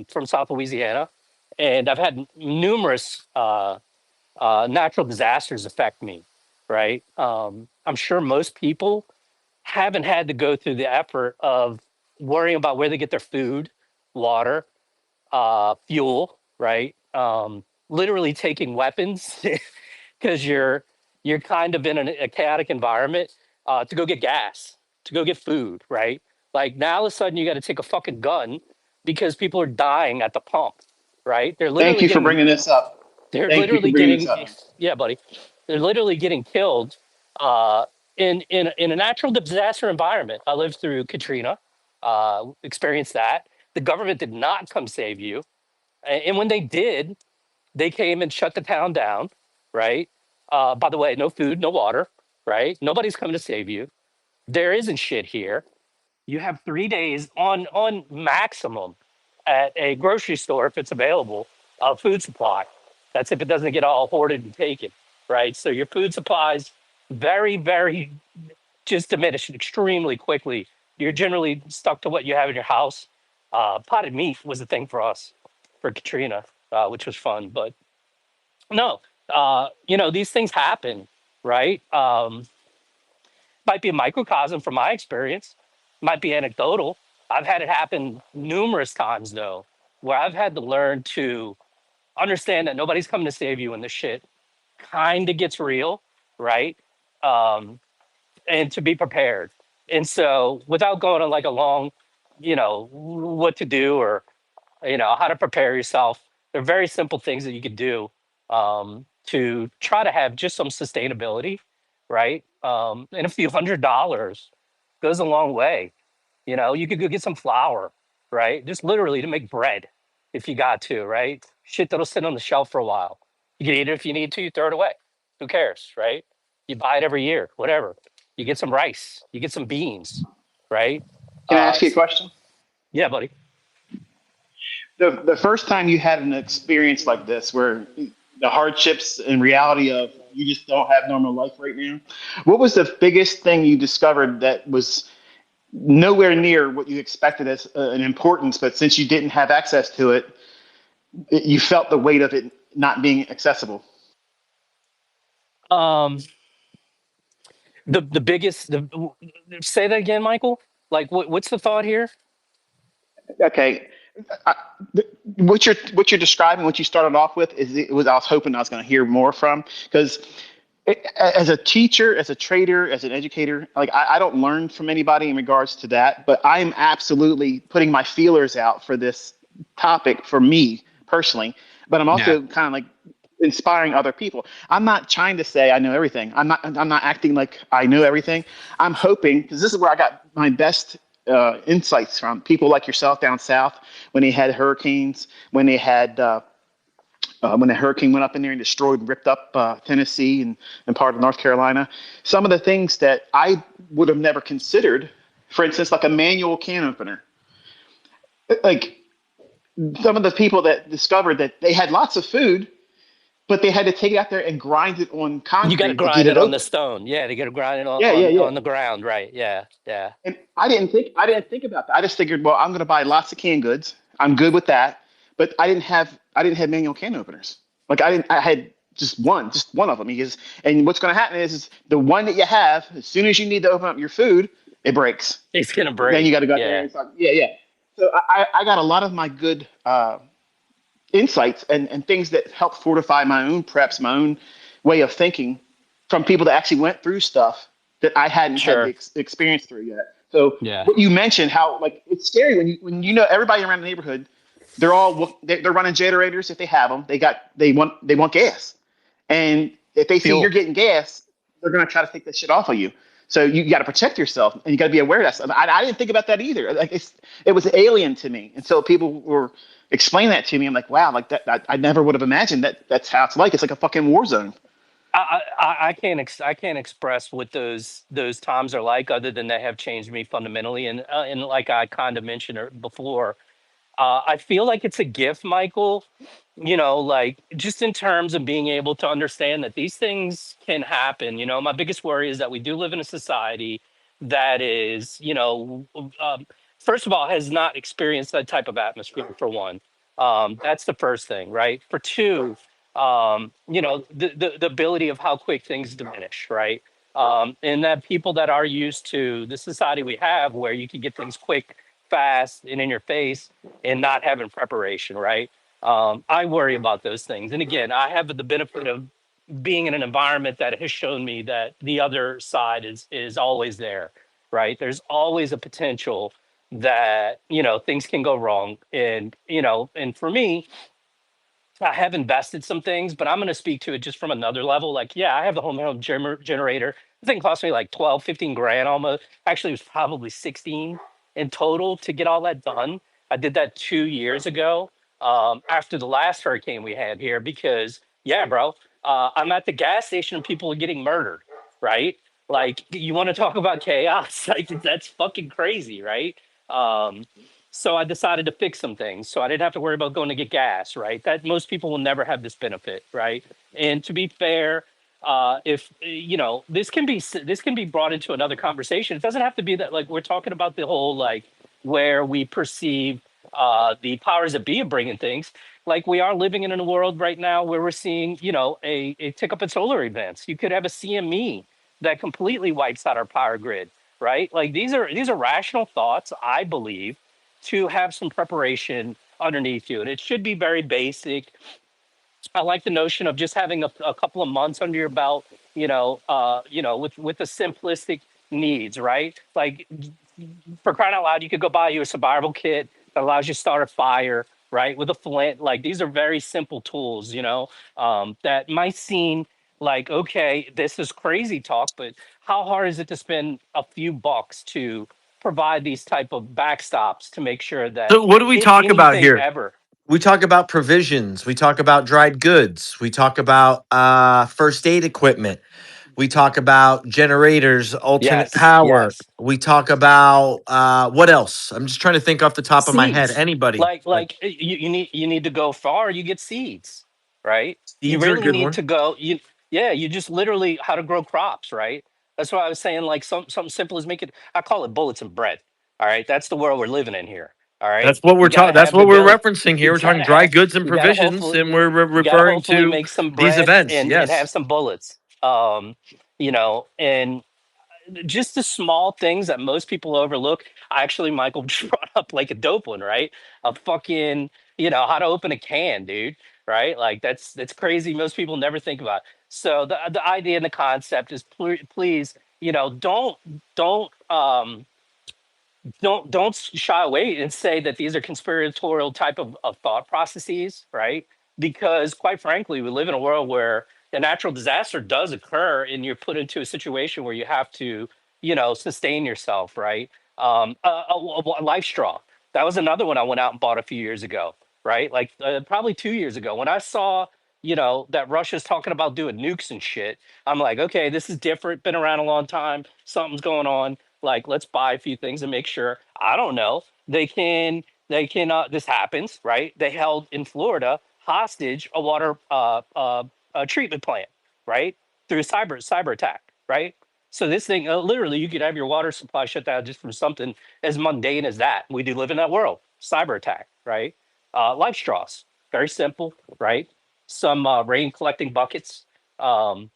from South Louisiana. And I've had numerous natural disasters affect me, right? I'm sure most people haven't had to go through the effort of worrying about where they get their food, water, fuel, right? Literally taking weapons because you're kind of in a chaotic environment to go get gas, to go get food, right? Like now, all of a sudden, you got to take a fucking gun because people are dying at the pump, right? They're Thank literally you for getting bringing this up. they're Thank you for literally bringing this getting, up. yeah, buddy. They're literally getting killed uh, in a natural disaster environment. I lived through Katrina, experienced that. The government did not come save you, and when they did, they came and shut the town down. Right. By the way, no food, no water. Right. Nobody's coming to save you. There isn't shit here. You have 3 days on maximum at a grocery store if it's available of food supply. That's if it doesn't get all hoarded and taken, right? So your food supplies very, very just diminish extremely quickly. You're generally stuck to what you have in your house. Potted meat was a thing for us for Katrina, which was fun. But no, these things happen, right? Might be a microcosm from my experience, might be anecdotal. I've had it happen numerous times though, where I've had to learn to understand that nobody's coming to save you when this shit kind of gets real, right? Um, and to be prepared. And so, without going on like a long, what to do or how to prepare yourself, there are very simple things that you could do to try to have just some sustainability, right? And a few $100s goes a long way. You could go get some flour, right? Just literally to make bread if you got to, right? Shit that'll sit on the shelf for a while. You can eat it if you need to, you throw it away. Who cares, right? You buy it every year, whatever. You get some rice, you get some beans, right? Can I ask you a question? Yeah, buddy. The first time you had an experience like this, where the hardships and reality of you just don't have normal life right now, what was the biggest thing you discovered that was nowhere near what you expected as an importance, but since you didn't have access to it, you felt the weight of it not being accessible? Um, the biggest say that again, Michael. Like what's the thought here? Okay. I, what you're describing, what you started off with, is it was I was hoping I was going to hear more from, because as a teacher, as a trader, as an educator, like I don't learn from anybody in regards to that, but I'm absolutely putting my feelers out for this topic for me personally. But I'm Yeah. also kind of like inspiring other people. I'm not trying to say I know everything. I'm not acting like I know everything. I'm hoping, because this is where I got my best insights from people like yourself down south, when they had hurricanes, when the hurricane went up in there and destroyed and ripped up Tennessee and part of North Carolina. Some of the things that I would have never considered, for instance, like a manual can opener. Like some of the people that discovered that they had lots of food, but they had to take it out there and grind it on You got to concrete to get grind it it on the open. stone. Yeah, they got to grind it on, Yeah, yeah, on yeah. on the ground, right? Yeah, yeah. And I didn't think about that. I just figured, well, I'm going to buy lots of canned goods. I'm good with that. But I didn't have manual can openers. Like I had just one of them. And what's going to happen is the one that you have, as soon as you need to open up your food, it breaks. It's gonna Then you break. got to go out there Yeah, and start. Yeah, yeah. So I got a lot of my good insights and things that help fortify my own preps, my own way of thinking, from people that actually went through stuff that I hadn't had the sure. experience through yet. So Yeah, what you mentioned, how like it's scary when you know everybody around the neighborhood, they're running generators if they have them. They want gas, and if they see you're fuel. getting gas, they're gonna try to take that shit off of you. So you got to protect yourself, and you got to be aware of that stuff. I didn't think about that either. Like it was alien to me until people were explaining that to me. I'm like, wow, like that. I never would have imagined that. That's how it's like. It's like a fucking war zone. I can't express what those times are like, other than they have changed me fundamentally. And like I kind of mentioned before, I feel like it's a gift, Michael. Like just in terms of being able to understand that these things can happen. My biggest worry is that we do live in a society that is, first of all, has not experienced that type of atmosphere, for one. That's the first thing, right? For two, the ability of how quick things diminish, right? And that people that are used to the society we have, where you can get things quick, fast, and in your face, and not having preparation, right? I worry about those things. And again, I have the benefit of being in an environment that has shown me that the other side is always there, right? There's always a potential that things can go wrong, and for me, I have invested some things, but I'm going to speak to it just from another level. Like, yeah, I have the home generator. The thing cost me like 12, 15 grand almost. Actually, it was probably 16 in total to get all that done. I did that 2 years ago, after the last hurricane we had here, because, yeah, bro, I'm at the gas station and people are getting murdered, right? Like, you want to talk about chaos? Like, that's fucking crazy, right? Um, so I decided to fix some things, so I didn't have to worry about going to get gas, right? That most people will never have this benefit, right? And to be fair, if this can be brought into another conversation. It doesn't have to be that, like, we're talking about the whole, like, where we perceive the powers that be of bringing things. Like, we are living in a world right now where we're seeing, a tick up in solar events. You could have a CME that completely wipes out our power grid, right? Like, these are rational thoughts, I believe, to have some preparation underneath you. And it should be very basic. I like the notion of just having a couple of months under your belt, with the simplistic needs, right? Like, for crying out loud, you could go buy you a survival kit that allows you to start a fire, right? With a flint. Like, these are very simple tools, that might seem like, okay, this is crazy talk, but how hard is it to spend a few bucks to provide these type of backstops to make sure that So what do we if talk about anything here? ever, We talk about provisions. We talk about dried goods. We talk about first aid equipment. We talk about generators, alternate yes, power. yes. We talk about what else? I'm just trying to think off the top of my head. Seeds. Anybody? Like You need to go far, you get seeds, right? You seeds are a really good need one. to go you Yeah, you just literally how to grow crops, right? That's why I was saying, like, something simple as make it. I call it bullets and bread. All right, that's the world we're living in here. All right, That's what we're you got to talking. That's have the what we're ability. referencing You here. We're got talking to dry have. goods and You got to provisions, hopefully. and we're You got to referring hopefully to make some these bread events. and Yes. have some bullets. And just the small things that most people overlook. Actually, Michael just brought up like a dope one, right? A fucking, how to open a can, dude. Right? Like, that's crazy. Most people never think about. So the idea and the concept is, please, don't shy away and say that these are conspiratorial type of thought processes, right? Because quite frankly, we live in a world where a natural disaster does occur and you're put into a situation where you have to, sustain yourself, right? A life straw. That was another one I went out and bought a few years ago, right? Like, probably 2 years ago, when I saw, that Russia's talking about doing nukes and shit. I'm like, okay, this is different, been around a long time, something's going on. Like, let's buy a few things and make sure. I don't know. This happens, right? They held in Florida hostage a water a treatment plant, right? Through a cyber attack, right? So this thing, literally, you could have your water supply shut down just from something as mundane as that. We do live in that world. Cyber attack, right? Life straws, very simple, right? Some rain collecting buckets. Um,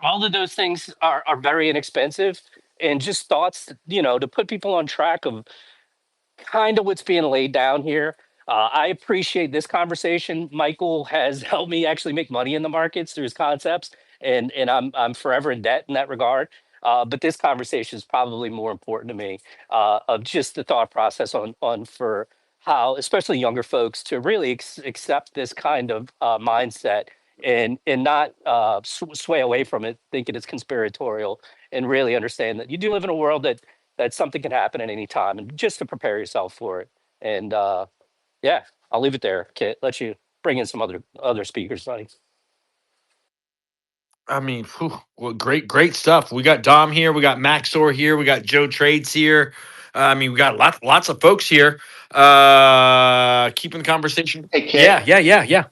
all of those things are very inexpensive, and just thoughts, to put people on track of kind of what's being laid down here. I appreciate this conversation. Michael has helped me actually make money in the markets through his concepts, and I'm forever in debt in that regard. But this conversation is probably more important to me, of just the thought process on for how, especially younger folks, to really accept this kind of mindset, and not sway away from it, thinking it's conspiratorial, and really understand that you do live in a world that something can happen at any time, and just to prepare yourself for it. And yeah, I'll leave it there, Kit. Let you bring in some other speakers, buddy. I mean, whew, well, great stuff. We got Dom here. We got Maxor here. We got Joe Trades here. I mean, we got lots of folks here. Keeping the conversation. Hey, Kit. Yeah.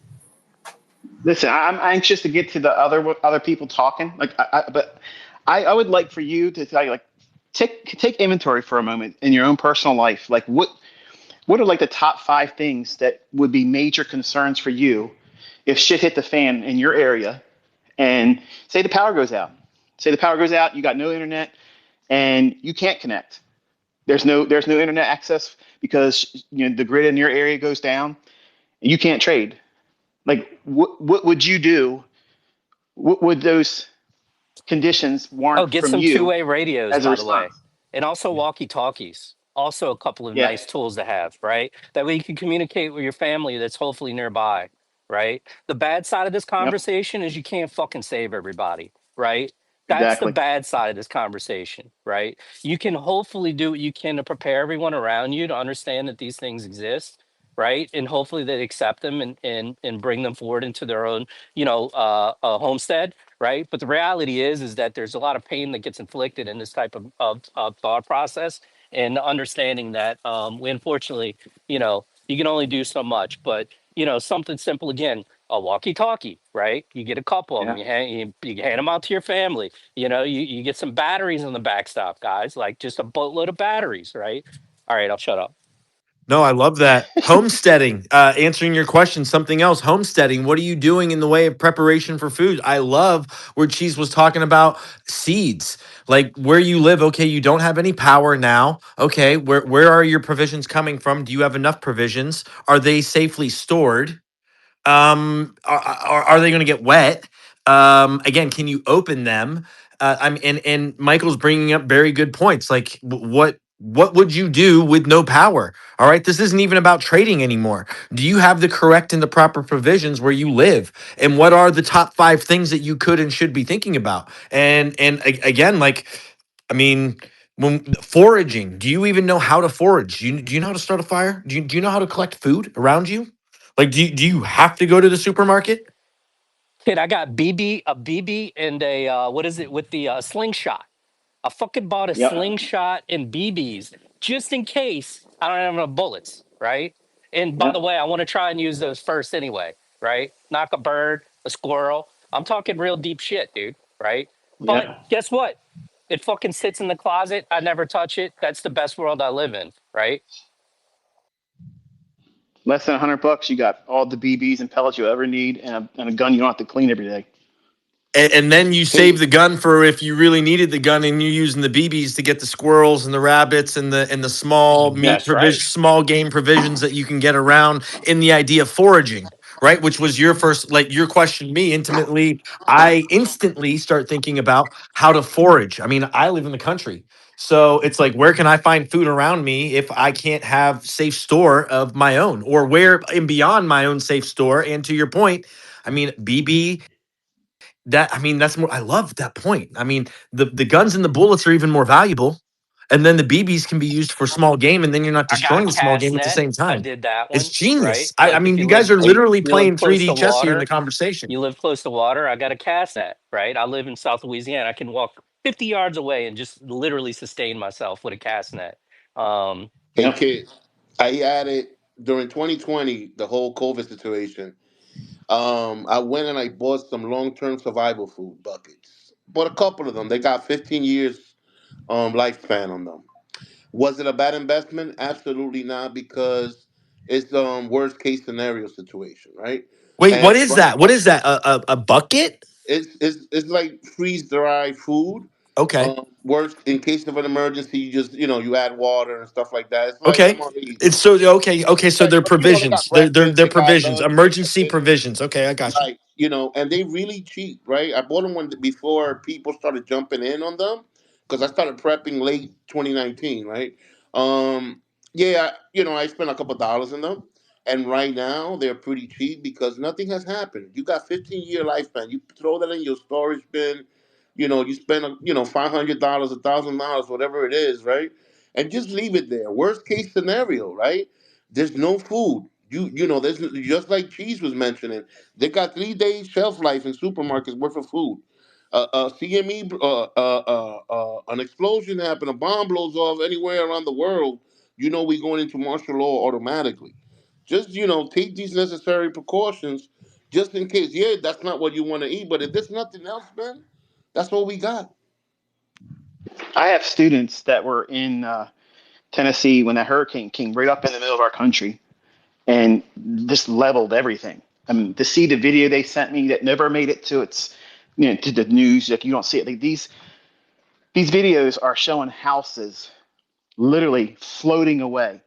Listen, I'm anxious to get to the other people talking. But I would like for you to tell you, like, take inventory for a moment in your own personal life. Like, what are like the top five things that would be major concerns for you if shit hit the fan in your area, and say the power goes out. Say the power goes out, you got no internet, and you can't connect. There's no internet access because the grid in your area goes down, and you can't trade. Like, what would you do? What would those conditions Oh, warrant get from some you two-way radios, as a by the way, response? and also walkie-talkies. Also, a couple of Yeah. nice tools to have, right? That way you can communicate with your family that's hopefully nearby, right? The bad side of this Yep. conversation is you can't fucking save everybody, right? That's the Exactly. bad side of this conversation, right? You can hopefully do what you can to prepare everyone around you to understand that these things exist, right? And hopefully they accept them and bring them forward into their own, homestead, right? But the reality is that there's a lot of pain that gets inflicted in this type of thought process, and understanding that we unfortunately, you can only do so much. But something simple again, a walkie-talkie, right? You get a couple of them, Yeah. you hand them out to your family. You get some batteries on the backstop, guys, like just a boatload of batteries, right? All right, I'll shut up. No, I love that. Homesteading, answering your question, something else. Homesteading, what are you doing in the way of preparation for food? I love where Cheese was talking about seeds. Like where you live, okay, you don't have any power now. Okay, where are your provisions coming from? Do you have enough provisions? Are they safely stored? Are they going to get wet? Again, can you open them? And Michael's bringing up very good points. Like what would you do with no power? All right, this isn't even about trading anymore. Do you have the correct and the proper provisions where you live? And what are the top five things that you could and should be thinking about? Again, like, I mean, when foraging, do you even know how to forage? Do you know how to start a fire? Do you know how to collect food around you? Like, do you have to go to the supermarket? Kid, I got a BB, and a what is it with the slingshot? I fucking bought a Yep. slingshot and BBs just in case I don't have enough bullets, right? And by the Yep. way, I want to try and use those first anyway, right? Knock a bird, a squirrel. I'm talking real deep shit, dude, right? But Yep. guess what? It fucking sits in the closet. I never touch it. That's the best world I live in, right? Less than $100, you got all the BBs and pellets you ever need, and a gun you don't have to clean every day. And then you save Hey. the gun for if you really needed the gun, and you're using the BBs to get the squirrels and the rabbits and the small meat That's provision, right. small game provisions that you can get around in the idea of foraging, right? Which was your first, like your question to me intimately. I instantly start thinking about how to forage. I mean, I live in the country. So it's like, where can I find food around me if I can't have safe store of my own, or where and beyond my own safe store? And to your point, I mean, BB, that's more. I love that point. I mean, the guns and the bullets are even more valuable, and then the BBs can be used for small game, and then you're not I got a destroying the small cast game at the net. same I time. did that It's one, right? genius. I Like if mean, you guys are literally you live playing close to 3D chess here in the water, conversation. you live close to water, I got a cast net, right? I live in South Louisiana. I can walk 50 yards away and just literally sustain myself with a cast net. Um, Hey, Yep. kid, I added during 2020, the whole COVID situation. I went and I bought some long-term survival food buckets. Bought a couple of them. They got 15 years lifespan on them. Was it a bad investment? Absolutely not, because it's worst case scenario situation, right? Wait, what And is right that? What is that? A bucket? it's like freeze dried food. Okay, Works in case of an emergency. You just you add water and stuff like that. It's like okay. I'm gonna eat. It's so okay. It's So like they're they got provisions. breakfast, They're they got provisions. lunch, they got Emergency dinner. provisions. Okay, I got you. Right, and they really cheap, right? I bought them when before people started jumping in on them, because I started prepping late 2019, right? Um, yeah, I spent a couple dollars in them, and right now they're pretty cheap because nothing has happened. You got 15-year lifespan. You throw that in your storage bin, you spend $500, $1,000, whatever it is, right? And just leave it there. Worst case scenario, right? There's no food. There's just like Cheese was mentioning. They got 3 days shelf life in supermarkets worth of food. CME, an explosion happen, a bomb blows off anywhere around the world, we're going into martial law automatically. Just take these necessary precautions, just in case. Yeah, that's not what you want to eat, but if there's nothing else, man, that's what we got. I have students that were in Tennessee when that hurricane came right up in the middle of our country and just leveled everything. I mean, to see the video they sent me that never made it to to the news, like you don't see it. Like these videos are showing houses literally floating away,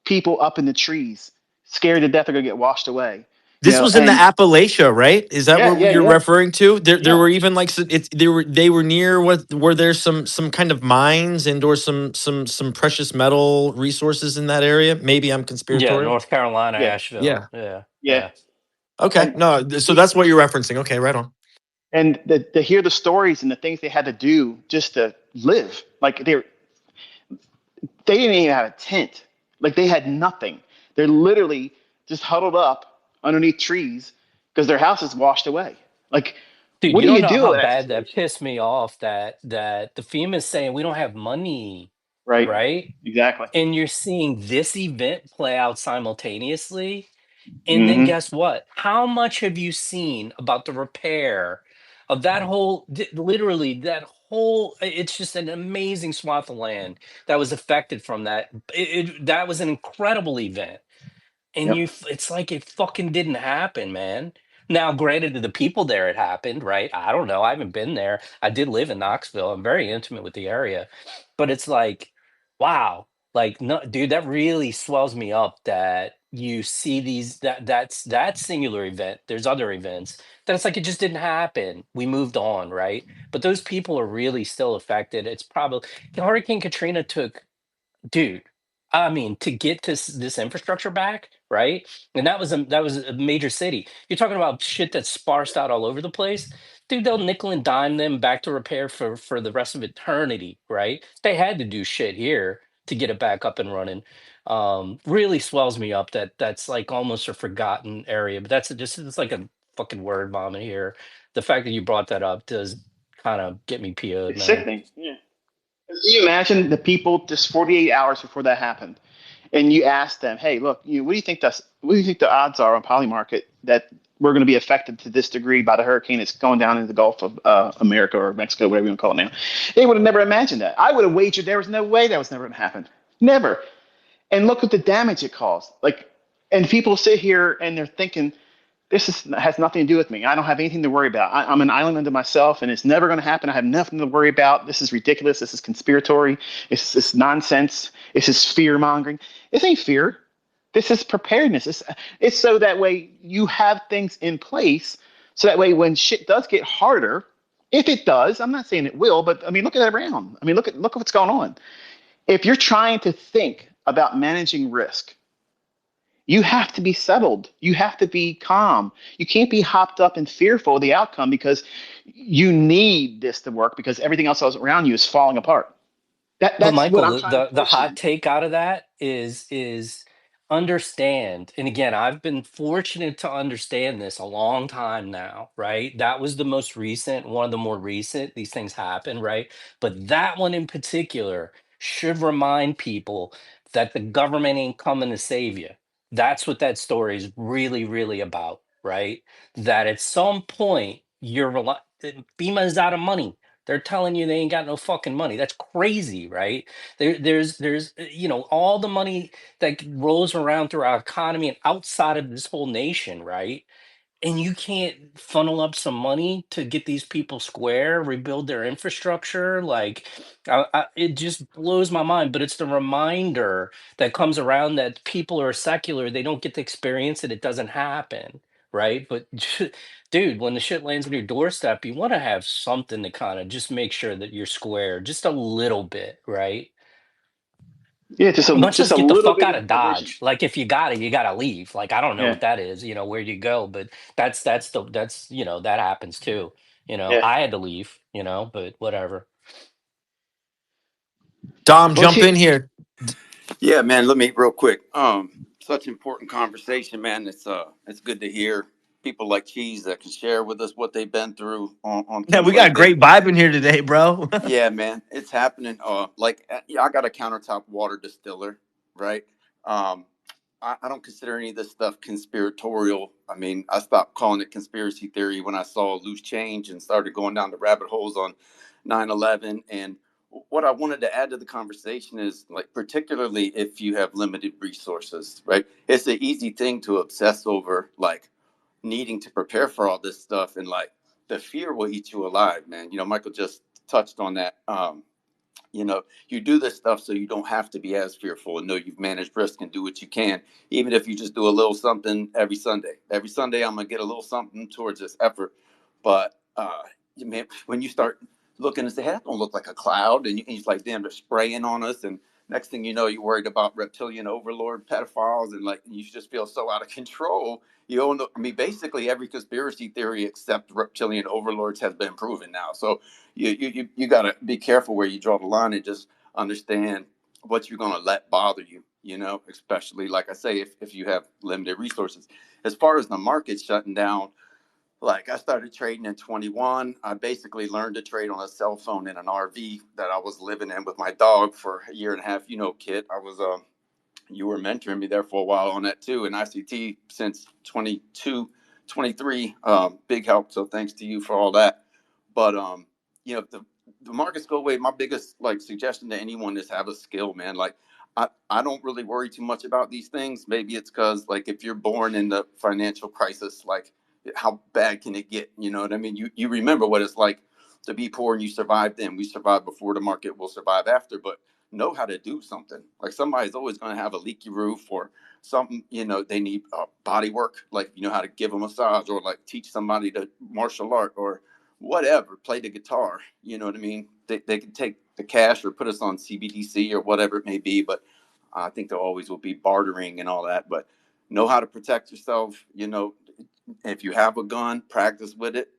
people up in the trees, scared to death they're gonna get washed away. This was in the And Appalachia, right? Is that yeah, what yeah, you're yeah, referring to? There yeah, were even like they were near what were there some kind of mines and or some precious metal resources in that area? Maybe I'm Yeah, conspiratorial. North Carolina, yeah, Asheville. Yeah. Yeah, yeah. yeah. Okay. And No. So the, that's what you're referencing. Okay. Right on. and to hear the stories and the things they had to do just to live, like they didn't even have a tent. Like they had nothing. They're literally just huddled up underneath trees because their house is washed away. Like, Dude, what you do don't you know do how in that bad that situation? pissed me off that the FEMA's saying we don't have money, Right. right? Exactly. And you're seeing this event play out simultaneously. And then Mm-hmm. guess what? How much have you seen about the repair of that whole, literally that whole, it's just an amazing swath of land that was affected from that. That was an incredible event. And Yep. it's like it fucking didn't happen, man. Now, granted, to the people there, it happened, right? I don't know. I haven't been there. I did live in Knoxville. I'm very intimate with the area, but it's like, wow, like, no, dude, that really swells me up that you see these that singular event. There's other events that it's like it just didn't happen. We moved on, right? But those people are really still affected. It's probably Hurricane Katrina took. Dude, I mean, to get this infrastructure back, right? And that was a major city. You're talking about shit that's sparsed out all over the place. Dude, they'll nickel and dime them back to repair for the rest of eternity, right? They had to do shit here to get it back up and running. Really swells me up that that's like almost a forgotten area, but that's just it's like a fucking word vomit here. The fact that you brought that up does kind of get me PO'd, It's man. sickening. Yeah. Can you imagine the people just 48 hours before that happened, and you ask them, "Hey, look, what do you think the odds are on Polymarket that we're going to be affected to this degree by the hurricane that's going down into the Gulf of America or Mexico, whatever you want to call it now?" They would have never imagined that. I would have wagered there was no way that was never going to happen. Never. And look at the damage it caused. Like, and people sit here and they're thinking, has nothing to do with me. I don't have anything to worry about. I'm an island unto myself, and it's never going to happen. I have nothing to worry about. This is ridiculous. This is conspiratory. It's nonsense. This is fear mongering. This ain't fear. This is preparedness. It's so that way you have things in place, so that way when shit does get harder, if it does, I'm not saying it will, but I mean look at it around. I mean look at what's going on. If you're trying to think about managing risk, you have to be settled. You have to be calm. You can't be hopped up and fearful of the outcome because you need this to work because everything else around you is falling apart. But That's what Michael, I'm the, trying to the push hot on. take out of that is understand. And again, I've been fortunate to understand this a long time now, right? That was the most recent, one of the more recent. These things happen, right? But that one in particular should remind people that the government ain't coming to save you. That's what that story is really, really about, right? That at some point FEMA is out of money. They're telling you they ain't got no fucking money. That's crazy, right? There's all the money that rolls around through our economy and outside of this whole nation, right? And you can't funnel up some money to get these people square, rebuild their infrastructure. Like, it just blows my mind. But it's the reminder that comes around that people are secular, they don't get to experience it, it doesn't happen, right? But dude, when the shit lands on your doorstep, you want to have something to kind of just make sure that you're square just a little bit, right? Yeah, Much just less a get the little fuck bit out of of provision. Dodge. Like if you got it, you gotta leave. Like I don't know Yeah, what that is, where you go, but that happens too. yeah. I had to leave, but whatever. Dom, Let's jump hit. in here. Yeah, man. Let me real quick. Such important conversation, man. It's good to hear. people like Cheese that can share with us what they've been through on Yeah, things we got a like this. great vibe in here today, bro. Yeah, man, it's happening. Yeah, I got a countertop water distiller, right? Um, I don't consider any of this stuff conspiratorial. I mean, I stopped calling it conspiracy theory when I saw loose change and started going down the rabbit holes on 9/11. And what I wanted to add to the conversation is, like, particularly if you have limited resources, right? It's an easy thing to obsess over, like, needing to prepare for all this stuff, and like the fear will eat you alive, man. Michael just touched on that. You do this stuff so you don't have to be as fearful and know you've managed risk and do what you can, even if you just do a little something every Sunday. Every Sunday, I'm gonna get a little something towards this effort. But man, when you start looking and say, "Hey, that don't look like a cloud," and it's like, "Damn, they're spraying on us," and next thing you know, you're worried about reptilian overlord pedophiles, and like you just feel so out of control. I mean, basically every conspiracy theory except reptilian overlords has been proven now. So you got to be careful where you draw the line and just understand what you're going to let bother you, especially, like I say, if you have limited resources. As far as the market shutting down, like, I started trading in 21. I basically learned to trade on a cell phone in an RV that I was living in with my dog for a year and a half. Kit, you were mentoring me there for a while on that too, and ICT since 22, 23. Big help. So thanks to you for all that. But if the markets go away, my biggest like suggestion to anyone is have a skill, man. Like, I don't really worry too much about these things. Maybe it's because, like, if you're born in the financial crisis, like, how bad can it get? You know what I mean? You remember what it's like to be poor, and you survived then. We survived before, the market will survive after. But know how to do something. Like, somebody's always going to have a leaky roof or something. They need body work. Like, how to give a massage, or like teach somebody to martial art, or whatever, play the guitar. You know what I mean? They can take the cash or put us on CBDC or whatever it may be. But I think there always will be bartering and all that. But know how to protect yourself. If you have a gun, practice with it.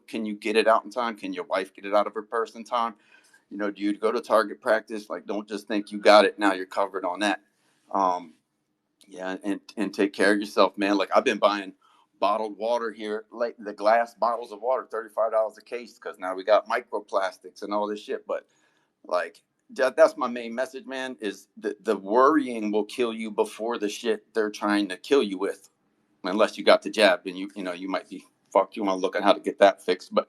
Can you get it out in time? Can your wife get it out of her purse in time? Do you go to target practice? Like, don't just think you got it, now you're covered on that. Yeah, and take care of yourself, man. Like, I've been buying bottled water here, like the glass bottles of water, $35 a case, because now we got microplastics and all this shit. But like, that's my main message, man, is the worrying will kill you before the shit they're trying to kill you with. Unless you got the jab, then you might be fucked. You want to look at how to get that fixed. But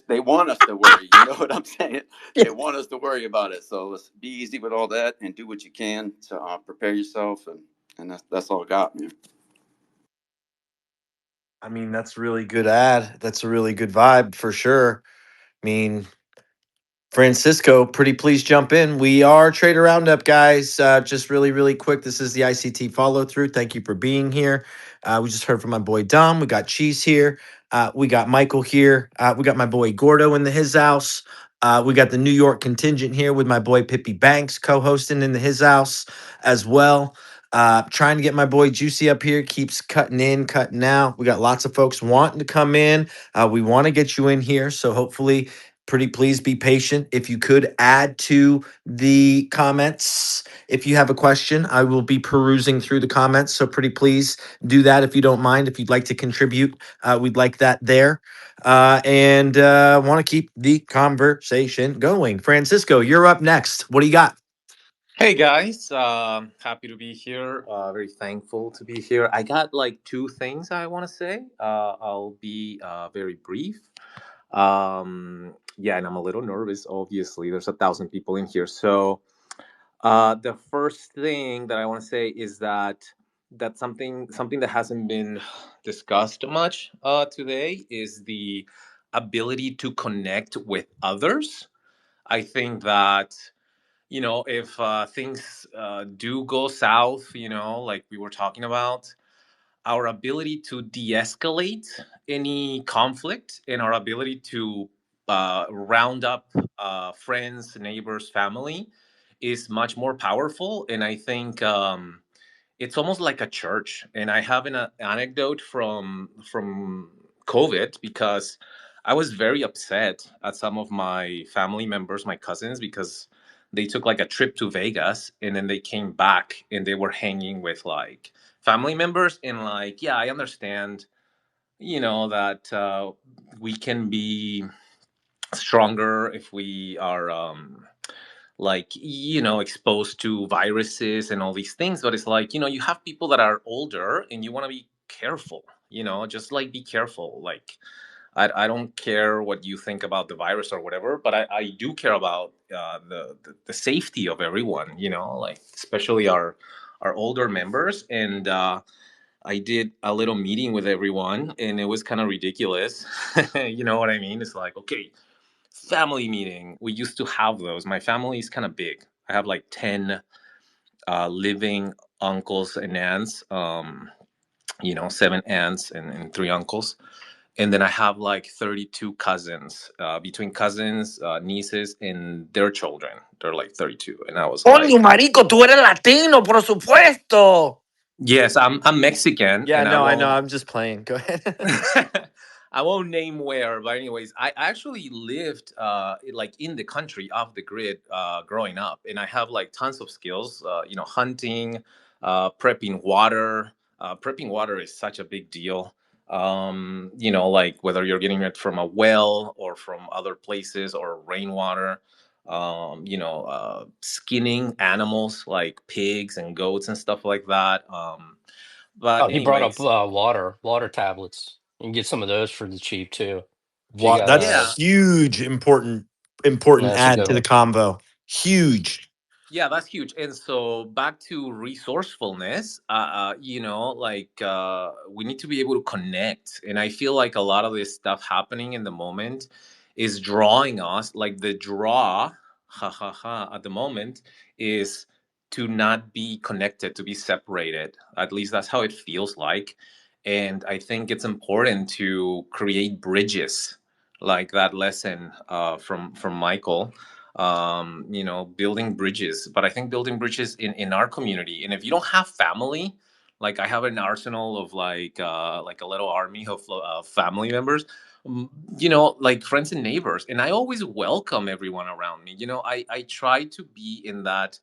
they want us to worry. You know what I'm saying? They want us to worry about it. So let's be easy with all that and do what you can to prepare yourself, and that's all I got, man. I mean, that's a really good ad. That's a really good vibe for sure. I mean, Francisco, pretty please jump in. We are Trader Roundup, guys. Just really, really quick. This is the ICT follow through. Thank you for being here. We just heard from my boy Dom. We got Cheese here. We got Michael here. We got my boy Gordo in his house. We got the New York contingent here with my boy Pippi Banks co-hosting in his house as well. Trying to get my boy Juicy up here. Keeps cutting in, cutting out. We got lots of folks wanting to come in. We want to get you in here. So hopefully, pretty please be patient. If you could add to the comments, if you have a question, I will be perusing through the comments. So pretty please do that if you don't mind. If you'd like to contribute, we'd like that there. And want to keep the conversation going. Francisco, you're up next. What do you got? Hey guys, happy to be here. Very thankful to be here. I got like two things I want to say. I'll be very brief. Yeah, and I'm a little nervous. Obviously, there's 1,000 people in here. So the first thing that I want to say is that something that hasn't been discussed much today is the ability to connect with others. I think that if things do go south, like we were talking about, our ability to de-escalate any conflict and our ability to round up friends, neighbors, family is much more powerful. And I think it's almost like a church. And I have an anecdote from COVID, because I was very upset at some of my family members, my cousins, because they took like a trip to Vegas and then they came back and they were hanging with like family members. And like, yeah, I understand, that we can be stronger if we are like exposed to viruses and all these things. But it's like, you have people that are older and you want to be careful, just like be careful. Like I don't care what you think about the virus or whatever, but I do care about the safety of everyone, like especially our older members. And I did a little meeting with everyone, and it was kind of ridiculous. You know what I mean? It's like, okay, family meeting. We used to have those. My family is kind of big. I have like 10 living uncles and aunts, 7 aunts and 3 uncles. And then I have like 32 cousins, between cousins, nieces, and their children. They're like 32. And I was Coño, like, marico, tú eres latino, por supuesto. yes, I'm Mexican, Yeah, and I no, I know. won't I'm just playing. Go ahead. I won't name where, but anyways, I actually lived like in the country off the grid growing up, and I have like tons of skills. Hunting, prepping water. Prepping water is such a big deal. Like whether you're getting it from a well or from other places or rainwater. Skinning animals like pigs and goats and stuff like that. But Oh, he brought up anyways, water tablets. You can get some of those for the cheap too. If you What? got yeah. That's huge. Important that's a add good to the one. convo. Huge. Yeah, that's huge. And so back to resourcefulness, we need to be able to connect. And I feel like a lot of this stuff happening in the moment is drawing us, like the draw, at the moment is to not be connected, to be separated. At least that's how it feels like. And I think it's important to create bridges, like that lesson from Michael, building bridges. But I think building bridges in our community, and if you don't have family, like I have an arsenal of like a little army of family members, like friends and neighbors, and I always welcome everyone around me. I try to be in that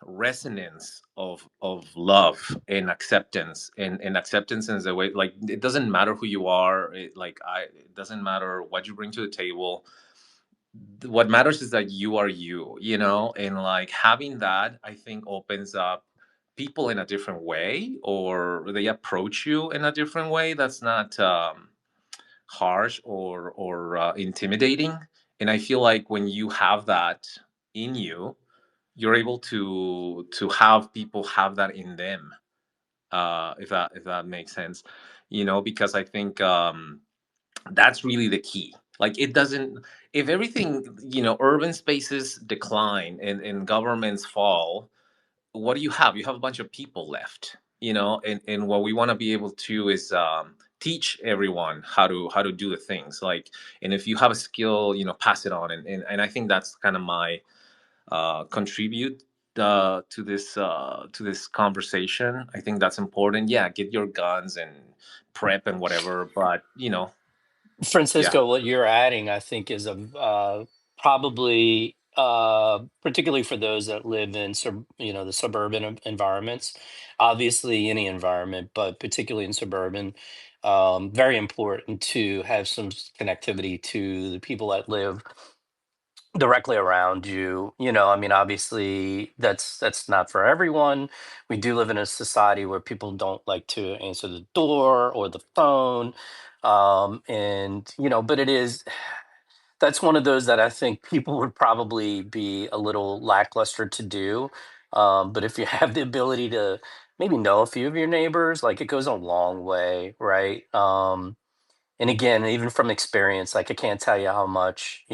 resonance of love and acceptance, and acceptance in the way, like, it doesn't matter who you are. It doesn't matter what you bring to the table. What matters is that you are you, and like having that, I think, opens up people in a different way, or they approach you in a different way that's not harsh or intimidating. And I feel like when you have that in you, you're able to have people have that in them, if that makes sense, because I think that's really the key. Like, it doesn't, if everything, urban spaces decline and governments fall, what do you have? You have a bunch of people left, and what we want to be able to is teach everyone how to do the things, like, and if you have a skill, pass it on. And I think that's kind of my contribute to this conversation. I think that's important. Yeah, get your guns and prep and whatever, but yeah. Francisco, what you're adding, I think, is a probably particularly for those that live in the suburban environments. Obviously, any environment, but particularly in suburban, very important to have some connectivity to the people that live directly around you. I mean, obviously that's not for everyone. We do live in a society where people don't like to answer the door or the phone, and but it is, that's one of those that I think people would probably be a little lackluster to do. But if you have the ability to maybe know a few of your neighbors, like, it goes a long way, right? And again, even from experience, like, I can't tell you how much,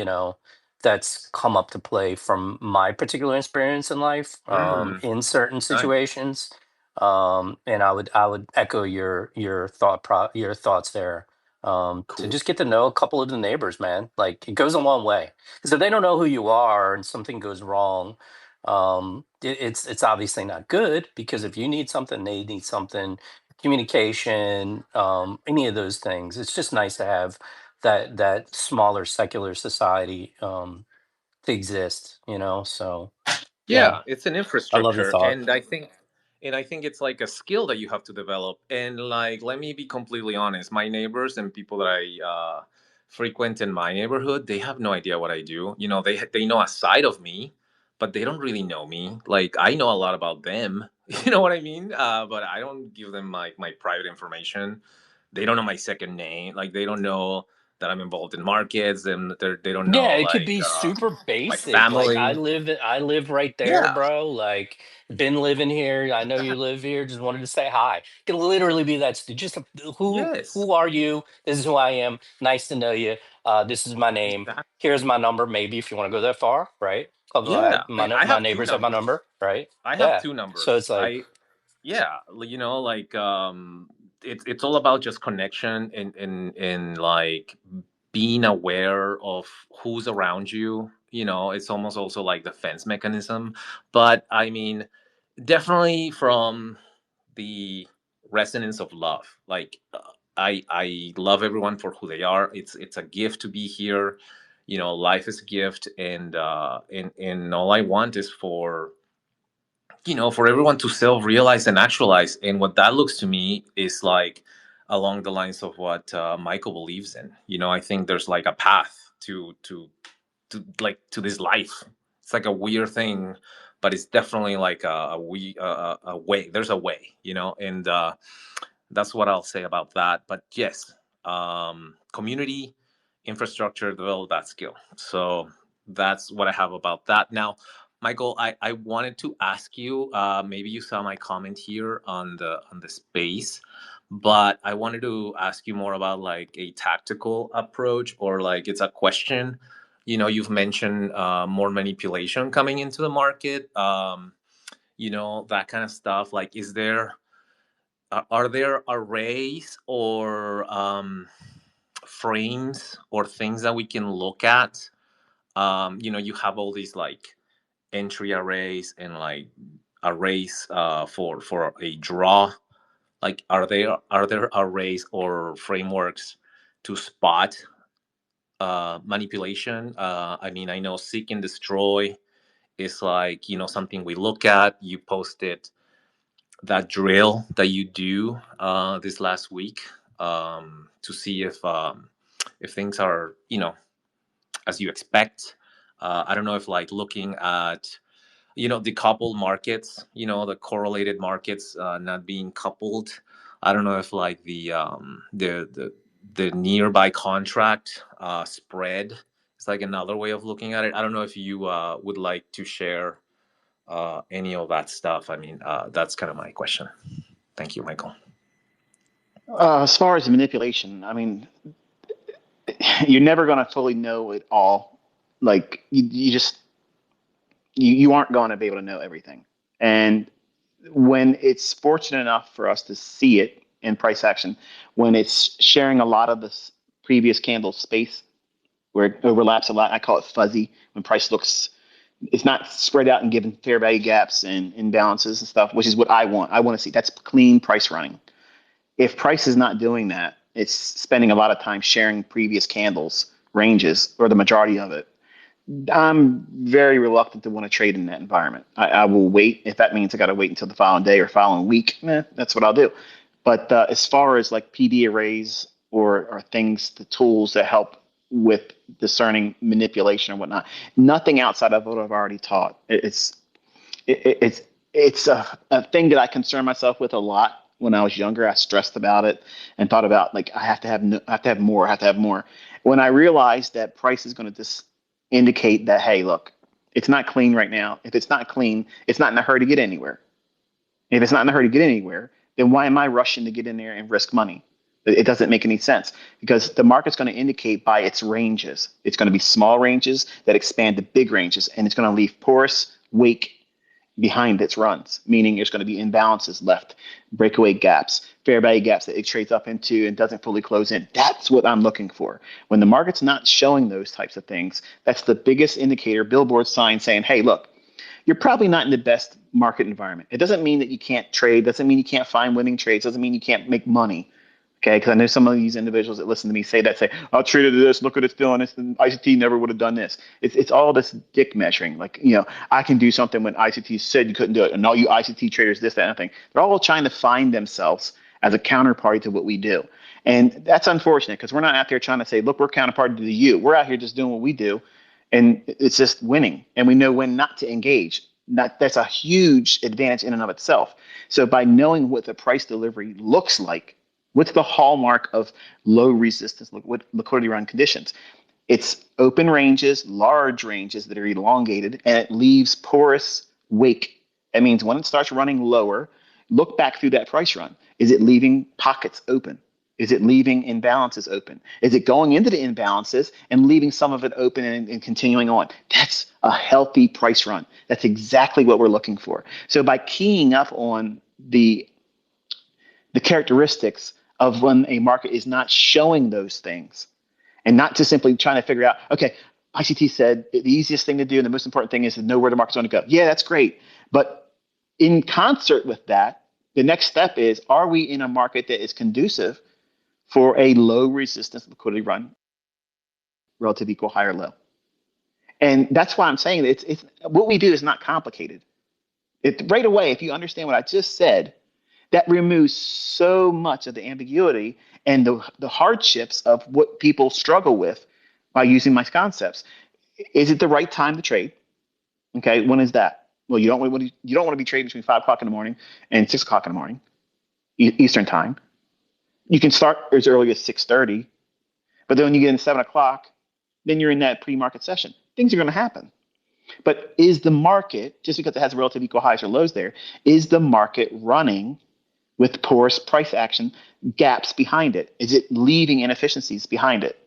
that's come up to play from my particular experience in life, Mm, in certain nice. situations. And I would echo your thoughts there. To Cool. just get to know a couple of the neighbors, man. Like, it goes a long way. Because if they don't know who you are and something goes wrong, it's obviously not good, because if you need something, they need something, communication, any of those things. It's just nice to have that smaller secular society, to exist. So yeah, Yeah, it's an I love the infrastructure, thought. and I think And I think it's like a skill that you have to develop. And like, let me be completely honest, my neighbors and people that I frequent in my neighborhood, they have no idea what I do. You know, they know a side of me, but they don't really know me. Like, I know a lot about them. You know what I mean? But I don't give them my private information. They don't know my second name. Like, they don't know that I'm involved in markets, and they don't Yeah, know it could like be super my basic. Like family. I live right there, Yeah. bro. Like been living here. I know you live here. Just wanted to say hi. It could literally be that. Just Yes. who are you? This is who I am. Nice to know you. This is my name. Exactly. Here's my number. Maybe if you want to go that far, right? Go Yeah. ahead. My I my have two neighbors have my numbers. number, right? I have Yeah. two So numbers. it's like, Yeah, you know, like it's all about just connection and like being aware of who's around you. You know, it's almost also like defense mechanism. But I mean, definitely from the resonance of love. Like I love everyone for who they are. It's a gift to be here. You know, life is a gift, and all I want is for for everyone to self realize and actualize. And what that looks to me is like along the lines of what Michael believes in. You know, I think there's like a path to this life. It's like a weird thing, but it's definitely like a way. There's a way, and that's what I'll say about that. But yes, community infrastructure, develop that skill. So that's what I have about that. Now, Michael, I wanted to ask you. Maybe you saw my comment here on the space, but I wanted to ask you more about like a tactical approach, or like it's a question. You know, you've mentioned more manipulation coming into the market. That kind of stuff. Like, are there arrays or frames or things that we can look at? You have all these like entry arrays and like arrays for a draw. Like, are there arrays or frameworks to spot manipulation? I mean, I know seek and destroy is like something we look at. You posted that drill that you do this last week to see if things are as you expect. I don't know if like looking at the coupled markets, the correlated markets not being coupled. I don't know if like the nearby contract spread is like another way of looking at it. I don't know if you would like to share any of that stuff. I mean, that's kind of my question. Thank you, Michael. As far as manipulation, I mean, you're never going to fully know it all. Like you just you aren't going to be able to know everything. And when it's fortunate enough for us to see it in price action, when it's sharing a lot of this previous candle space where it overlaps a lot, I call it fuzzy. When price looks, it's not spread out and given fair value gaps and imbalances and stuff, which is what I want. I want to see that's clean price running. If price is not doing that, it's spending a lot of time sharing previous candles ranges or the majority of it. I'm very reluctant to want to trade in that environment. I will wait if that means I got to wait until the following day or following week. That's what I'll do. But as far as like PD arrays or things, the tools that help with discerning manipulation or whatnot, nothing outside of what I've already taught. It's a thing that I concern myself with a lot. When I was younger, I stressed about it and thought about like I have to have I have to have more, I have to have more. When I realized that price is going to just indicate that hey, look, it's not clean right now. If it's not clean, it's not in a hurry to get anywhere. If it's not in a hurry to get anywhere, then why am I rushing to get in there and risk money? It doesn't make any sense because the market's going to indicate by its ranges. It's going to be small ranges that expand to big ranges, and it's going to leave porous wake behind its runs, meaning there's going to be imbalances left, breakaway gaps, fair value gaps that it trades up into and doesn't fully close in. That's what I'm looking for. When the market's not showing those types of things, that's the biggest indicator, billboard sign saying, hey, look, you're probably not in the best market environment. It doesn't mean that you can't trade, doesn't mean you can't find winning trades, doesn't mean you can't make money. Okay, because I know some of these individuals that listen to me say, I'll trade it to this, look what it's doing. It's, ICT never would have done this. It's all this dick measuring. Like, I can do something when ICT said you couldn't do it. And all you ICT traders, this, that, and that thing. They're all trying to find themselves as a counterparty to what we do. And that's unfortunate because we're not out there trying to say, look, we're counterparty to you. We're out here just doing what we do. And it's just winning. And we know when not to engage. That's a huge advantage in and of itself. So by knowing what the price delivery looks like, what's the hallmark of low resistance liquidity run conditions? It's open ranges, large ranges that are elongated, and it leaves porous wake. That means when it starts running lower, look back through that price run. Is it leaving pockets open? Is it leaving imbalances open? Is it going into the imbalances and leaving some of it open and continuing on? That's a healthy price run. That's exactly what we're looking for. So by keying up on the characteristics of when a market is not showing those things and not just simply trying to figure out, okay, ICT said the easiest thing to do and the most important thing is to know where the market's going to go. Yeah, that's great. But in concert with that, the next step is, are we in a market that is conducive for a low resistance liquidity run, relative equal high or low? And that's why I'm saying that it's what we do is not complicated. Right away, if you understand what I just said, that removes so much of the ambiguity and the hardships of what people struggle with by using my concepts. Is it the right time to trade? Okay, when is that? Well, you don't want to be trading between 5 o'clock in the morning and 6 o'clock in the morning, Eastern time. You can start as early as 6:30, but then when you get into 7 o'clock, then you're in that pre-market session. Things are going to happen. But is the market, just because it has relative equal highs or lows there, is the market running with porous price action gaps behind it? Is it leaving inefficiencies behind it?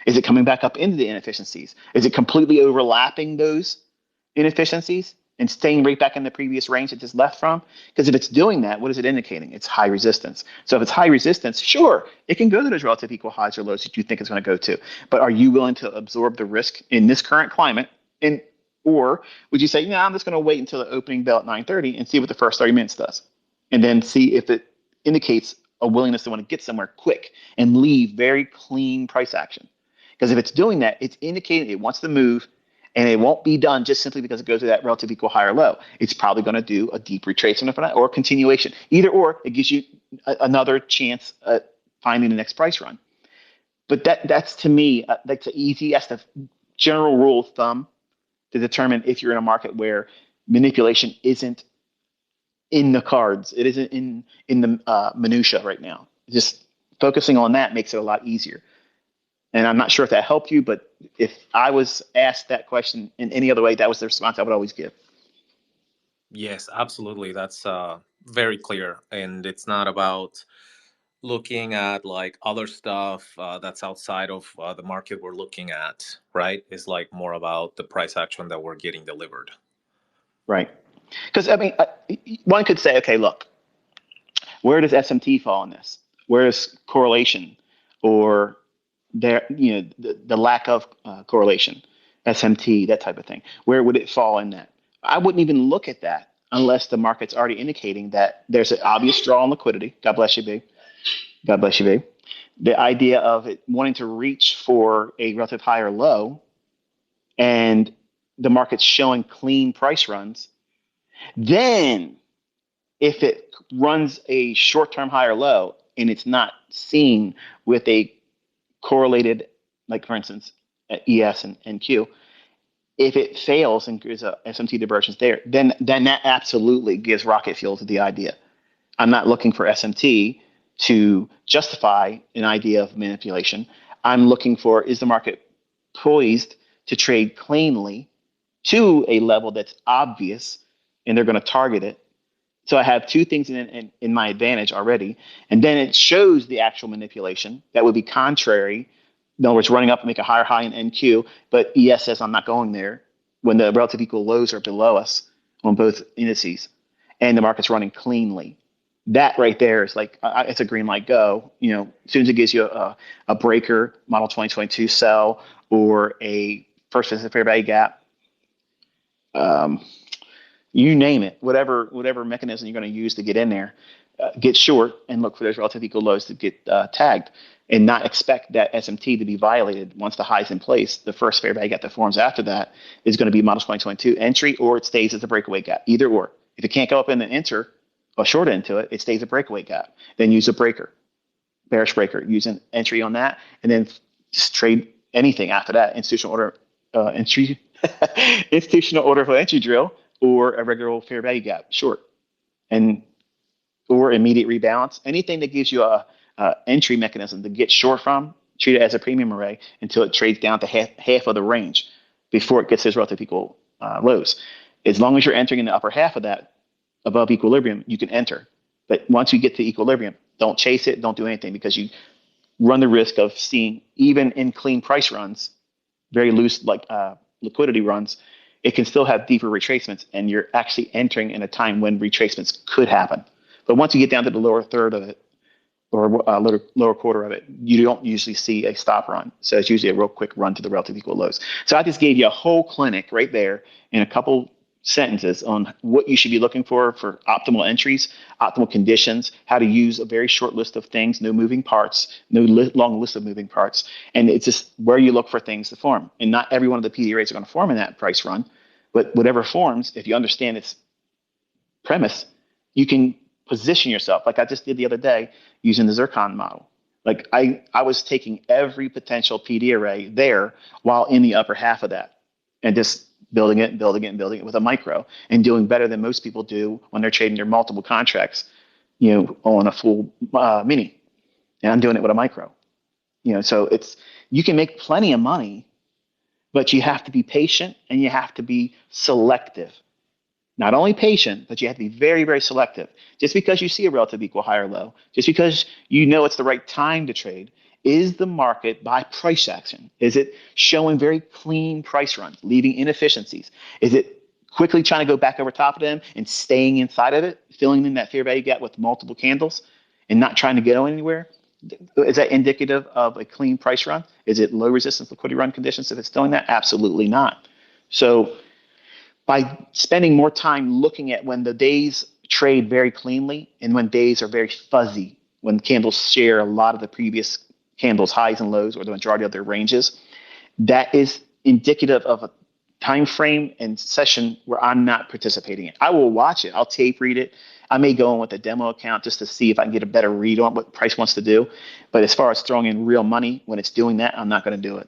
Is it coming back up into the inefficiencies? Is it completely overlapping those inefficiencies and staying right back in the previous range it just left from? Because if it's doing that, what is it indicating? It's high resistance. So if it's high resistance, sure, it can go to those relative equal highs or lows that you think it's going to go to. But are you willing to absorb the risk in this current climate? Or would you say, I'm just going to wait until the opening bell at 9:30 and see what the first 30 minutes does? And then see if it indicates a willingness to want to get somewhere quick and leave very clean price action. Because if it's doing that, it's indicating it wants to move, and it won't be done just simply because it goes to that relative equal high or low. It's probably going to do a deep retracement or continuation. Either or, it gives you another chance at finding the next price run. But that's to me, that's the easiest general rule of thumb to determine if you're in a market where manipulation isn't in the cards. It isn't in the minutia right now. Just focusing on that makes it a lot easier. And I'm not sure if that helped you, but if I was asked that question in any other way, that was the response I would always give. Yes, absolutely. That's very clear. And it's not about looking at like other stuff that's outside of the market we're looking at, right? It's like more about the price action that we're getting delivered. Right. Because, I mean, one could say, okay, look, where does SMT fall in this? Where is correlation or the lack of correlation, SMT, that type of thing? Where would it fall in that? I wouldn't even look at that unless the market's already indicating that there's an obvious draw on liquidity. God bless you, babe. God bless you, babe. The idea of it wanting to reach for a relative high or low, and the market's showing clean price runs. Then, if it runs a short-term high or low and it's not seen with a correlated, like for instance, ES and Q, if it fails and there's a SMT divergence there, then that absolutely gives rocket fuel to the idea. I'm not looking for SMT to justify an idea of manipulation. I'm looking for, is the market poised to trade cleanly to a level that's obvious and they're going to target it? So I have two things in my advantage already. And then it shows the actual manipulation that would be contrary. In other words, running up and make a higher high in NQ, but ES says I'm not going there when the relative equal lows are below us on both indices and the market's running cleanly. That right there is like, it's a green light go. As soon as it gives you a breaker, model 2022 sell, or a first visit fair value gap, you name it, whatever mechanism you're going to use to get in there. get short and look for those relative equal lows to get tagged, and not expect that SMT to be violated once the high's in place. The first fair value gap that forms after that is going to be minus 2022 entry, or it stays as a breakaway gap, either or. If it can't go up and then enter or short into it, it stays a breakaway gap. Then use a breaker, bearish breaker, use an entry on that, and then just trade anything after that. Institutional order entry, institutional order for entry drill, or a regular fair value gap short, and or immediate rebalance. Anything that gives you a entry mechanism to get short from, treat it as a premium array until it trades down to half of the range before it gets those relative equal lows. As long as you're entering in the upper half of that above equilibrium, you can enter. But once you get to equilibrium, don't chase it, don't do anything, because you run the risk of seeing, even in clean price runs, very loose like liquidity runs, it can still have deeper retracements, and you're actually entering in a time when retracements could happen. But once you get down to the lower third of it, or lower quarter of it, you don't usually see a stop run. So it's usually a real quick run to the relative equal lows. So I just gave you a whole clinic right there in a couple sentences on what you should be looking for optimal entries, optimal conditions, how to use a very short list of things, no moving parts, no long list of moving parts. And it's just where you look for things to form. And not every one of the PD rates are going to form in that price run, but whatever forms, if you understand its premise, you can position yourself. Like I just did the other day using the Zircon model. Like I was taking every potential PD array there while in the upper half of that, and just building it and building it and building it with a micro, and doing better than most people do when they're trading their multiple contracts, on a full mini. And I'm doing it with a micro. So you can make plenty of money, but you have to be patient and you have to be selective. Not only patient, but you have to be very, very selective. Just because you see a relative equal high or low, just because you know it's the right time to trade, is the market by price action? Is it showing very clean price runs, leaving inefficiencies? Is it quickly trying to go back over top of them and staying inside of it, filling in that fair value gap with multiple candles and not trying to go anywhere? Is that indicative of a clean price run? Is it low resistance liquidity run conditions if it's doing that? Absolutely not. So by spending more time looking at when the days trade very cleanly and when days are very fuzzy, when candles share a lot of the previous candles' highs and lows, or the majority of their ranges, that is indicative of a time frame and session where I'm not participating in. I will watch it. I'll tape read it. I may go in with a demo account just to see if I can get a better read on what price wants to do. But as far as throwing in real money when it's doing that, I'm not going to do it.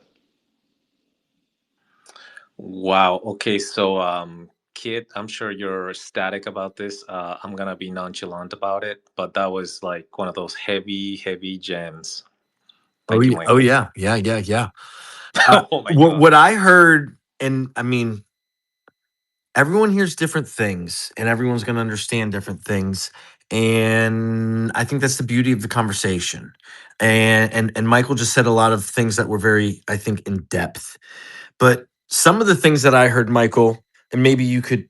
Wow. Okay. So, Kit, I'm sure you're ecstatic about this. I'm gonna be nonchalant about it, but that was like one of those heavy, heavy gems. Oh Thank you, yeah, oh Michael. yeah, yeah. Oh my What God. what I heard, and I mean, everyone hears different things, and everyone's going to understand different things, and I think that's the beauty of the conversation. And Michael just said a lot of things that were very, I think, in depth. But some of the things that I heard, Michael, and maybe you could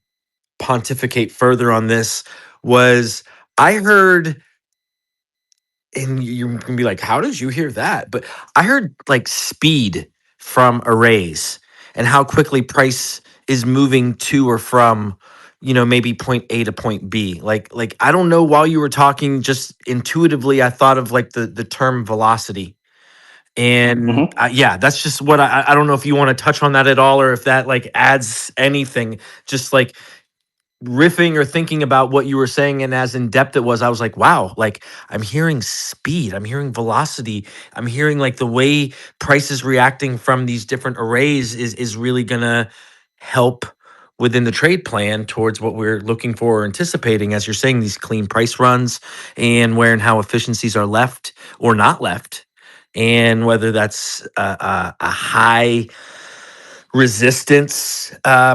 pontificate further on this, was I heard, and you can be like, how did you hear that? But I heard like speed from arrays and how quickly price is moving to or from, maybe point A to point B. Like I don't know, while you were talking, just intuitively I thought of like the term velocity. And Mm-hmm. yeah, that's just what I don't know if you want to touch on that at all, or if that like adds anything. Just like riffing or thinking about what you were saying, and as in depth it was, I was like, wow, like I'm hearing speed, I'm hearing velocity, I'm hearing like the way price is reacting from these different arrays is really gonna help within the trade plan towards what we're looking for or anticipating, as you're saying, these clean price runs, and where and how efficiencies are left or not left, and whether that's a high resistance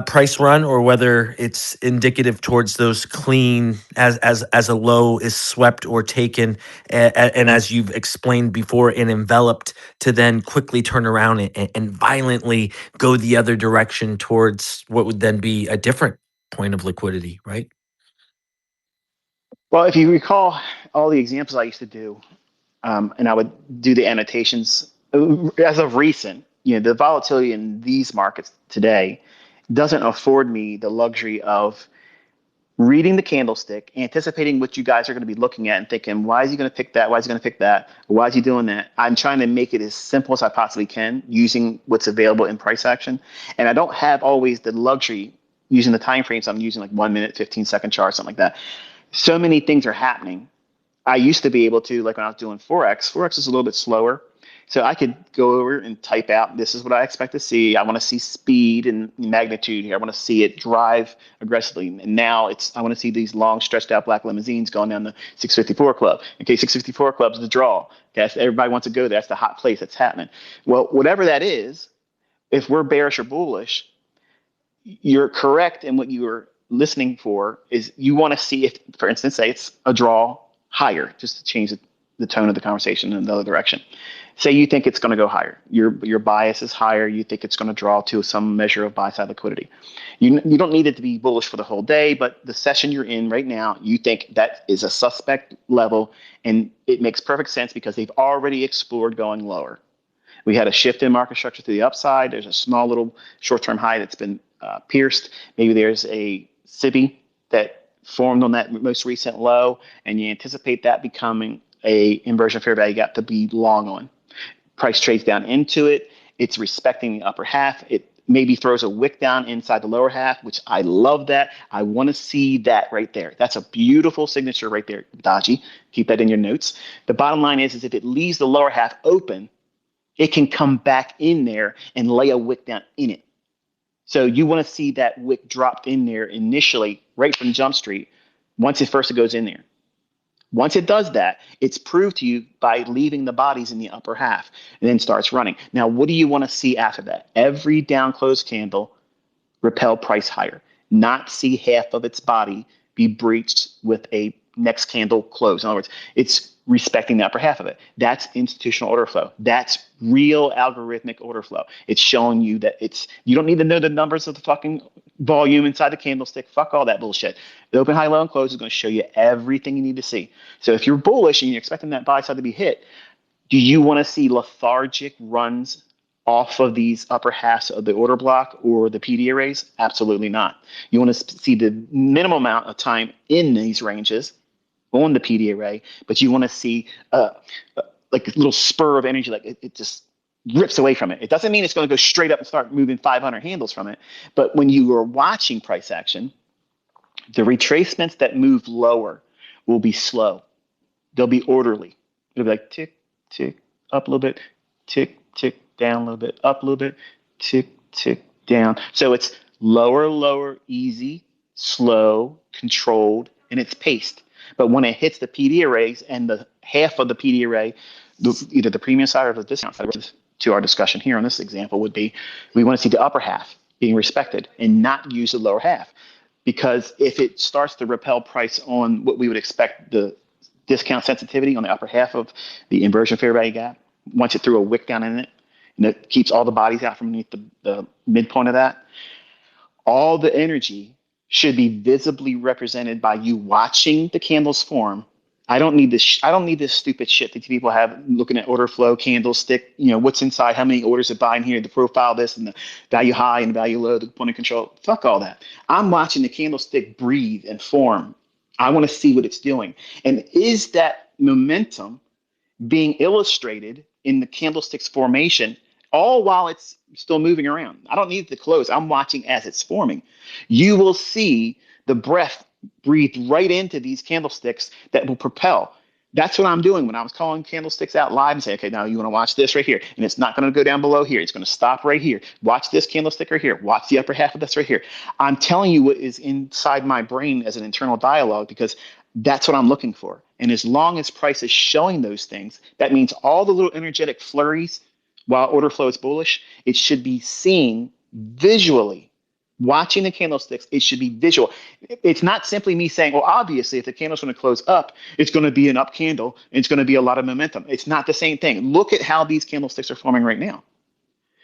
price run, or whether it's indicative towards those clean, as a low is swept or taken, and as you've explained before, and enveloped, to then quickly turn around and violently go the other direction towards what would then be a different point of liquidity, right? Well, if you recall all the examples I used to do, and I would do the annotations as of recent. The volatility in these markets today doesn't afford me the luxury of reading the candlestick, anticipating what you guys are going to be looking at and thinking, why is he going to pick that? Why is he going to pick that? Why is he doing that? I'm trying to make it as simple as I possibly can using what's available in price action. And I don't have always the luxury using the time frames. I'm using like 1 minute, 15-second chart, something like that. So many things are happening. I used to be able to, like when I was doing Forex is a little bit slower. So I could go over and type out, this is what I expect to see. I want to see speed and magnitude here. I want to see it drive aggressively. And now I want to see these long stretched out black limousines going down the 654 Club. Okay, 654 Club's the draw. Okay, everybody wants to go there. That's the hot place that's happening. Well, whatever that is, if we're bearish or bullish, you're correct in what you were listening for is you want to see if, for instance, say it's a draw higher, just to change the tone of the conversation in the other direction. Say you think it's going to go higher. Your bias is higher. You think it's going to draw to some measure of buy side liquidity. You don't need it to be bullish for the whole day, but the session you're in right now, you think that is a suspect level, and it makes perfect sense because they've already explored going lower. We had a shift in market structure to the upside. There's a small little short-term high that's been pierced. Maybe there's a SIBI that formed on that most recent low, and you anticipate that becoming a inversion fair value gap to be long on. Price trades down into it. It's respecting the upper half. It maybe throws a wick down inside the lower half, which I love that. I want to see that right there. That's a beautiful signature right there, Dodgy. Keep that in your notes. The bottom line is if it leaves the lower half open, it can come back in there and lay a wick down in it. So you want to see that wick dropped in there initially, right from Jump Street, once it first goes in there. Once it does that, it's proved to you by leaving the bodies in the upper half and then starts running. Now, what do you want to see after that? Every down close candle repel price higher, not see half of its body be breached with a next candle close. In other words, it's respecting the upper half of it. That's institutional order flow. That's real algorithmic order flow. It's showing you that you don't need to know the numbers of the fucking volume inside the candlestick. Fuck all that bullshit. The open, high, low, and close is going to show you everything you need to see. So if you're bullish and you're expecting that buy side to be hit, do you want to see lethargic runs off of these upper halves of the order block or the PD arrays? Absolutely not. You want to see the minimum amount of time in these ranges on the PD array, but you want to see like a little spur of energy, like it just rips away from it. It doesn't mean it's going to go straight up and start moving 500 handles from it, but when you are watching price action, the retracements that move lower will be slow. They'll be orderly. It'll be like tick, tick, up a little bit, tick, tick, down a little bit, up a little bit, tick, tick, down. So it's lower, lower, easy, slow, controlled, and it's paced. But when it hits the PD arrays and the half of the PD array, either the premium side or the discount side, to our discussion here on this example would be, we want to see the upper half being respected and not use the lower half. Because if it starts to repel price on what we would expect the discount sensitivity on the upper half of the inversion fair value gap, once it threw a wick down in it, and it keeps all the bodies out from underneath the midpoint of that, all the energy should be visibly represented by you watching the candles form. I don't need this. I don't need this stupid shit that people have looking at order flow, candlestick. What's inside, how many orders are buying here, the profile, this and the value high and the value low, the point of control. Fuck all that. I'm watching the candlestick breathe and form. I want to see what it's doing, and is that momentum being illustrated in the candlestick's formation, all while it's still moving around. I don't need it to close. I'm watching as it's forming. You will see the breath breathe right into these candlesticks that will propel. That's what I'm doing when I was calling candlesticks out live and say, okay, now you want to watch this right here. And it's not going to go down below here. It's going to stop right here. Watch this candlestick right here. Watch the upper half of this right here. I'm telling you what is inside my brain as an internal dialogue because that's what I'm looking for. And as long as price is showing those things, that means all the little energetic flurries while order flow is bullish, it should be seen visually. Watching the candlesticks, it should be visual. It's not simply me saying, well, obviously, if the candle's going to close up, it's going to be an up candle. And it's going to be a lot of momentum. It's not the same thing. Look at how these candlesticks are forming right now.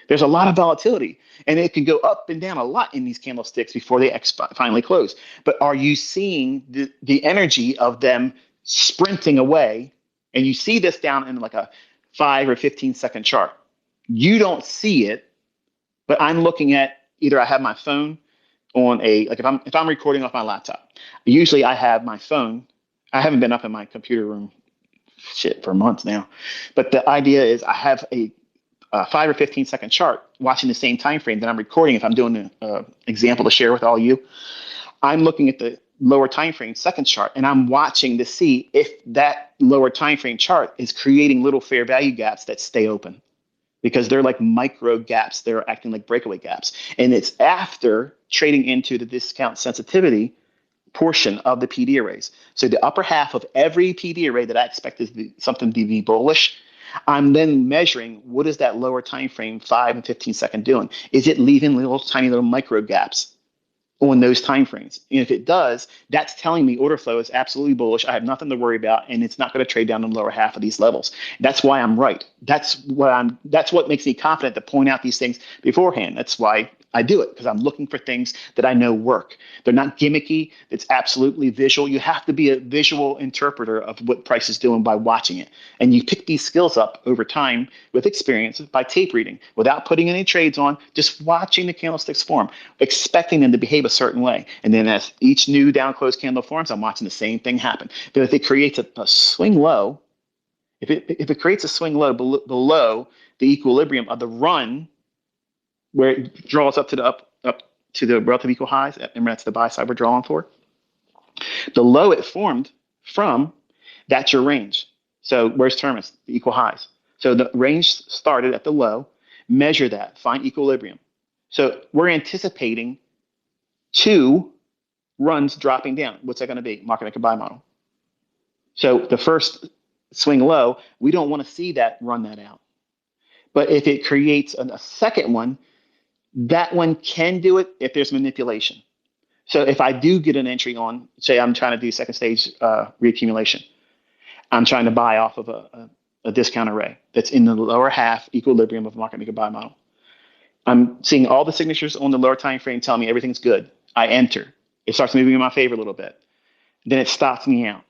There's a lot of volatility, and it can go up and down a lot in these candlesticks before they finally close. But are you seeing the energy of them sprinting away? And you see this down in like a 5 or 15-second chart. You don't see it, but I'm looking at either I have my phone on if I'm recording off my laptop, usually I have my phone. I haven't been up in my computer room shit for months now, but the idea is I have a 5 or 15-second chart watching the same time frame that I'm recording. If I'm doing an example to share with all you, I'm looking at the lower time frame second chart, and I'm watching to see if that lower time frame chart is creating little fair value gaps that stay open, because they're like micro gaps. They're acting like breakaway gaps. And it's after trading into the discount sensitivity portion of the PD arrays. So the upper half of every PD array that I expect is something to be bullish, I'm then measuring what is that lower time frame 5 and 15 second doing. Is it leaving little tiny little micro gaps on those time frames? And if it does, that's telling me order flow is absolutely bullish. I have nothing to worry about, and it's not going to trade down in the lower half of these levels. That's why I'm right. That's what makes me confident to point out these things beforehand. That's why I do it, because I'm looking for things that I know work. They're not gimmicky. It's absolutely visual. You have to be a visual interpreter of what price is doing by watching it. And you pick these skills up over time with experience by tape reading, without putting any trades on, just watching the candlesticks form, expecting them to behave a certain way. And then as each new down close candle forms, I'm watching the same thing happen. But if it creates a swing low, if it creates a swing low below the equilibrium of the run, where it draws up to the relative equal highs, and that's the buy side we're drawing for. The low it formed from, that's your range. So where's Terminus? The equal highs. So the range started at the low. Measure that, find equilibrium. So we're anticipating 2 runs dropping down. What's that going to be? Market maker buy model. So the first swing low, we don't want to see that run that out. But if it creates a second one, that one can do it if there's manipulation. So if I do get an entry on, say I'm trying to do second stage reaccumulation, I'm trying to buy off of a discount array that's in the lower half equilibrium of market maker buy model. I'm seeing all the signatures on the lower time frame telling me everything's good. I enter. It starts moving in my favor a little bit. Then it stops me out.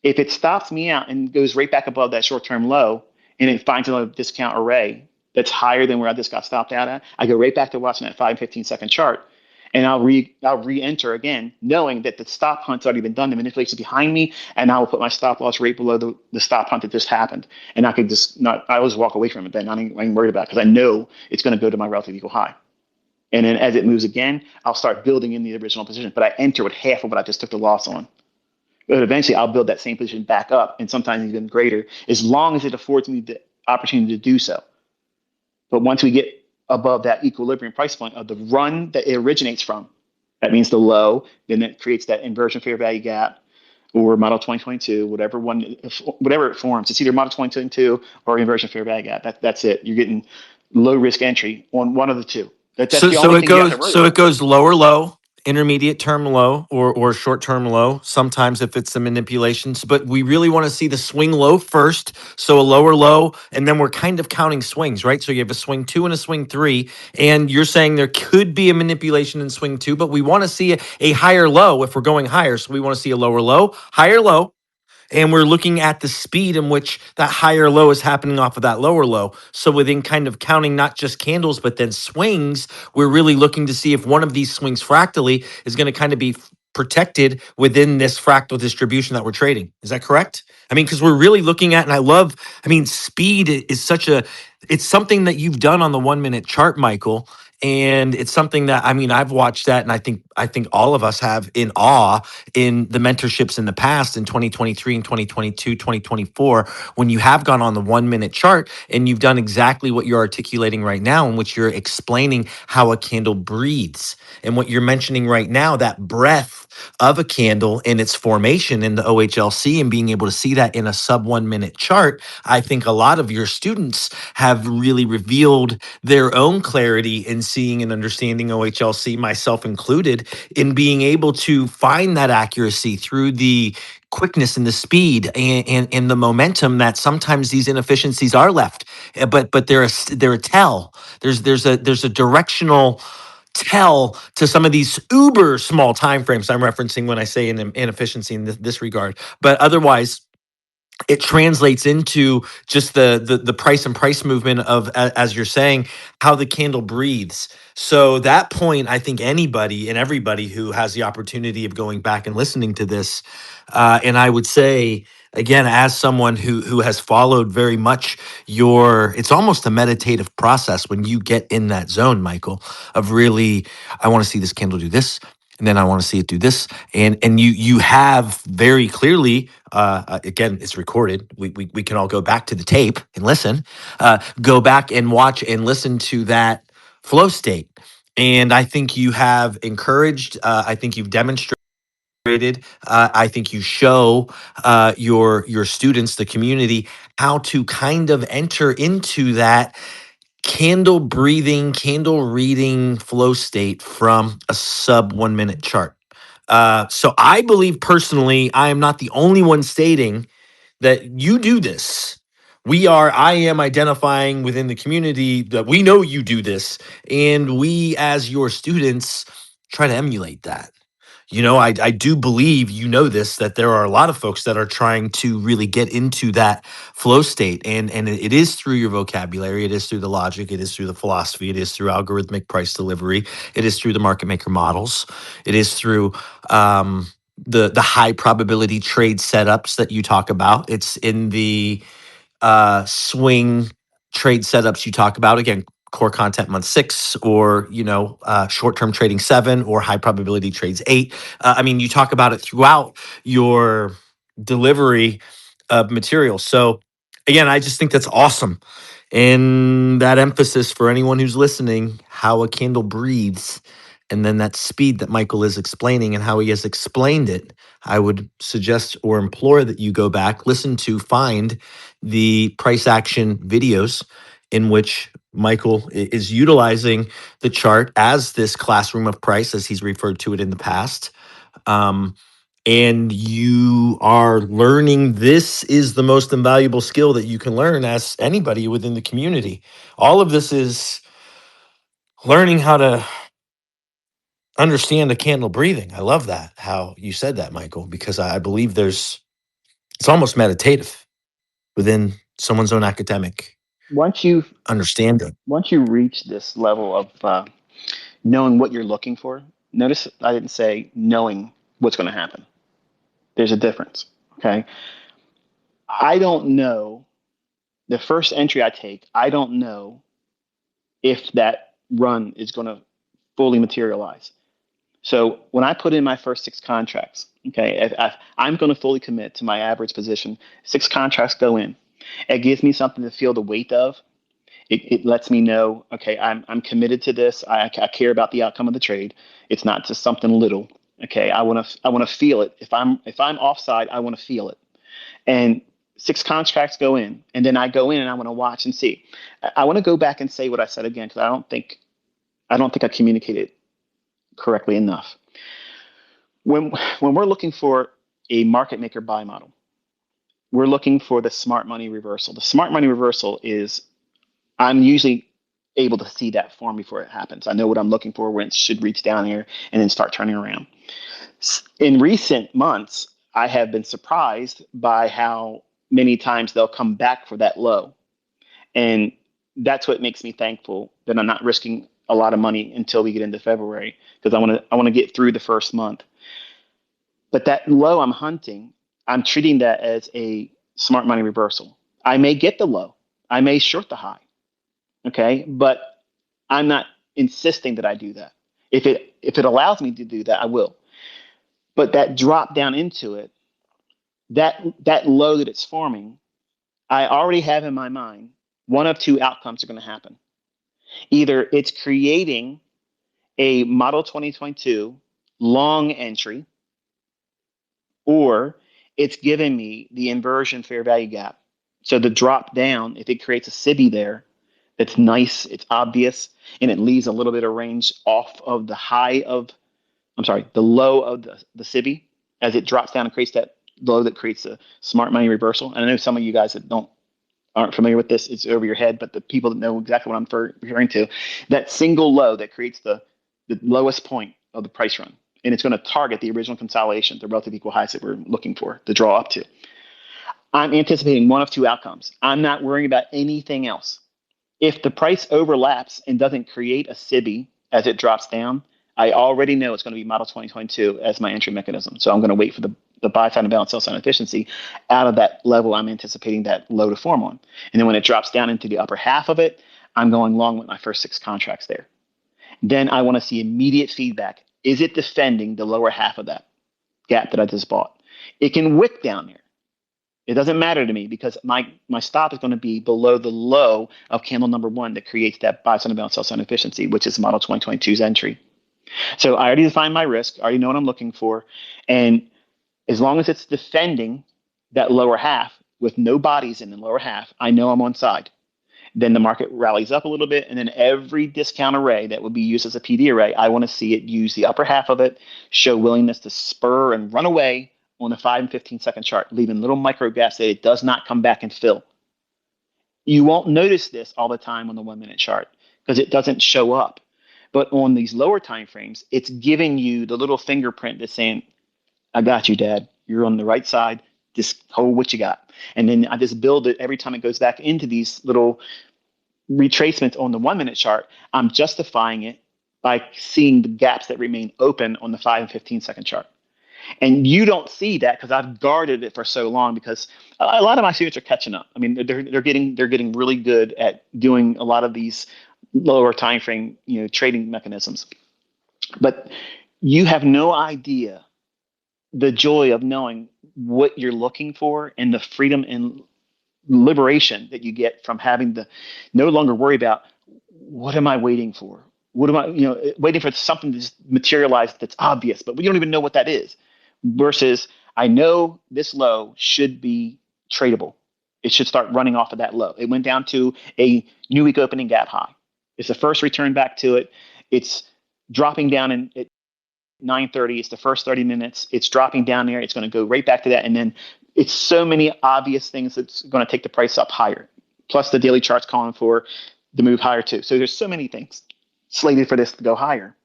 If it stops me out and goes right back above that short-term low, and it finds another discount array that's higher than where I just got stopped out at, I go right back to watching that 5 and 15-second chart, and I'll re-enter again, knowing that the stop hunt's already been done, the manipulation's behind me, and I will put my stop loss right below the stop hunt that just happened. And I could just I always walk away from it then. I ain't worried about it, because I know it's going to go to my relative equal high. And then as it moves again, I'll start building in the original position, but I enter with half of what I just took the loss on. But eventually I'll build that same position back up, and sometimes even greater, as long as it affords me the opportunity to do so. But once we get above that equilibrium price point of the run that it originates from, that means the low, then it creates that inversion fair value gap, or model 2022, whatever it forms. It's either model 2022 or inversion fair value gap. That's it. You're getting low risk entry on one of the two. That's So the only thing you have to worry it about. goes lower low, intermediate term low, or short term low. Sometimes if it's the manipulations, but we really want to see the swing low first. So a lower low, and then we're kind of counting swings, right? So you have a swing 2 and a swing 3, and you're saying there could be a manipulation in swing 2, but we want to see a higher low if we're going higher. So we want to see a lower low, higher low, and we're looking at the speed in which that higher low is happening off of that lower low. So within kind of counting not just candles, but then swings, we're really looking to see if one of these swings fractally is going to kind of be protected within this fractal distribution that we're trading. Is that correct? I mean, because we're really looking at, and I mean, speed is it's something that you've done on the 1 minute chart, Michael. And it's something that, I mean, I've watched that, and I think all of us have in awe in the mentorships in the past in 2023 and 2022, 2024, when you have gone on the 1 minute chart and you've done exactly what you're articulating right now, in which you're explaining how a candle breathes. And what you're mentioning right now, that breath of a candle in its formation in the OHLC, and being able to see that in a sub 1 minute chart, I think a lot of your students have really revealed their own clarity in seeing and understanding OHLC, myself included, in being able to find that accuracy through the quickness and the speed and the momentum that sometimes these inefficiencies are left. But they're a tell. There's a directional tell to some of these uber small time frames I'm referencing when I say an inefficiency in this regard. But otherwise, it translates into just the price and price movement of as you're saying, how the candle breathes. So that point, I think anybody and everybody who has the opportunity of going back and listening to this, and I would say again, as someone who has followed very much it's almost a meditative process when you get in that zone, Michael, of really, I want to see this candle do this, and then I want to see it do this, and you have very clearly, again, it's recorded. We can all go back to the tape and listen, go back and watch and listen to that flow state. And I think you have encouraged. I think you've demonstrated. I think you show your students, the community, how to kind of enter into that candle breathing, candle reading flow state from a sub 1 minute chart. So I believe personally, I am not the only one stating that you do this. I am identifying within the community that we know you do this, and we as your students try to emulate that. I do believe this, that there are a lot of folks that are trying to really get into that flow state. And it is through your vocabulary, it is through the logic, it is through the philosophy, it is through algorithmic price delivery, it is through the market maker models, it is through the high probability trade setups that you talk about. It's in the swing trade setups you talk about. Again, core content month 6, or short-term trading 7, or high probability trades 8. I mean, you talk about it throughout your delivery of material. So again, I just think that's awesome. And that emphasis for anyone who's listening, how a candle breathes, and then that speed that Michael is explaining and how he has explained it, I would suggest or implore that you go back, find the price action videos in which Michael is utilizing the chart as this classroom of price, as he's referred to it in the past. Um, and you are learning, this is the most invaluable skill that you can learn as anybody within the community. All of this is learning how to understand the candle breathing. I love that, how you said that, Michael, because I believe it's almost meditative within someone's own academic Once you understanding. once you reach this level of knowing what you're looking for, notice I didn't say knowing what's going to happen. There's a difference. Okay. I don't know the first entry I take. I don't know if that run is going to fully materialize. So when I put in my first 6 contracts, okay, if I'm going to fully commit to my average position, 6 contracts go in. It gives me something to feel the weight of. It lets me know, okay, I'm committed to this. I care about the outcome of the trade. It's not just something little. Okay, I want to feel it. If I'm offside, I want to feel it. And 6 contracts go in, and then I go in and I want to watch and see. I want to go back and say what I said again, because I don't think I communicated correctly enough. When we're looking for a market maker buy model, we're looking for the smart money reversal. The smart money reversal is, I'm usually able to see that form before it happens. I know what I'm looking for, when it should reach down here and then start turning around. In recent months, I have been surprised by how many times they'll come back for that low. And that's what makes me thankful that I'm not risking a lot of money until we get into February, because I want to get through the first month. But that low I'm hunting, I'm treating that as a smart money reversal. I may get the low, I may short the high, okay, but I'm not insisting that I do that. If it allows me to do that, I will. But that drop down into it, that low that it's forming, I already have in my mind one of two outcomes are going to happen. Either it's creating a model 2022 long entry, or it's giving me the inversion fair value gap. So the drop down, if it creates a SIBI there, that's nice, it's obvious, and it leaves a little bit of range off of the high of, I'm sorry, the low of the SIBI, as it drops down and creates that low that creates a smart money reversal. And I know some of you guys that aren't familiar with this, it's over your head, but the people that know exactly what I'm referring to, that single low that creates the lowest point of the price run. And it's going to target the original consolidation, the relative equal highs that we're looking for to draw up to. I'm anticipating one of two outcomes. I'm not worrying about anything else. If the price overlaps and doesn't create a SIBI as it drops down, I already know it's going to be model 2022 as my entry mechanism. So I'm going to wait for the buy side and balance, sell side efficiency out of that level I'm anticipating that low to form on. And then when it drops down into the upper half of it, I'm going long with my first 6 contracts there. Then I want to see immediate feedback. Is it defending the lower half of that gap that I just bought? It can wick down there. It doesn't matter to me because my stop is going to be below the low of candle number 1 that creates that buy sign and balance, sell sign efficiency, which is model 2022's entry. So I already defined my risk. I already know what I'm looking for. And as long as it's defending that lower half with no bodies in the lower half, I know I'm on side. Then the market rallies up a little bit, and then every discount array that would be used as a PD array, I want to see it use the upper half of it, show willingness to spur and run away on the 5 and 15-second chart, leaving little micro gaps that it does not come back and fill. You won't notice this all the time on the 1-minute chart because it doesn't show up. But on these lower time frames, it's giving you the little fingerprint that's saying, I got you, Dad. You're on the right side. Just hold what you got. And then I just build it every time it goes back into these little retracements on the 1-minute chart. I'm justifying it by seeing the gaps that remain open on the 5 and 15-second chart. And you don't see that because I've guarded it for so long because a lot of my students are catching up. I mean, they're getting really good at doing a lot of these lower time frame, trading mechanisms. But you have no idea the joy of knowing what you're looking for and the freedom and liberation that you get from having to no longer worry about what am I waiting for? What am I, waiting for something to just materialize that's obvious, but we don't even know what that is. Versus, I know this low should be tradable. It should start running off of that low. It went down to a new week opening gap high. It's the first return back to it. It's dropping down at 9:30. It's the first 30 minutes. It's dropping down there. It's going to go right back to that. And then it's so many obvious things that's going to take the price up higher. Plus the daily chart's calling for the move higher too. So there's so many things slated for this to go higher.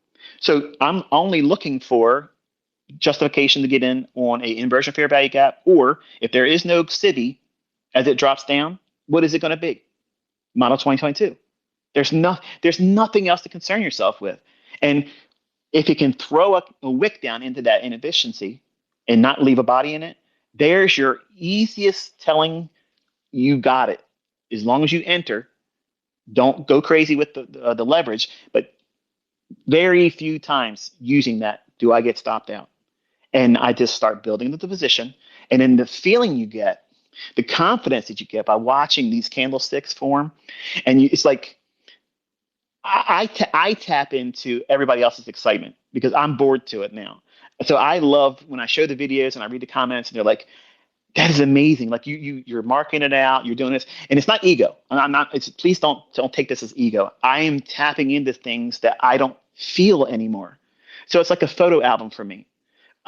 So I'm only looking for justification to get in on a inversion fair value gap, or if there is no SIBI as it drops down, what is it going to be? Model 2022. There's nothing else to concern yourself with. And if it can throw a wick down into that inefficiency and not leave a body in it, there's your easiest telling you got it. As long as you enter, don't go crazy with the leverage, but very few times using that do I get stopped out. And I just start building the position. And then the feeling you get, the confidence that you get by watching these candlesticks form, and it's like I tap into everybody else's excitement because I'm bored to it now. So I love when I show the videos and I read the comments and they're like, that is amazing. Like you're marking it out, you're doing this, and it's not ego. And I'm not. Please don't take this as ego. I am tapping into things that I don't feel anymore. So it's like a photo album for me.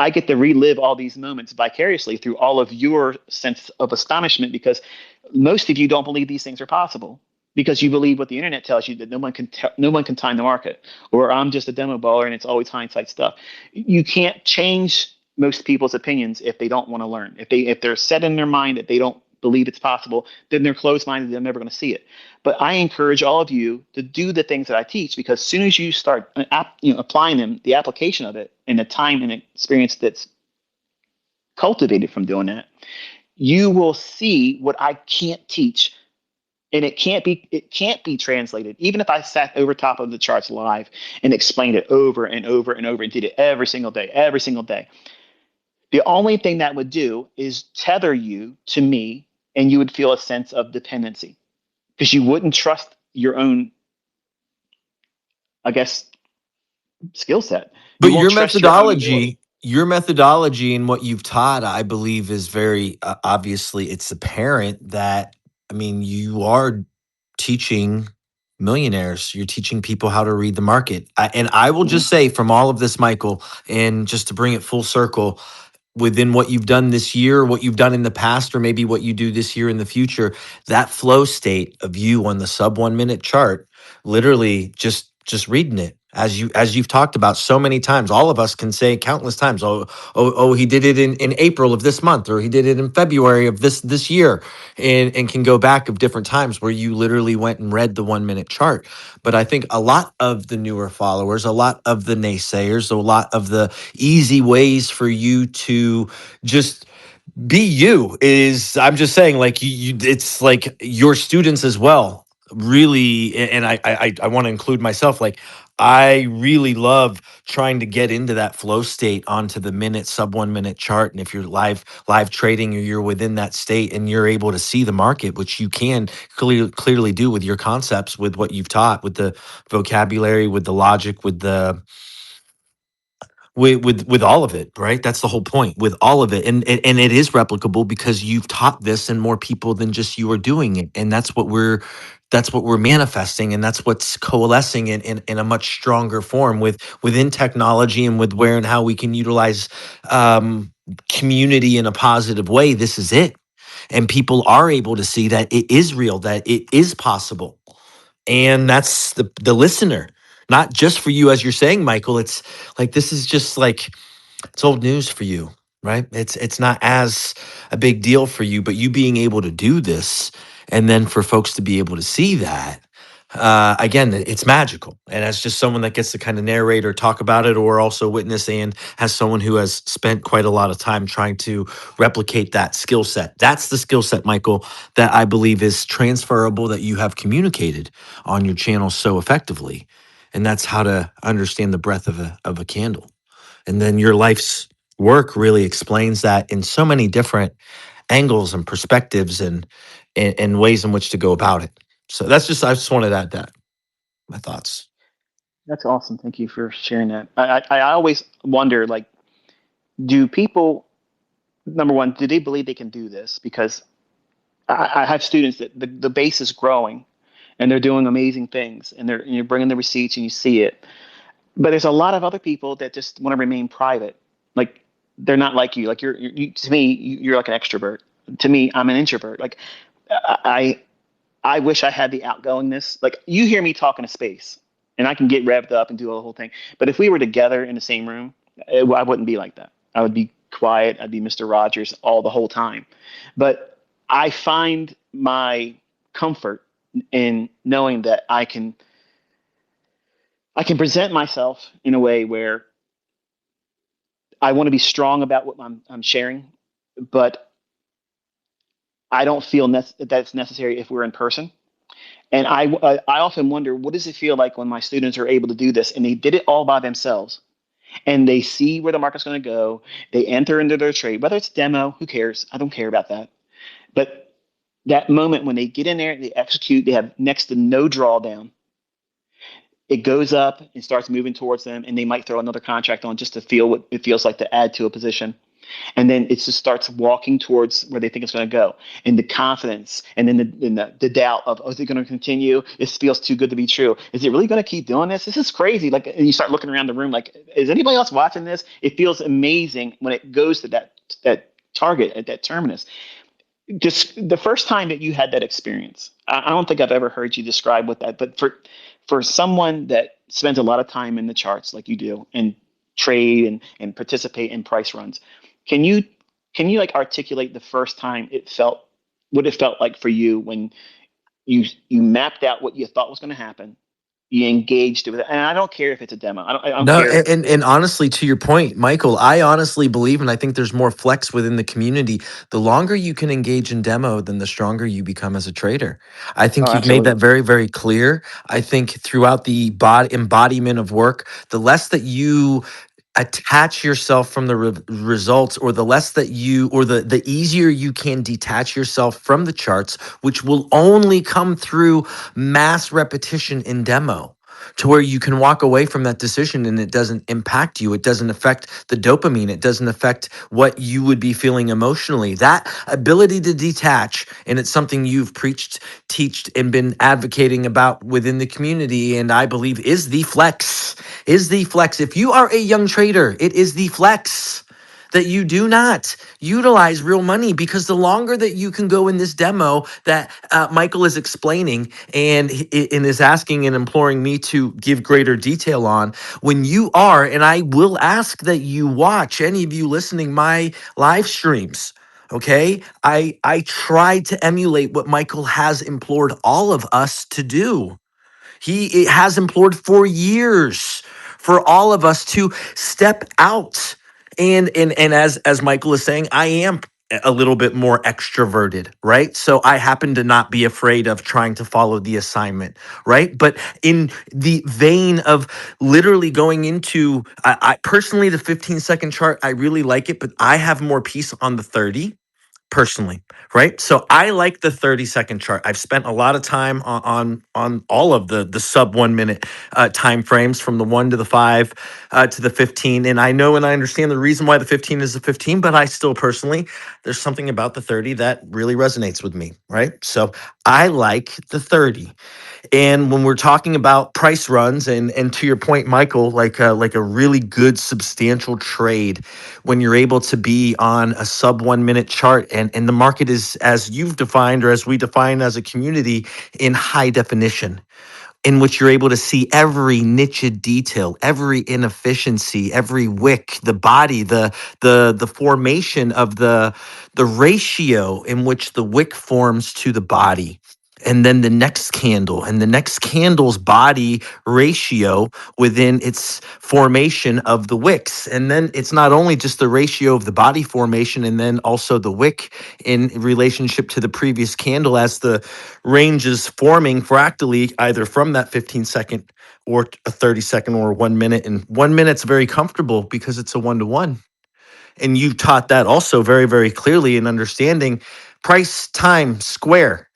I get to relive all these moments vicariously through all of your sense of astonishment because most of you don't believe these things are possible because you believe what the internet tells you that no one can time the market, or I'm just a demo baller and it's always hindsight stuff. You can't change most people's opinions if they don't want to learn. If they're set in their mind that they don't believe it's possible, then they're closed-minded. They're never going to see it. But I encourage all of you to do the things that I teach because as soon as you start applying them, the application of it, and the time and experience that's cultivated from doing that, you will see what I can't teach. And it can't be translated. Even if I sat over top of the charts live and explained it over and over and over and did it every single day. The only thing that would do is tether you to me, and you would feel a sense of dependency because you wouldn't trust your own, I guess, skill set. You But won't trust your own ability. your methodology and what you've taught, I believe, is very obviously it's apparent that, I mean, you are teaching millionaires. You're teaching people how to read the market. And I will Mm-hmm. just say from all of this, Michael, and just to bring it full circle, within what you've done this year, what you've done in the past, or maybe what you do this year in the future, that flow state of you on the sub 1 minute chart literally just just reading it, as you've talked about so many times. All of us can say countless times, oh, he did it in April of this month, or he did it in February of this year, and can go back of different times where you literally went and read the 1 minute chart. But I think a lot of the newer followers, a lot of the naysayers, a lot of the easy ways for you to just be you is, I'm just saying, like, you it's like your students as well, really. And I want to include myself, like, I really love trying to get into that flow state onto the minute, sub 1 minute chart. And if you're live trading, or you're within that state and you're able to see the market, which you can clearly do with your concepts, with what you've taught, with the vocabulary, with the logic, with the with all of it, right? That's the whole point, with all of it. And it is replicable because you've taught this, and more people than just you are doing it. And that's what we're manifesting, and that's what's coalescing in a much stronger form within technology, and with where and how we can utilize um community in a positive way. This is it. And people are able to see that it is real, that it is possible. And that's the listener, not just for you, as you're saying, Michael. It's like, this is just like, it's old news for you, right? It's not as a big deal for you, but you being able to do this, and then for folks to be able to see that, again, it's magical. And as just someone that gets to kind of narrate or talk about it, or also witness, and has someone who has spent quite a lot of time trying to replicate that skill set. That's the skill set, Michael, that I believe is transferable, that you have communicated on your channel so effectively. And that's how to understand the breadth of a candle. And then your life's work really explains that in so many different angles and perspectives, and ways in which to go about it. So I just wanted to add that, my thoughts. That's awesome. Thank you for sharing that. I always wonder, like, do people, number one, do they believe they can do this? Because I have students that the base is growing and they're doing amazing things, and you're bringing the receipts and you see it. But there's a lot of other people that just want to remain private. Like, they're not like you. Like, to me, you're like an extrovert. To me, I'm an introvert. Like, I I wish I had the outgoingness. Like, you hear me talk in a space, and I can get revved up and do a whole thing. But if we were together in the same room, I wouldn't be like that. I would be quiet. I'd be Mr. Rogers all the whole time. But I find my comfort in knowing that I can present myself in a way where I want to be strong about what I'm sharing, but I don't feel that's necessary if we're in person. And I often wonder, what does it feel like when my students are able to do this and they did it all by themselves, and they see where the market's going to go, they enter into their trade, whether it's demo, who cares? I don't care about that. But that moment when they get in there, they execute, they have next to no drawdown. It goes up and starts moving towards them, and they might throw another contract on just to feel what it feels like to add to a position. And then it just starts walking towards where they think it's going to go, and the confidence, and then the doubt of, oh, is it going to continue? It feels too good to be true. Is it really going to keep doing this? This is crazy. Like, and you start looking around the room, like, is anybody else watching this? It feels amazing when it goes to that target at that terminus. Just the first time that you had that experience, I don't think I've ever heard you describe what that. But for someone that spends a lot of time in the charts like you do, and trade and participate in price runs, can you like articulate the first time it felt, what it felt like for you when you mapped out what you thought was going to happen, you engaged with it, and I don't care if it's a demo. I don't No, care if and honestly, to your point, Michael, I honestly believe, and I think there's more flex within the community. The longer you can engage in demo, then the stronger you become as a trader. I oh, think you've made that absolutely. very, very clear. I think throughout the embodiment of work, the less that you attach yourself from the results, or the less that you, or the easier you can detach yourself from the charts, which will only come through mass repetition in demo, to where you can walk away from that decision and it doesn't impact you. It doesn't affect the dopamine. It doesn't affect what you would be feeling emotionally. That ability to detach, and it's something you've preached, teached, and been advocating about within the community, and I believe is the flex. Is the flex. If you are a young trader, it is the flex. that you do not utilize real money, because the longer that you can go in this demo that Michael is explaining and is asking and imploring me to give greater detail on, when you are, and I will ask that you watch, any of you listening, my live streams. Okay, I tried to emulate what Michael has implored all of us to do. He has implored for years for all of us to step out. And as Michael is saying, I am a little bit more extroverted, right? So I happen to not be afraid of trying to follow the assignment, right? But in the vein of literally going into, I personally, the 15-second chart, I really like it, but I have more peace on the 30 personally, right? So I like the 30-second chart. I've spent a lot of time on all of the sub 1 minute time frames, from the 1 to the 5 to the 15, and I know and I understand the reason why the 15 is the 15, but I still personally, there's something about the 30 that really resonates with me, right? So I like the 30. And when we're talking about price runs, and to your point, Michael, like a really good substantial trade, when you're able to be on a sub 1 minute chart, and the market is, as you've defined, or as we define as a community, in high definition, in which you're able to see every niche detail, every inefficiency, every wick, the body, the formation of the ratio in which the wick forms to the body. And then the next candle, and the next candle's body ratio within its formation of the wicks. And then it's not only just the ratio of the body formation, and then also the wick in relationship to the previous candle as the range is forming fractally, either from that 15-second or a 30-second or 1 minute. And 1 minute's very comfortable because it's a 1-to-1. And you taught that also very, very clearly in understanding price, time, square,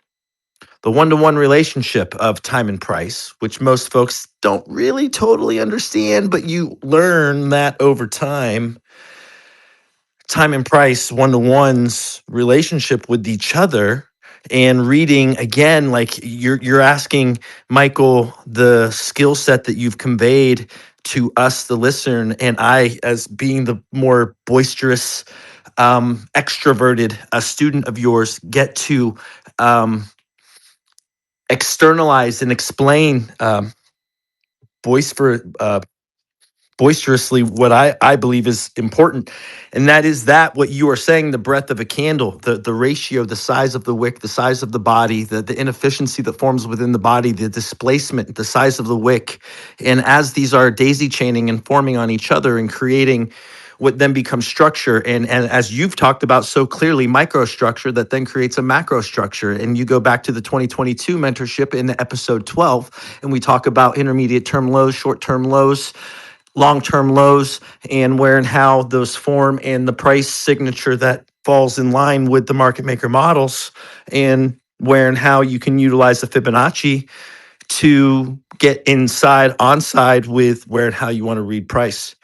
the 1-to-1 relationship of time and price, which most folks don't really totally understand, but you learn that over time. Time and price, 1-to-one's relationship with each other, and reading again, like you're asking Michael the skill set that you've conveyed to us, the listener, and I, as being the more boisterous, extroverted student of yours, get to externalize and explain voice for boisterously what I believe is important. And that is that what you are saying, the breadth of a candle, the ratio, the size of the wick, the size of the body, the inefficiency that forms within the body, the displacement, the size of the wick. And as these are daisy chaining and forming on each other and creating what then becomes structure, and as you've talked about so clearly, microstructure that then creates a macro structure. And you go back to the 2022 mentorship in episode 12, and we talk about intermediate term lows, short term lows, long-term lows, and where and how those form, and the price signature that falls in line with the market maker models, and where and how you can utilize the Fibonacci to get inside onside with where and how you want to read price.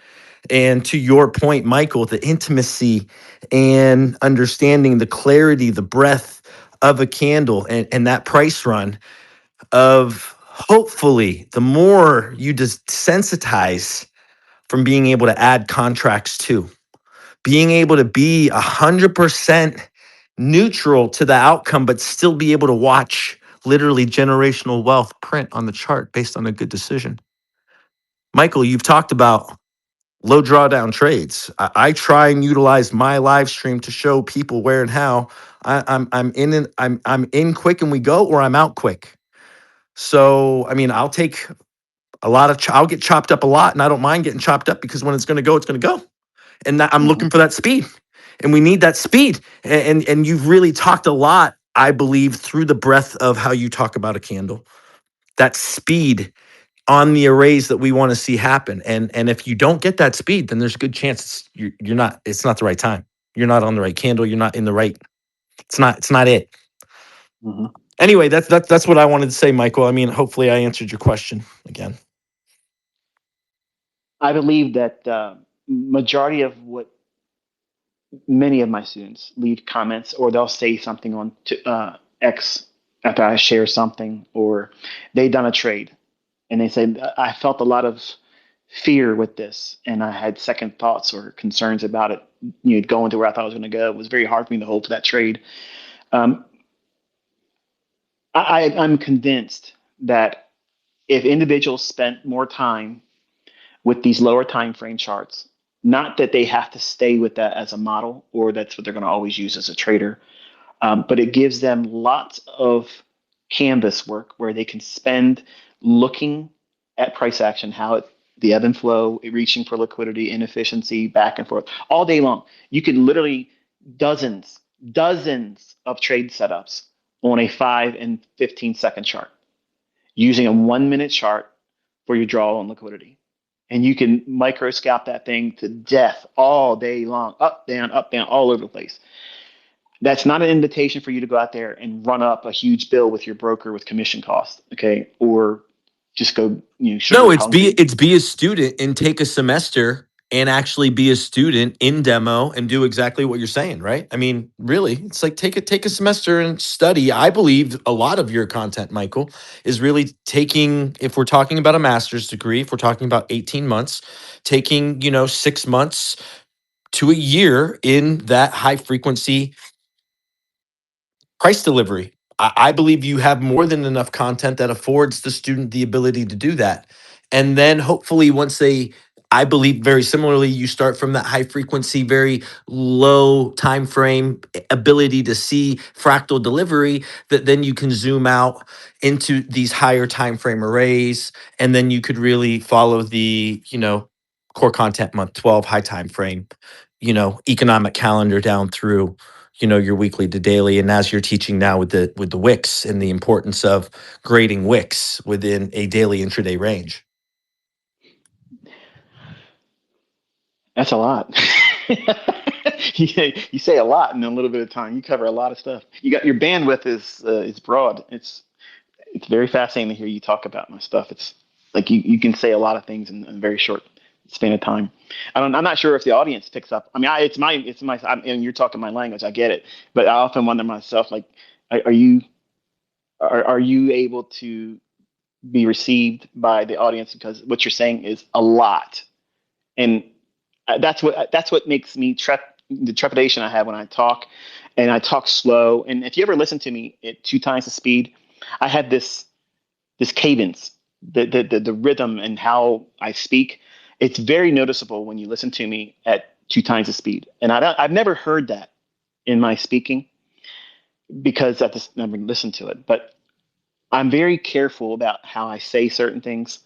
And to your point, Michael, the intimacy and understanding the clarity, the breadth of a candle, and that price run of, hopefully, the more you desensitize from being able to add contracts to, being able to be 100% neutral to the outcome, but still be able to watch literally generational wealth print on the chart based on a good decision. Michael, you've talked about low drawdown trades. I try and utilize my live stream to show people where and how I'm in quick and we go, or I'm out quick. So I mean, I'll take a lot of I'll get chopped up a lot, and I don't mind getting chopped up, because when it's going to go, it's going to go. And that, I'm Hmm. looking for that speed, and we need that speed. And you've really talked a lot, I believe, through the breadth of how you talk about a candle, that speed on the arrays that we want to see happen. And if you don't get that speed, then there's a good chance you're not. It's not the right time. You're not on the right candle. You're not in the right. It's not it. Hmm. Anyway, that's what I wanted to say, Michael. I mean, hopefully, I answered your question again. I believe that majority of what many of my students leave comments, or they'll say something on X after I share something, or they done a trade, and they say, I felt a lot of fear with this, and I had second thoughts or concerns about it going to where I thought I was going to go. It was very hard for me to hold to that trade. Um, I'm convinced that if individuals spent more time with these lower time frame charts, not that they have to stay with that as a model or that's what they're going to always use as a trader, but it gives them lots of canvas work where they can spend looking at price action, how the ebb and flow, reaching for liquidity, inefficiency, back and forth, all day long. You could literally dozens of trade setups on a 5 and 15 second chart using a 1 minute chart for your draw on liquidity. And you can micro scalp that thing to death all day long, up, down, all over the place. That's not an invitation for you to go out there and run up a huge bill with your broker with commission costs, okay? Or just go, No, sugar hungry. it's be a student and take a semester and actually be a student in demo and do exactly what you're saying, right? I mean, really, it's like take a semester and study. I believe a lot of your content, Michael, is really taking, if we're talking about a master's degree, if we're talking about 18 months, taking, 6 months to a year in that high frequency price delivery. I believe you have more than enough content that affords the student the ability to do that. And then hopefully once they, I believe very similarly, you start from that high frequency, very low time frame ability to see fractal delivery, that then you can zoom out into these higher time frame arrays. And then you could really follow the, core content month 12 high time frame, economic calendar down through your weekly to daily, and as you're teaching now with the wicks and the importance of grading wicks within a daily intraday range. That's a lot. You say a lot in a little bit of time. You cover a lot of stuff. You got your bandwidth is broad. It's very fascinating to hear you talk about my stuff. It's like you can say a lot of things in a very short span of time. I'm not sure if the audience picks up. I mean, and you're talking my language. I get it, but I often wonder myself, like, are you are you able to be received by the audience because what you're saying is a lot, and that's what makes me the trepidation I have when I talk, and I talk slow. And if you ever listen to me at 2 times the speed, I have this cadence, the rhythm and how I speak. It's very noticeable when you listen to me at 2 times the speed. And I've never heard that in my speaking because I just never listened to it. But I'm very careful about how I say certain things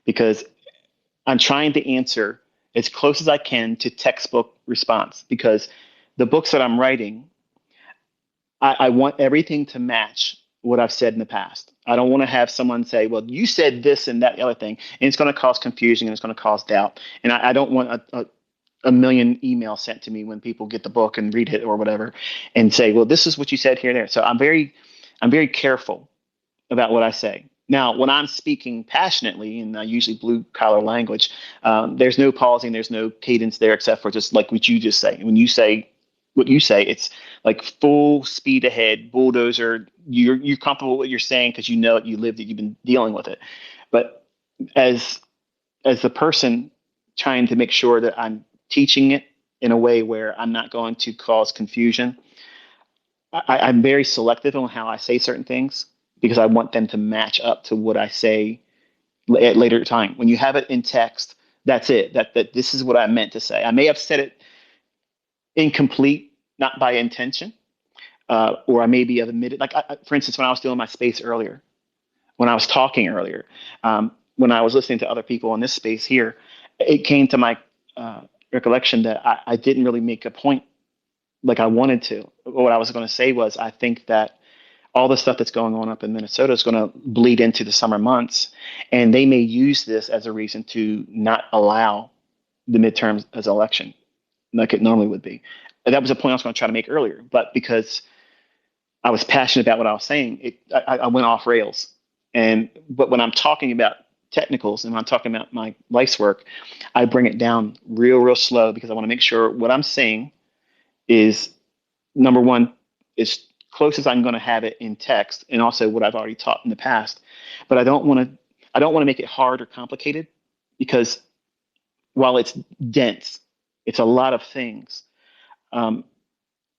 because I'm trying to answer as close as I can to textbook response because the books that I'm writing, I want everything to match what I've said in the past. I don't want to have someone say, well, you said this and that other thing, and it's going to cause confusion and it's going to cause doubt. And I don't want a million emails sent to me when people get the book and read it or whatever and say, well, this is what you said here and there. So I'm very careful about what I say. Now, when I'm speaking passionately, and I usually blue collar language, there's no pausing, there's no cadence there, except for just like what you just say. When you say what you say, it's like full speed ahead, bulldozer. You're comfortable with what you're saying because you know it, you lived it, you've been dealing with it. But as the person trying to make sure that I'm teaching it in a way where I'm not going to cause confusion, I'm very selective on how I say certain things because I want them to match up to what I say at later time. When you have it in text, that's it. That this is what I meant to say. I may have said it incomplete, not by intention, or I may be omitted. Like for instance, when I was doing my space earlier, when I was talking earlier, when I was listening to other people in this space here, it came to my recollection that I didn't really make a point like I wanted to. What I was going to say was, I think that all the stuff that's going on up in Minnesota is going to bleed into the summer months, and they may use this as a reason to not allow the midterms as an election like it normally would be. And that was a point I was going to try to make earlier, but because I was passionate about what I was saying, I went off rails. But when I'm talking about technicals and when I'm talking about my life's work, I bring it down real slow because I want to make sure what I'm saying is number one, as close as I'm going to have it in text, and also what I've already taught in the past. But I don't want to make it hard or complicated because while it's dense, it's a lot of things. Um,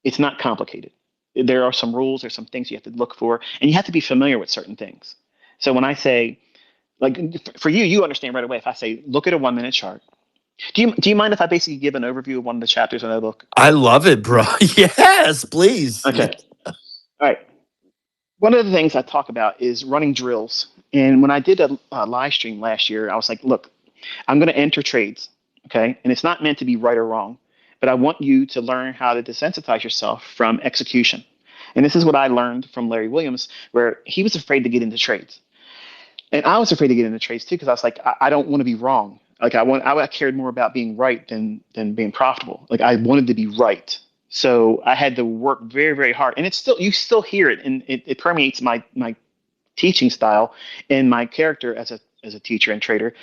it's not complicated. There are some rules, there's some things you have to look for, and you have to be familiar with certain things. So when I say, like for you, you understand right away. If I say, look at a 1 minute chart, do you mind if I basically give an overview of one of the chapters in that book? I love it, bro. Yes, please. Okay. All right. One of the things I talk about is running drills. And when I did a live stream last year, I was like, look, I'm going to enter trades. Okay. And it's not meant to be right or wrong, but I want you to learn how to desensitize yourself from execution. And this is what I learned from Larry Williams, where he was afraid to get into trades. And I was afraid to get into trades too, because I was like, I don't want to be wrong. Like I cared more about being right than being profitable. Like I wanted to be right. So I had to work very, very hard. And it's still, you still hear it, and it permeates my teaching style and my character as a teacher and trader.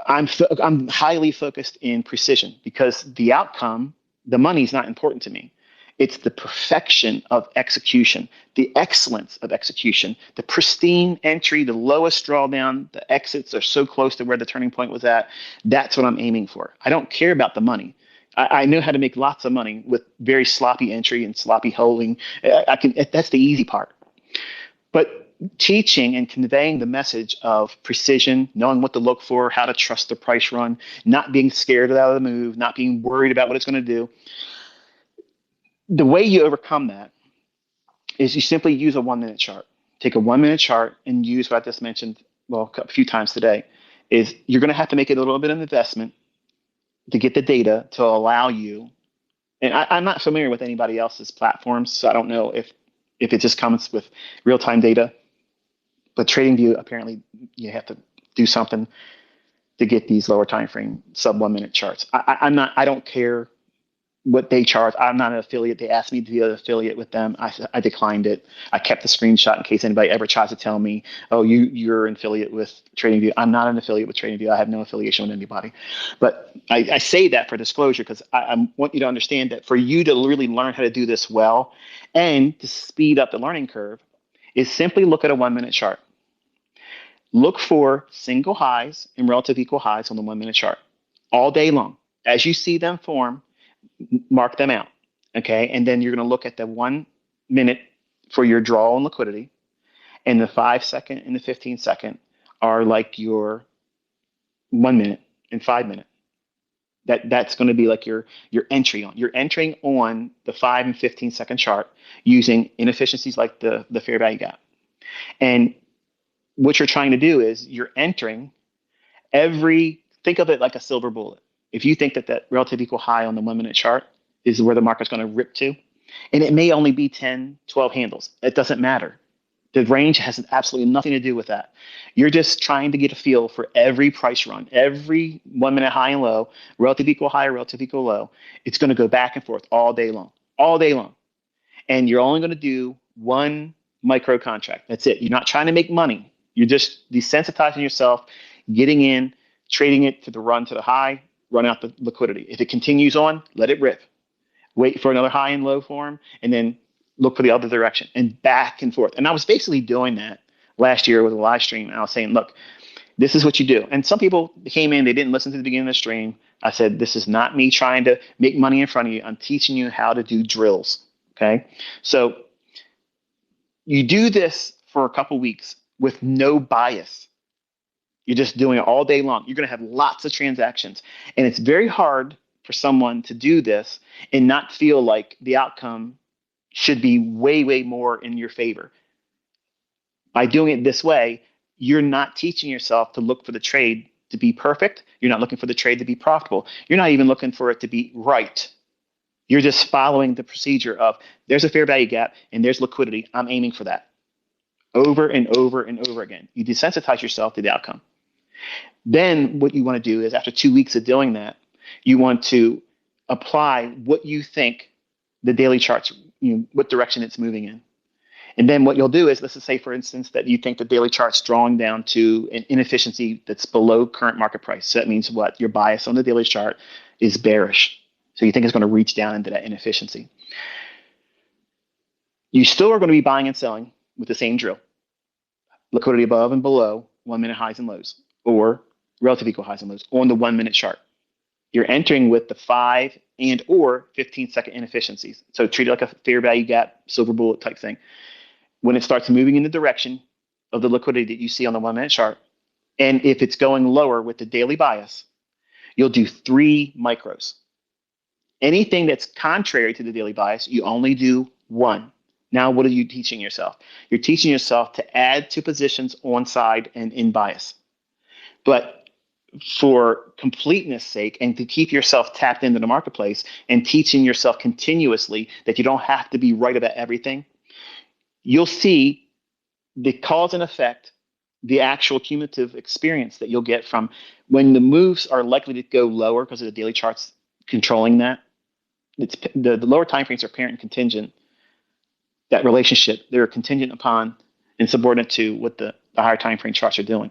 I'm highly focused in precision because the outcome, the money is not important to me. It's the perfection of execution, the excellence of execution, the pristine entry, the lowest drawdown, the exits are so close to where the turning point was at. That's what I'm aiming for. I don't care about the money. I know how to make lots of money with very sloppy entry and sloppy holding. I can. That's the easy part. But teaching and conveying the message of precision, knowing what to look for, how to trust the price run, not being scared out of the move, not being worried about what it's going to do. The way you overcome that is you simply use a 1 minute chart. Take a 1 minute chart and use what I just mentioned, well, a few times today, is you're going to have to make it a little bit of an investment to get the data to allow you. And I'm not familiar with anybody else's platforms, so I don't know if it just comes with real-time data. But TradingView, apparently, you have to do something to get these lower time frame sub 1 minute charts. I'm not. I don't care what they charge. I'm not an affiliate. They asked me to be an affiliate with them. I declined it. I kept the screenshot in case anybody ever tries to tell me, oh, you're an affiliate with TradingView. I'm not an affiliate with TradingView. I have no affiliation with anybody. But I say that for disclosure because I want you to understand that for you to really learn how to do this well and to speed up the learning curve is simply look at a 1 minute chart. Look for single highs and relative equal highs on the 1 minute chart all day long. As you see them form, mark them out. Okay. And then you're going to look at the 1 minute for your draw and liquidity, and the 5 second and the 15 second are like your 1 minute and 5 minute. That's going to be like your entry on. You're entering on the 5 and 15 second chart using inefficiencies like the fair value gap. And what you're trying to do is you're entering think of it like a silver bullet. If you think that relative equal high on the 1 minute chart is where the market's going to rip to, and it may only be 10, 12 handles, it doesn't matter. The range has absolutely nothing to do with that. You're just trying to get a feel for every price run, every 1 minute high and low, relative equal high, relative equal low. It's going to go back and forth all day long, all day long. And you're only going to do one micro contract. That's it. You're not trying to make money. You're just desensitizing yourself, getting in, trading it to the run to the high, run out the liquidity. If it continues on, let it rip. Wait for another high and low form, and then look for the other direction and back and forth. And I was basically doing that last year with a live stream. And I was saying, look, this is what you do. And some people came in, they didn't listen to the beginning of the stream. I said, this is not me trying to make money in front of you. I'm teaching you how to do drills. Okay. So you do this for a couple weeks with no bias. You're just doing it all day long. You're going to have lots of transactions. And it's very hard for someone to do this and not feel like the outcome should be way, way more in your favor. By doing it this way, you're not teaching yourself to look for the trade to be perfect. You're not looking for the trade to be profitable. You're not even looking for it to be right. You're just following the procedure of there's a fair value gap and there's liquidity. I'm aiming for that over and over and over again. You desensitize yourself to the outcome. Then what you want to do is after 2 weeks of doing that, you want to apply what you think the daily charts, what direction it's moving in. And then what you'll do is, let's just say, for instance, that you think the daily chart's drawing down to an inefficiency that's below current market price. So that means what? Your bias on the daily chart is bearish. So you think it's going to reach down into that inefficiency. You still are going to be buying and selling with the same drill. Liquidity above and below 1 minute highs and lows, or relative equal highs and lows on the 1 minute chart. You're entering with the 5 and or 15-second inefficiencies. So treat it like a fair value gap, silver bullet type thing. When it starts moving in the direction of the liquidity that you see on the 1 minute chart, and if it's going lower with the daily bias, you'll do 3 micros. Anything that's contrary to the daily bias, you only do 1. Now, what are you teaching yourself? You're teaching yourself to add to positions on side and in bias. But for completeness sake and to keep yourself tapped into the marketplace and teaching yourself continuously that you don't have to be right about everything, you'll see the cause and effect, the actual cumulative experience that you'll get from when the moves are likely to go lower because of the daily charts controlling that. It's the lower time frames are parent and contingent. That relationship, they're contingent upon and subordinate to what the higher time frame charts are doing.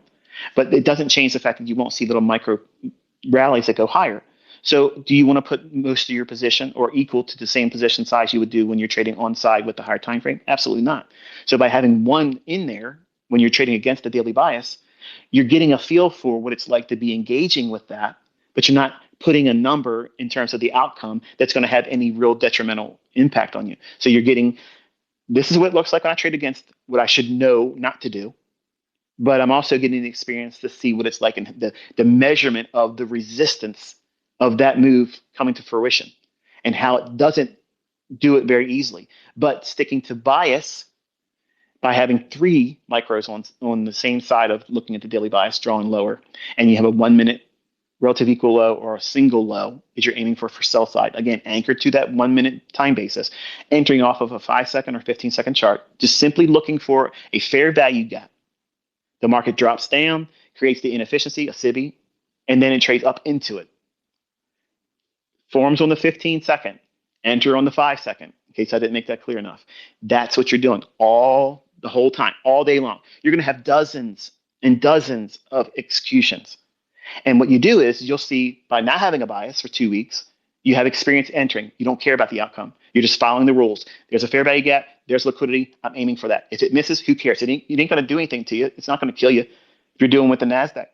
But it doesn't change the fact that you won't see little micro rallies that go higher. So do you want to put most of your position or equal to the same position size you would do when you're trading on side with the higher time frame? Absolutely not. So by having 1 in there when you're trading against the daily bias, you're getting a feel for what it's like to be engaging with that, but you're not putting a number in terms of the outcome that's going to have any real detrimental impact on you. So you're getting, this is what it looks like when I trade against what I should know not to do. But I'm also getting the experience to see what it's like in the measurement of the resistance of that move coming to fruition and how it doesn't do it very easily. But sticking to bias by having 3 micros on the same side of looking at the daily bias, drawing lower, and you have a 1 minute relative equal low or a single low is you're aiming for sell side. Again, anchored to that 1 minute time basis, entering off of a 5-second or 15-second chart, just simply looking for a fair value gap. The market drops down, creates the inefficiency, a SIBI, and then it trades up into it. Forms on the 15-second, enter on the 5-second, in case I didn't make that clear enough. That's what you're doing the whole time, all day long. You're going to have dozens and dozens of executions. And what you do is you'll see by not having a bias for 2 weeks, you have experience entering. You don't care about the outcome. You're just following the rules. There's a fair value gap. There's liquidity. I'm aiming for that. If it misses, who cares? It ain't going to do anything to you. It's not going to kill you. If you're doing with the NASDAQ,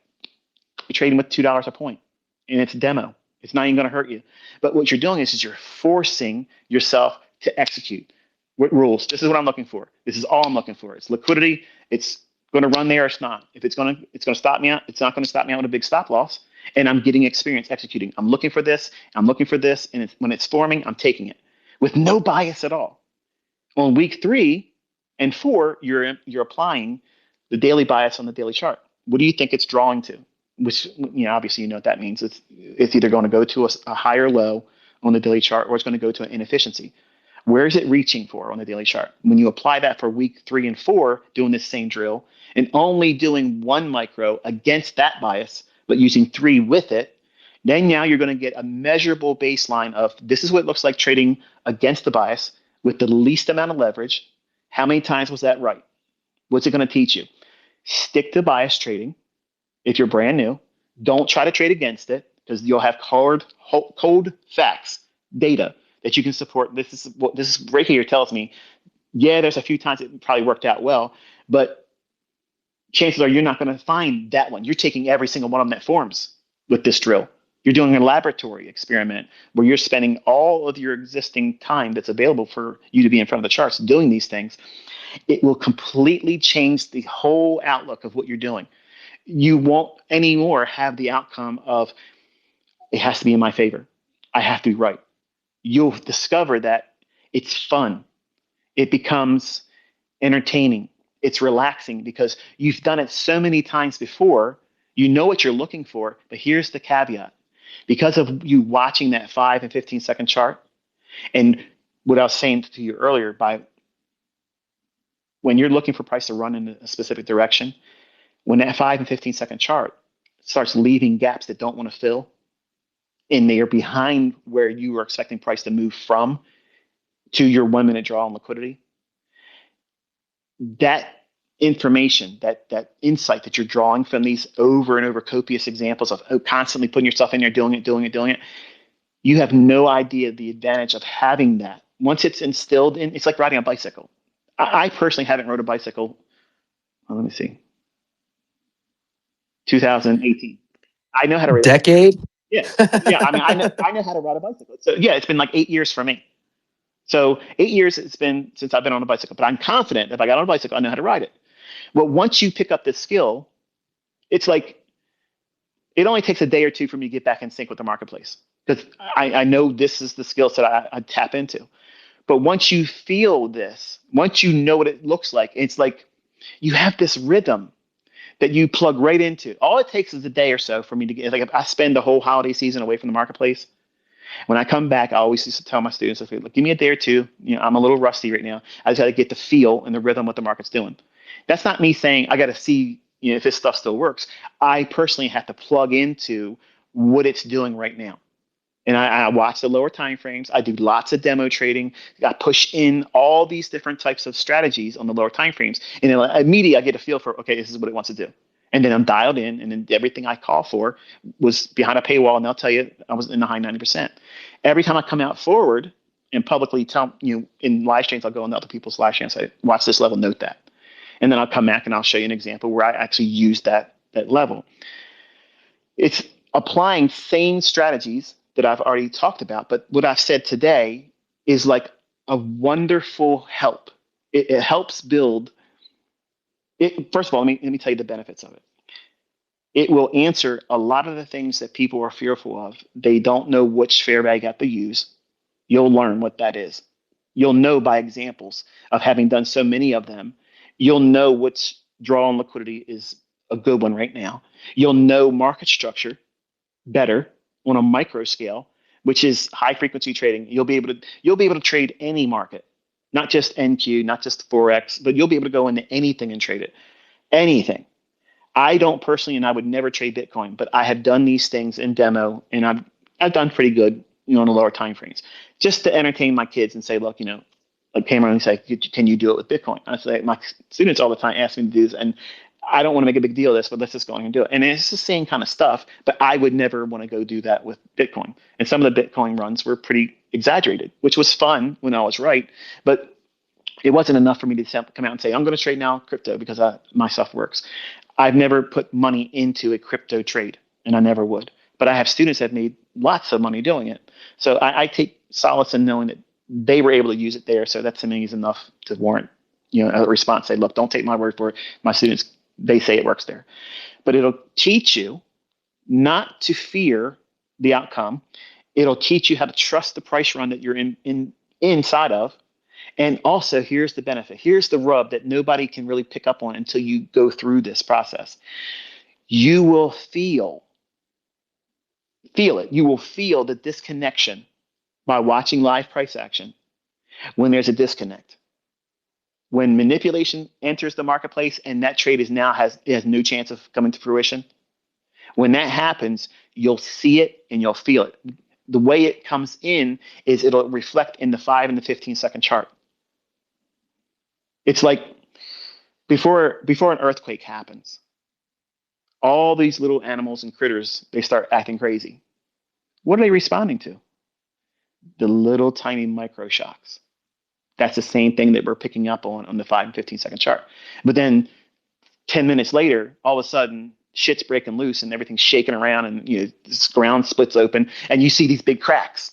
you're trading with $2 a point, and it's a demo. It's not even going to hurt you. But what you're doing is you're forcing yourself to execute. What rules? This is what I'm looking for. This is all I'm looking for. It's liquidity. It's going to run there or it's not. If it's going to stop me out, it's not going to stop me out with a big stop loss. And I'm getting experience executing. I'm looking for this. I'm looking for this. And when it's forming, I'm taking it with no bias at all. On week 3 and 4, you're applying the daily bias on the daily chart. What do you think it's drawing to? Which, obviously, you know what that means. It's either going to go to a higher low on the daily chart or it's going to go to an inefficiency. Where is it reaching for on the daily chart? When you apply that for week 3 and 4, doing this same drill and only doing 1 micro against that bias, but using 3 with it, then now you're going to get a measurable baseline of this is what it looks like trading against the bias with the least amount of leverage. How many times was that right? What's it going to teach you? Stick to bias trading. If you're brand new, don't try to trade against it because you'll have cold facts, data that you can support. This is right here tells me, yeah, there's a few times it probably worked out well, but chances are you're not going to find that one. You're taking every single one of them that forms with this drill. You're doing a laboratory experiment where you're spending all of your existing time that's available for you to be in front of the charts doing these things. It will completely change the whole outlook of what you're doing. You won't anymore have the outcome of it has to be in my favor. I have to be right. You'll discover that it's fun. It becomes entertaining. It's relaxing because you've done it so many times before. You know what you're looking for, but here's the caveat. Because of you watching that 5 and 15-second chart, and what I was saying to you earlier, by when you're looking for price to run in a specific direction, when that 5 and 15-second chart starts leaving gaps that don't want to fill, and they are behind where you were expecting price to move from to your 1 minute draw on liquidity, that information, that insight that you're drawing from these over and over copious examples of constantly putting yourself in there, doing it, you have no idea the advantage of having that. Once it's instilled in, it's like riding a bicycle. I personally haven't rode a bicycle. Let me see. 2018. I know how to ride. Decade? Yeah, yeah. I mean, I know how to ride a bicycle. So yeah, it's been like 8 years for me. So 8 years it's been since I've been on a bicycle. But I'm confident that if I got on a bicycle, I know how to ride it. Well, once you pick up this skill, it's like it only takes a day or two for me to get back in sync with the marketplace because I know this is the skill set I tap into. But once you feel this, once you know what it looks like, it's like you have this rhythm that you plug right into. All it takes is a day or so for me to get like if I spend the whole holiday season away from the marketplace. When I come back, I always used to tell my students, okay, look, give me a day or two. I'm a little rusty right now. I just got to get the feel and the rhythm what the market's doing. That's not me saying I got to see if this stuff still works. I personally have to plug into what it's doing right now. And I watch the lower time frames. I do lots of demo trading. I push in all these different types of strategies on the lower time frames, and then immediately I get a feel for okay, this is what it wants to do. And then I'm dialed in, and then everything I call for was behind a paywall, and they'll tell you I was in the high 90%. Every time I come out forward and publicly tell in live streams, I'll go on other people's live streams, say, watch this level, note that, and then I'll come back and I'll show you an example where I actually use that level. It's applying same strategies that I've already talked about, but what I've said today is like a wonderful help. It helps build it. First of all, let me tell you the benefits of it. It will answer a lot of the things that people are fearful of. They don't know which fair value gap to use. You'll learn what that is. You'll know by examples of having done so many of them. You'll know which draw on liquidity is a good one right now. You'll know market structure better on a micro scale, which is high frequency trading. You'll be able to trade any market, not just NQ, not just Forex, but you'll be able to go into anything and trade it. Anything. I don't personally, and I would never trade Bitcoin, but I have done these things in demo, and I've done pretty good, on the lower time frames, just to entertain my kids and say, look, like Cameron and say, can you do it with Bitcoin? I say my students all the time ask me to do this, and I don't want to make a big deal of this, but let's just go and do it. And it's the same kind of stuff, but I would never want to go do that with Bitcoin. And some of the Bitcoin runs were pretty exaggerated, which was fun when I was right, but it wasn't enough for me to come out and say, I'm going to trade now crypto because my stuff works. I've never put money into a crypto trade, and I never would. But I have students that have made lots of money doing it. So I take solace in knowing that they were able to use it there. So that to me is enough to warrant, a response. Say, look, don't take my word for it. My students, they say it works there. But it'll teach you not to fear the outcome. It'll teach you how to trust the price run that you're inside of. And also, here's the benefit. Here's the rub that nobody can really pick up on until you go through this process. You will feel it. You will feel the disconnection by watching live price action when there's a disconnect. When manipulation enters the marketplace and that trade has no chance of coming to fruition, when that happens, you'll see it and you'll feel it. The way it comes in is it'll reflect in the 5 and the 15-second chart. It's like before an earthquake happens, all these little animals and critters, they start acting crazy. What are they responding to? The little tiny micro shocks. That's the same thing that we're picking up on the 5 and 15-second chart. But then 10 minutes later, all of a sudden, shit's breaking loose and everything's shaking around and the ground splits open and you see these big cracks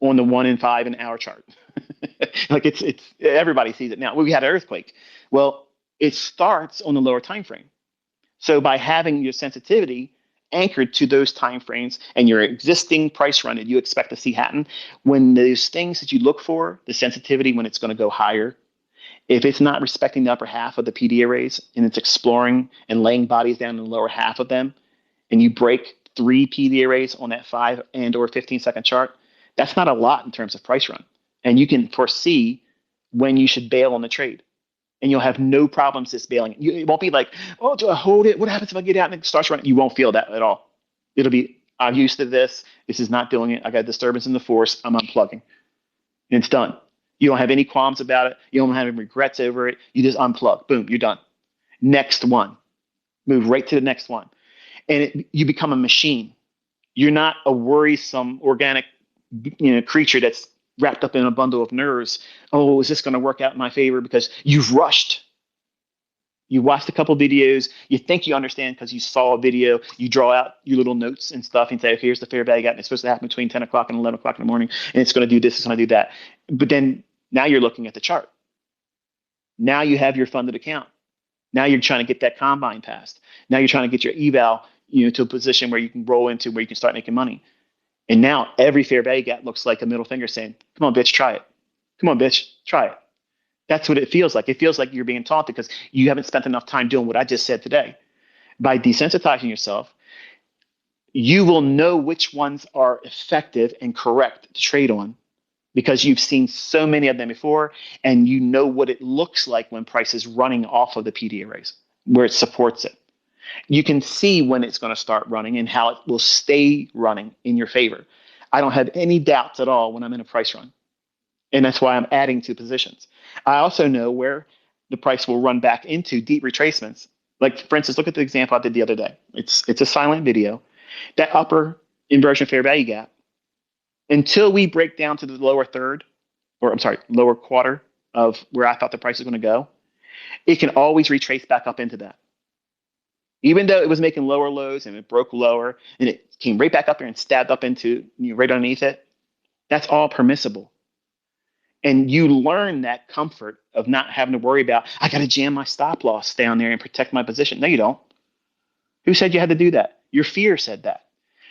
on the 1 and 5 and hour chart. Like it's everybody sees it now. We had an earthquake. Well, it starts on the lower time frame. So by having your sensitivity anchored to those time frames and your existing price run that you expect to see happen, when those things that you look for, the sensitivity when it's going to go higher, if it's not respecting the upper half of the PD arrays and it's exploring and laying bodies down in the lower half of them, and you break 3 PD arrays on that 5 and or 15-second chart, that's not a lot in terms of price run. And you can foresee when you should bail on the trade. And you'll have no problems just bailing. It won't be like, oh, do I hold it? What happens if I get out and it starts running? You won't feel that at all. It'll be, I'm used to this. This is not doing it. I got a disturbance in the force. I'm unplugging. And it's done. You don't have any qualms about it. You don't have any regrets over it. You just unplug. Boom, you're done. Next one. Move right to the next one. And you become a machine. You're not a worrisome organic creature that's wrapped up in a bundle of nerves. Oh, is this going to work out in my favor? Because you've rushed. You watched a couple videos. You think you understand because you saw a video. You draw out your little notes and stuff and say, okay, here's the fair value gap. And it's supposed to happen between 10 o'clock and 11 o'clock in the morning. And it's going to do this. It's going to do that. But then now you're looking at the chart. Now you have your funded account. Now you're trying to get that combine passed. Now you're trying to get your eval, to a position where you can roll into where you can start making money. And now every fair value gap looks like a middle finger saying, come on, bitch, try it. Come on, bitch, try it. That's what it feels like. It feels like you're being taught because you haven't spent enough time doing what I just said today. By desensitizing yourself, you will know which ones are effective and correct to trade on because you've seen so many of them before and you know what it looks like when price is running off of the PD arrays, where it supports it. You can see when it's going to start running and how it will stay running in your favor. I don't have any doubts at all when I'm in a price run. And that's why I'm adding 2 positions. I also know where the price will run back into deep retracements. Like, for instance, look at the example I did the other day. It's a silent video. That upper inversion fair value gap, until we break down to the lower third, or I'm sorry, lower quarter of where I thought the price was going to go, it can always retrace back up into that. Even though it was making lower lows and it broke lower and it came right back up there and stabbed up into right underneath it, that's all permissible. And you learn that comfort of not having to worry about, I got to jam my stop loss down there and protect my position. No, you don't. Who said you had to do that? Your fear said that.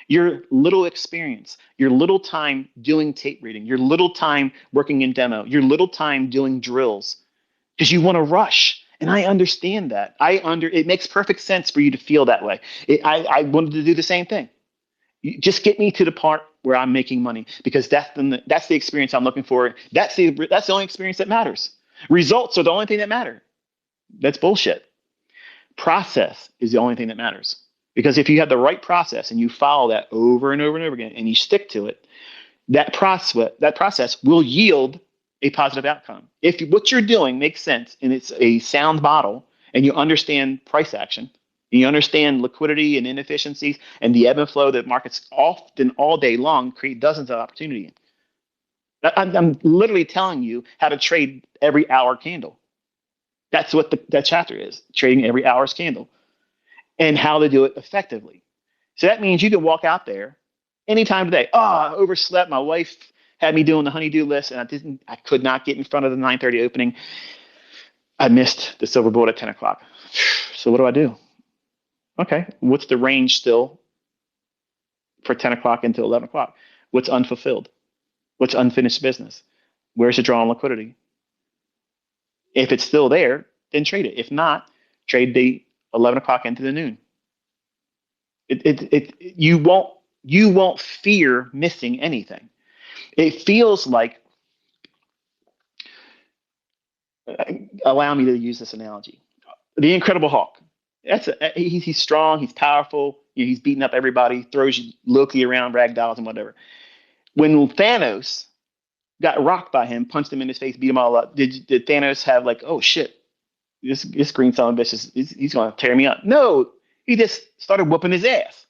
Your little experience, your little time doing tape reading, your little time working in demo, your little time doing drills, because you want to rush. And I understand that. It makes perfect sense for you to feel that way. I wanted to do the same thing. Just get me to the part where I'm making money, because that's the experience I'm looking for. That's the only experience that matters. Results are the only thing that matter. That's bullshit. Process is the only thing that matters. Because if you have the right process and you follow that over and over and over again and you stick to it, that process will yield a positive outcome. If what you're doing makes sense and it's a sound model and you understand price action, and you understand liquidity and inefficiencies and the ebb and flow that markets often all day long create dozens of opportunities. I'm literally telling you how to trade every hour candle. That's what that chapter is, trading every hour's candle, and how to do it effectively. So that means you can walk out there anytime today. Oh, I overslept. My wife had me doing the honeydew list, and I could not get in front of the 9:30 opening. I missed the silver bullet at 10 o'clock. So what do? Okay, what's the range still for 10 o'clock into 11 o'clock? What's unfulfilled? What's unfinished business? Where's the draw on liquidity? If it's still there, then trade it. If not, trade the 11 o'clock into the noon. You won't fear missing anything. It feels like, allow me to use this analogy, the Incredible Hulk. He's strong, he's powerful, he's beating up everybody, throws Loki around, ragdolls and whatever. When Thanos got rocked by him, punched him in his face, beat him all up, did Thanos have like, oh shit, this green son of a bitch he's going to tear me up? No, he just started whooping his ass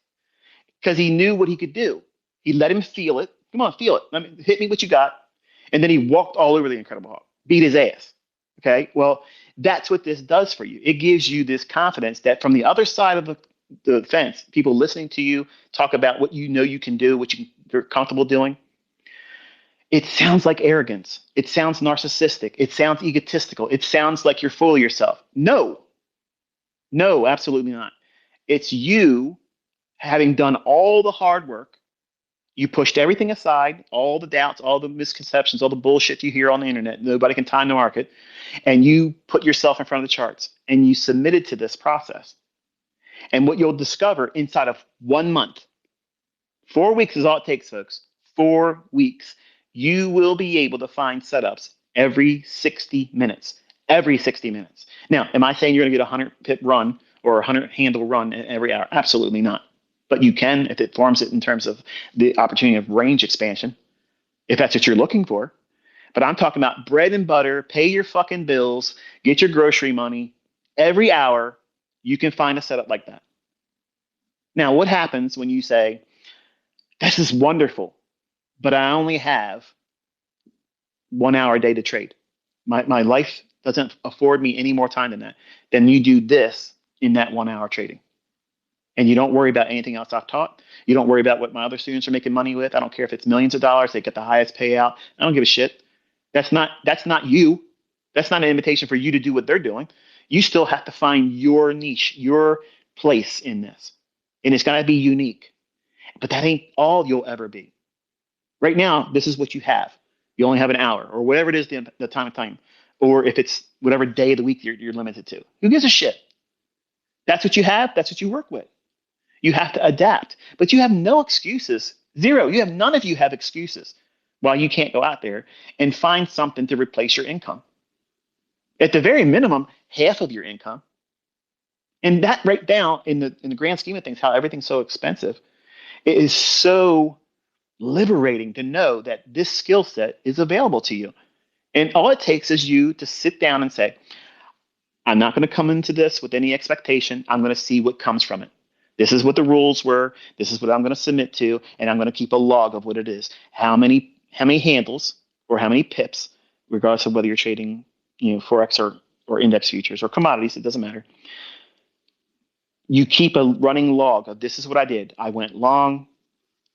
because he knew what he could do. He let him feel it. Come on, feel it. Hit me what you got. And then he walked all over the Incredible Hulk, beat his ass. Okay, well, that's what this does for you. It gives you this confidence that from the other side of the fence, people listening to you talk about what you know you can do, what you're comfortable doing. It sounds like arrogance. It sounds narcissistic. It sounds egotistical. It sounds like you're full of yourself. No, absolutely not. It's you having done all the hard work. You pushed everything aside, all the doubts, all the misconceptions, all the bullshit you hear on the internet. Nobody can time the market. And you put yourself in front of the charts and you submitted to this process. And what you'll discover inside of 1 month, 4 weeks is all it takes, folks. 4 weeks. You will be able to find setups every 60 minutes. Every 60 minutes. Now, am I saying you're going to get a 100 pip run or a 100 handle run every hour? Absolutely not. But you can if it forms it in terms of the opportunity of range expansion, if that's what you're looking for. But I'm talking about bread and butter, pay your fucking bills, get your grocery money. Every hour, you can find a setup like that. Now, what happens when you say, this is wonderful, but I only have 1 hour a day to trade? My life doesn't afford me any more time than that, then you do this in that 1 hour trading. And you don't worry about anything else I've taught. You don't worry about what my other students are making money with. I don't care if it's millions of dollars, they get the highest payout. I don't give a shit. That's not you. That's not an invitation for you to do what they're doing. You still have to find your niche, your place in this. And it's going to be unique. But that ain't all you'll ever be. Right now, this is what you have. You only have an hour or whatever it is the time. Or if it's whatever day of the week you're limited to. Who gives a shit? That's what you have. That's what you work with. You have to adapt. But you have no excuses. Zero. None of you have excuses while you can't go out there and find something to replace your income. At the very minimum, half of your income. And that right down in the grand scheme of things, how everything's so expensive, it is so liberating to know that this skill set is available to you. And all it takes is you to sit down and say, I'm not going to come into this with any expectation. I'm going to see what comes from it. This is what the rules were. This is what I'm going to submit to, and I'm going to keep a log of what it is. How many handles or how many pips, regardless of whether you're trading, forex or index futures or commodities, it doesn't matter. You keep a running log of this is what I did. I went long.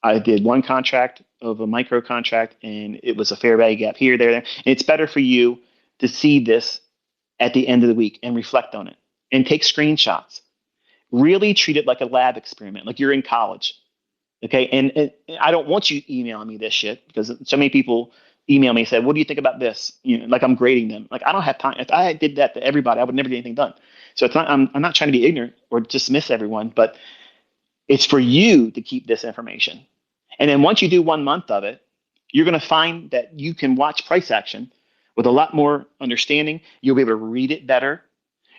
I did one contract of a micro contract, and it was a fair value gap here, there. And it's better for you to see this at the end of the week and reflect on it and take screenshots. Really treat it like a lab experiment, like you're in college. Okay. And I don't want you emailing me this shit because so many people email me and say, what do you think about this? Like I'm grading them. Like I don't have time. If I did that to everybody, I would never get anything done. So it's not, I'm not trying to be ignorant or dismiss everyone, but it's for you to keep this information. And then once you do 1 month of it, you're going to find that you can watch price action with a lot more understanding. You'll be able to read it better.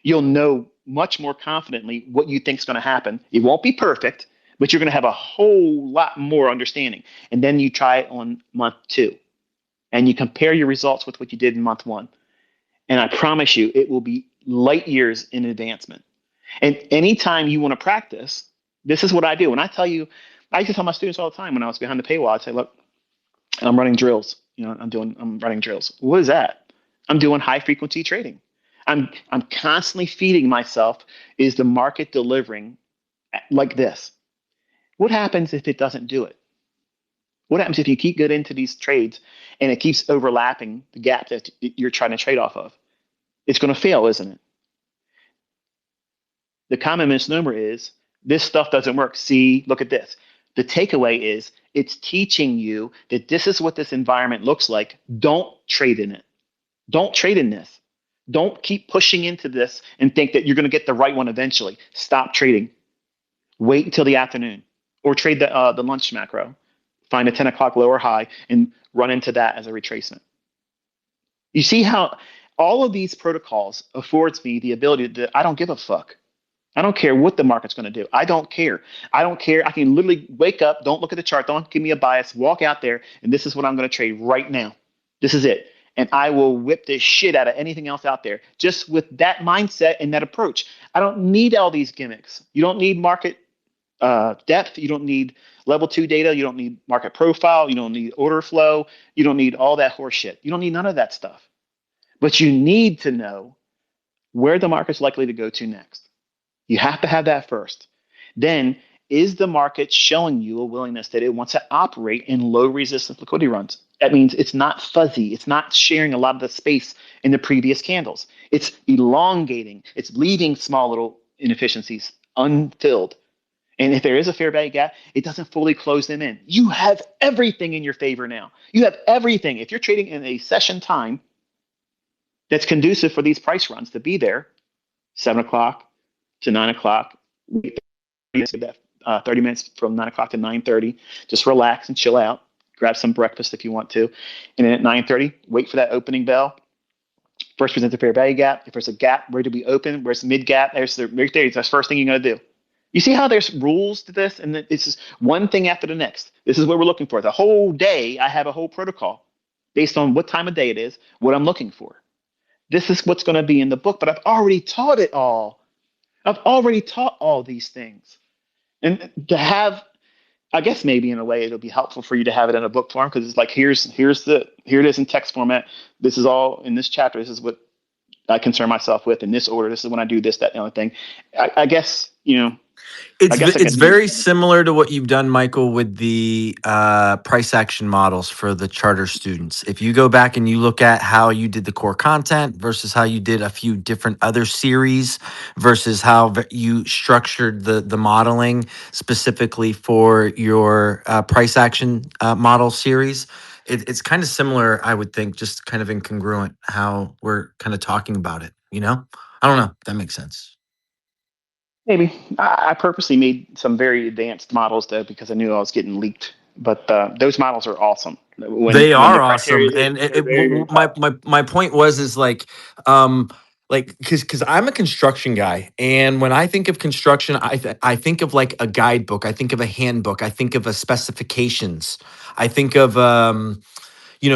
You'll know much more confidently what you think is going to happen. It won't be perfect, but you're going to have a whole lot more understanding. And then you try it on month 2 and you compare your results with what you did in month 1. And I promise you, it will be light years in advancement. And anytime you want to practice, this is what I do. When I used to tell my students all the time when I was behind the paywall, I'd say, look, I'm running drills. I'm running drills. What is that? I'm doing high frequency trading. I'm constantly feeding myself. Is the market delivering like this? What happens if it doesn't do it? What happens if you keep getting into these trades and it keeps overlapping the gap that you're trying to trade off of? It's going to fail, isn't it? The common misnomer is this stuff doesn't work. See, look at this. The takeaway is it's teaching you that this is what this environment looks like. Don't trade in it. Don't trade in this. Don't keep pushing into this and think that you're going to get the right one eventually. Stop trading. Wait until the afternoon or trade the lunch macro. Find a 10 o'clock lower high and run into that as a retracement. You see how all of these protocols affords me the ability that I don't give a fuck. I don't care what the market's going to do. I don't care. I don't care. I can literally wake up, don't look at the chart, don't give me a bias, walk out there, and this is what I'm going to trade right now. This is it. And I will whip the shit out of anything else out there just with that mindset and that approach. I don't need all these gimmicks. You don't need market depth. You don't need level 2 data. You don't need market profile. You don't need order flow. You don't need all that horse shit. You don't need none of that stuff. But you need to know where the market's likely to go to next. You have to have that first. Then, is the market showing you a willingness that it wants to operate in low resistance liquidity runs? That means it's not fuzzy. It's not sharing a lot of the space in the previous candles. It's elongating. It's leaving small little inefficiencies unfilled. And if there is a fair value gap, it doesn't fully close them in. You have everything in your favor now. You have everything. If you're trading in a session time that's conducive for these price runs to be there, 7 o'clock to 9 o'clock, wait 30 minutes from 9 o'clock to 9:30. Just relax and chill out. Grab some breakfast if you want to. And then at 9:30, wait for that opening bell. First present the fair value gap. If there's a gap, where do we open? Where's the mid gap? There's the right there. That's the first thing you're going to do. You see how there's rules to this? And this is one thing after the next. This is what we're looking for. The whole day, I have a whole protocol based on what time of day it is, what I'm looking for. This is what's going to be in the book, but I've already taught it all. I've already taught all these things. And to have, I guess maybe in a way it'll be helpful for you to have it in a book form because it's like here it is in text format. This is all in this chapter. This is what I concern myself with in this order. This is when I do this, that, and the other thing. I guess, you know, I guess I It's could do. very similar to what you've done, Michael, with the price action models for the charter students. If you go back and you look at how you did the core content versus how you did a few different other series versus how you structured the modeling specifically for your price action model series, it's kind of similar, I would think, just kind of incongruent how we're kind of talking about it. You know, I don't know if that makes sense. Maybe I purposely made some very advanced models though because I knew I was getting leaked. But those models are awesome. They When the are awesome, criteria, and they're very very tough. my point was is um, because I'm a construction guy, and when I think of construction, I think of like a guidebook, I think of a handbook, I think of a specifications, I think of SOP.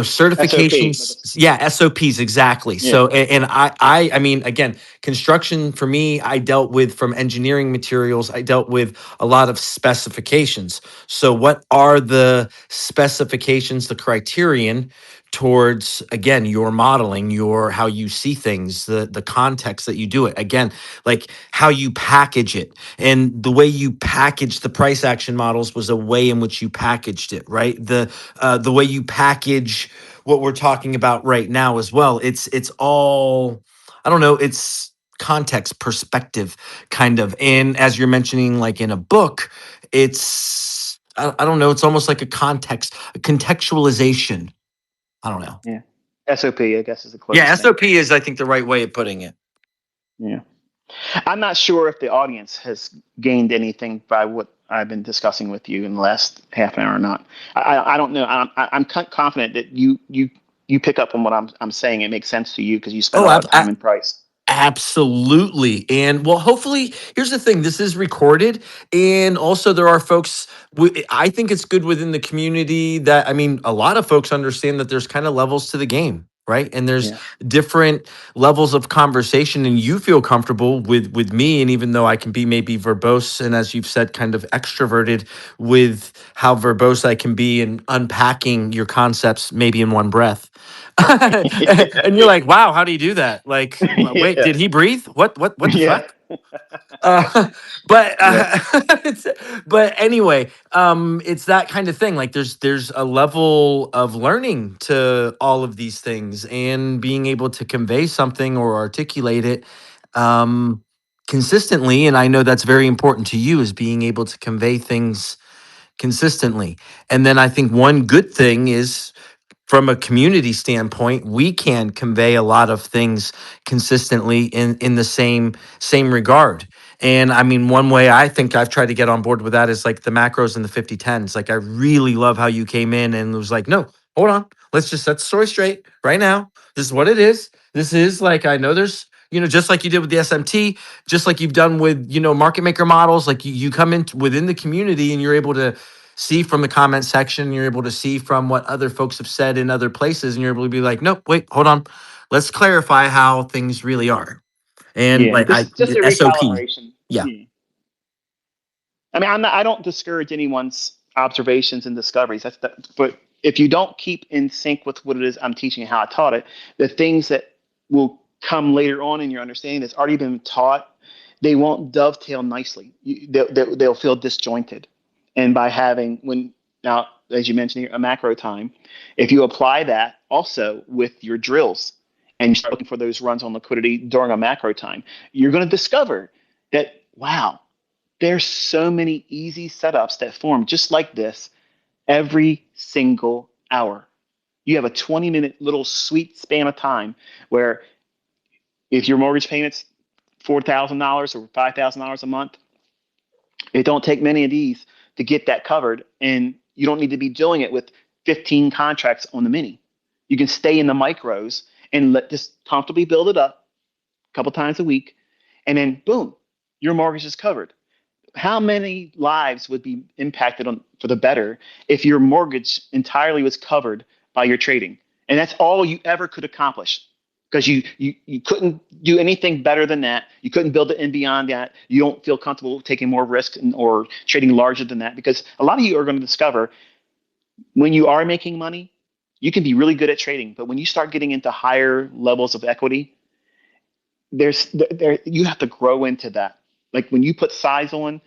certifications, yeah, SOPs, exactly. Yeah. So and I mean, again, construction for me, I dealt with, from engineering materials, I dealt with a lot of specifications. So what are the specifications, the criterion towards, again, your modeling, your how you see things, the context that you do it, again, like how you package it, and the way you package the price action models was a way in which you packaged it, right? The way you package what we're talking about right now as well. It's all, I don't know, it's context, perspective, kind of. And as you're mentioning, like in a book, it's I don't know, it's almost like a context, a contextualization. I don't know. Yeah. SOP, I guess, is the Yeah, closest thing. SOP is, I think, the right way of putting it. Yeah. I'm not sure if the audience has gained anything by what I've been discussing with you in the last half an hour or not. I don't know. I'm confident that you pick up on what I'm saying. It makes sense to you because you spend a Oh, lot of time in price. absolutely. And well, hopefully, here's the thing, this is recorded. And also, there are folks, I think it's good within the community that, I mean, a lot of folks understand that there's kind of levels to the game. Right. And there's Yeah. different levels of conversation, and you feel comfortable with me. And even though I can be maybe verbose and, as you've said, kind of extroverted with how verbose I can be and unpacking your concepts maybe in one breath. And you're like, wow, how do you do that? Like, wait, Yeah. did he breathe? What the Yeah. fuck? Uh, but Yeah. it's, but anyway, it's that kind of thing. Like, there's a level of learning to all of these things, and being able to convey something or articulate it consistently. And I know that's very important to you, is being able to convey things consistently. And then I think one good thing is, from a community standpoint, we can convey a lot of things consistently in the same regard. And I mean, one way I think I've tried to get on board with that is like the macros and the 50/10s. Like, I really love how you came in and was like, no, hold on, let's just set the story straight right now. This is what it is. This is, like, I know there's, just like you did with the SMT, just like you've done with, market maker models, like you come in within the community and you're able to see from the comment section, you're able to see from what other folks have said in other places, and you're able to be like, nope, wait, hold on, let's clarify how things really are. And Yeah. like, Just a SOP. recalibration. Yeah. Yeah. I mean, I don't discourage anyone's observations and discoveries. But if you don't keep in sync with what it is I'm teaching and how I taught it, the things that will come later on in your understanding that's already been taught, they won't dovetail nicely. They'll feel disjointed. And by having, when now, as you mentioned here, a macro time, if you apply that also with your drills and you start looking for those runs on liquidity during a macro time, you're going to discover that, wow, there's so many easy setups that form just like this every single hour. You have a 20-minute little sweet span of time where, if your mortgage payment's $4,000 or $5,000 a month, it don't take many of these to get that covered, and you don't need to be doing it with 15 contracts on the mini. You can stay in the micros and let this comfortably build it up a couple times a week, and then boom, your mortgage is covered. How many lives would be impacted for the better if your mortgage entirely was covered by your trading? And that's all you ever could accomplish, because you couldn't do anything better than that. You couldn't build it in beyond that. You don't feel comfortable taking more risk or trading larger than that, because a lot of you are going to discover when you are making money, you can be really good at trading, but when you start getting into higher levels of equity, there you have to grow into that. Like when you put size on,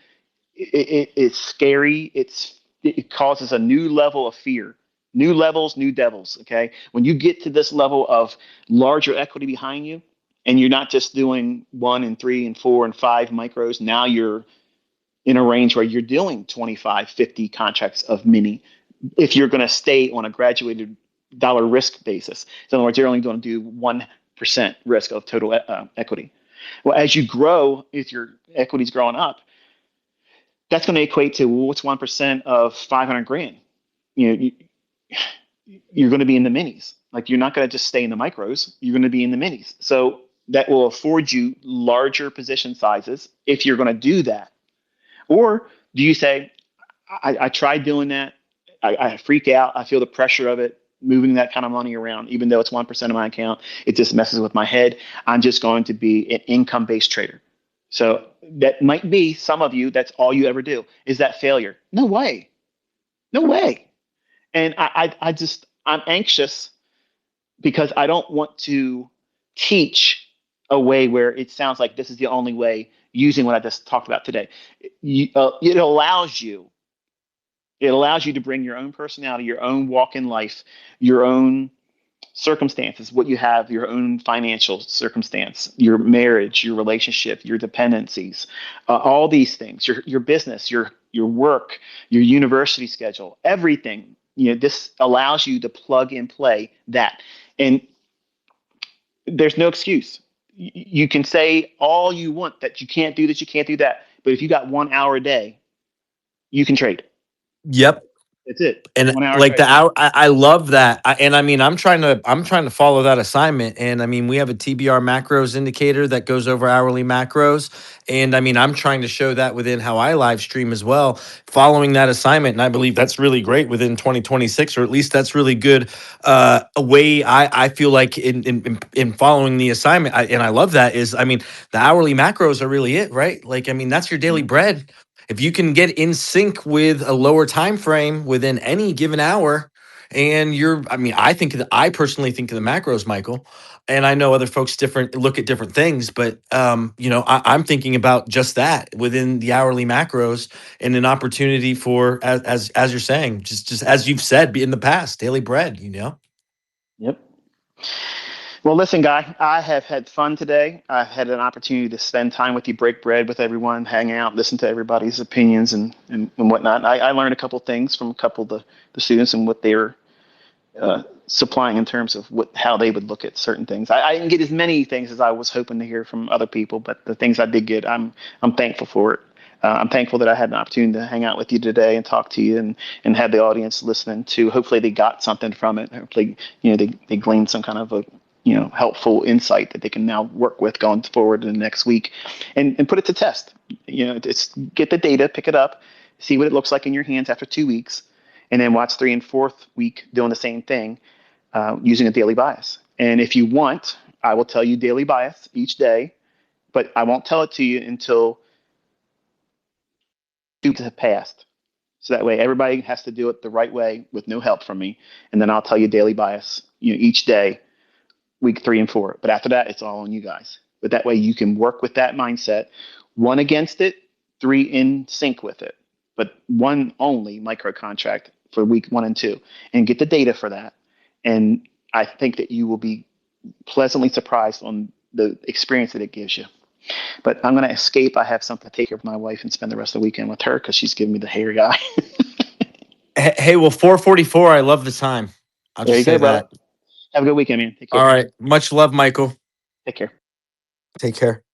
it's scary. It causes a new level of fear. New levels, new devils. Okay, when you get to this level of larger equity behind you, and you're not just doing 1 and 3 and 4 and 5 micros. Now you're in a range where you're doing 25, 50 contracts of mini. If you're going to stay on a graduated dollar risk basis, so in other words, you're only going to do 1% risk of total equity. Well, as you grow, if your equity's growing up, that's going to equate to, well, what's 1% of 500 grand? You know, you're going to be in the minis. Like you're not going to just stay in the micros. You're going to be in the minis. So that will afford you larger position sizes if you're going to do that. Or do you say, I tried doing that. I freak out. I feel the pressure of it, moving that kind of money around, even though it's 1% of my account. It just messes with my head. I'm just going to be an income based trader. So that might be some of you, that's all you ever do. Is that failure? No way. No way. And I'm anxious because I don't want to teach a way where it sounds like this is the only way using what I just talked about today. It allows you to bring your own personality, your own walk in life, your own circumstances, what you have, your own financial circumstance, your marriage, your relationship, your dependencies, all these things, your business, your work, your university schedule, everything. This allows you to plug and play that, and there's no excuse. You can say all you want that you can't do this, you can't do that, but if you got 1 hour a day, you can trade. Yep. That's it. And 1 hour like the trade. hour, I love that. And I mean, I'm trying to follow that assignment. And I mean, we have a TBR macros indicator that goes over hourly macros. And I mean, I'm trying to show that within how I live stream as well, following that assignment. And I believe that's really great within 2026, or at least that's really good. A way I feel like in following the assignment, and I love that is, I mean, the hourly macros are really it, right? Like, I mean, that's your daily bread. If you can get in sync with a lower time frame within any given hour, and I mean, I personally think of the macros, Michael, and I know other folks look at different things, but I'm thinking about just that within the hourly macros, and an opportunity for, as you're saying, just as you've said in the past, daily bread. Yep. Well, listen, Guy, I have had fun today. I've had an opportunity to spend time with you, break bread with everyone, hang out, listen to everybody's opinions and whatnot. I learned a couple things from a couple of the students and what they were supplying in terms of how they would look at certain things. I didn't get as many things as I was hoping to hear from other people, but the things I did get, I'm thankful for it. I'm thankful that I had an opportunity to hang out with you today and talk to you and have the audience listening to. Hopefully, they got something from it. Hopefully, they gleaned some kind of a helpful insight that they can now work with going forward in the next week, and put it to test. It's get the data, pick it up, see what it looks like in your hands after 2 weeks, and then watch 3 and 4th week doing the same thing, using a daily bias. And if you want, I will tell you daily bias each day, but I won't tell it to you until 2 weeks have passed. So that way, everybody has to do it the right way with no help from me, and then I'll tell you daily bias, each day, week 3 and 4. But after that, it's all on you guys. But that way, you can work with that mindset, 1 against it, 3 in sync with it, but 1 only micro contract for week 1 and 2, and get the data for that. And I think that you will be pleasantly surprised on the experience that it gives you. But I'm going to escape. I have something to take care of my wife and spend the rest of the weekend with her because she's giving me the hairy eye. Hey, well, 4:44. I love the time. I'll There just you say go, brother. that. Have a good weekend, man. Take All care. right. Much love, Michael. Take care. Take care.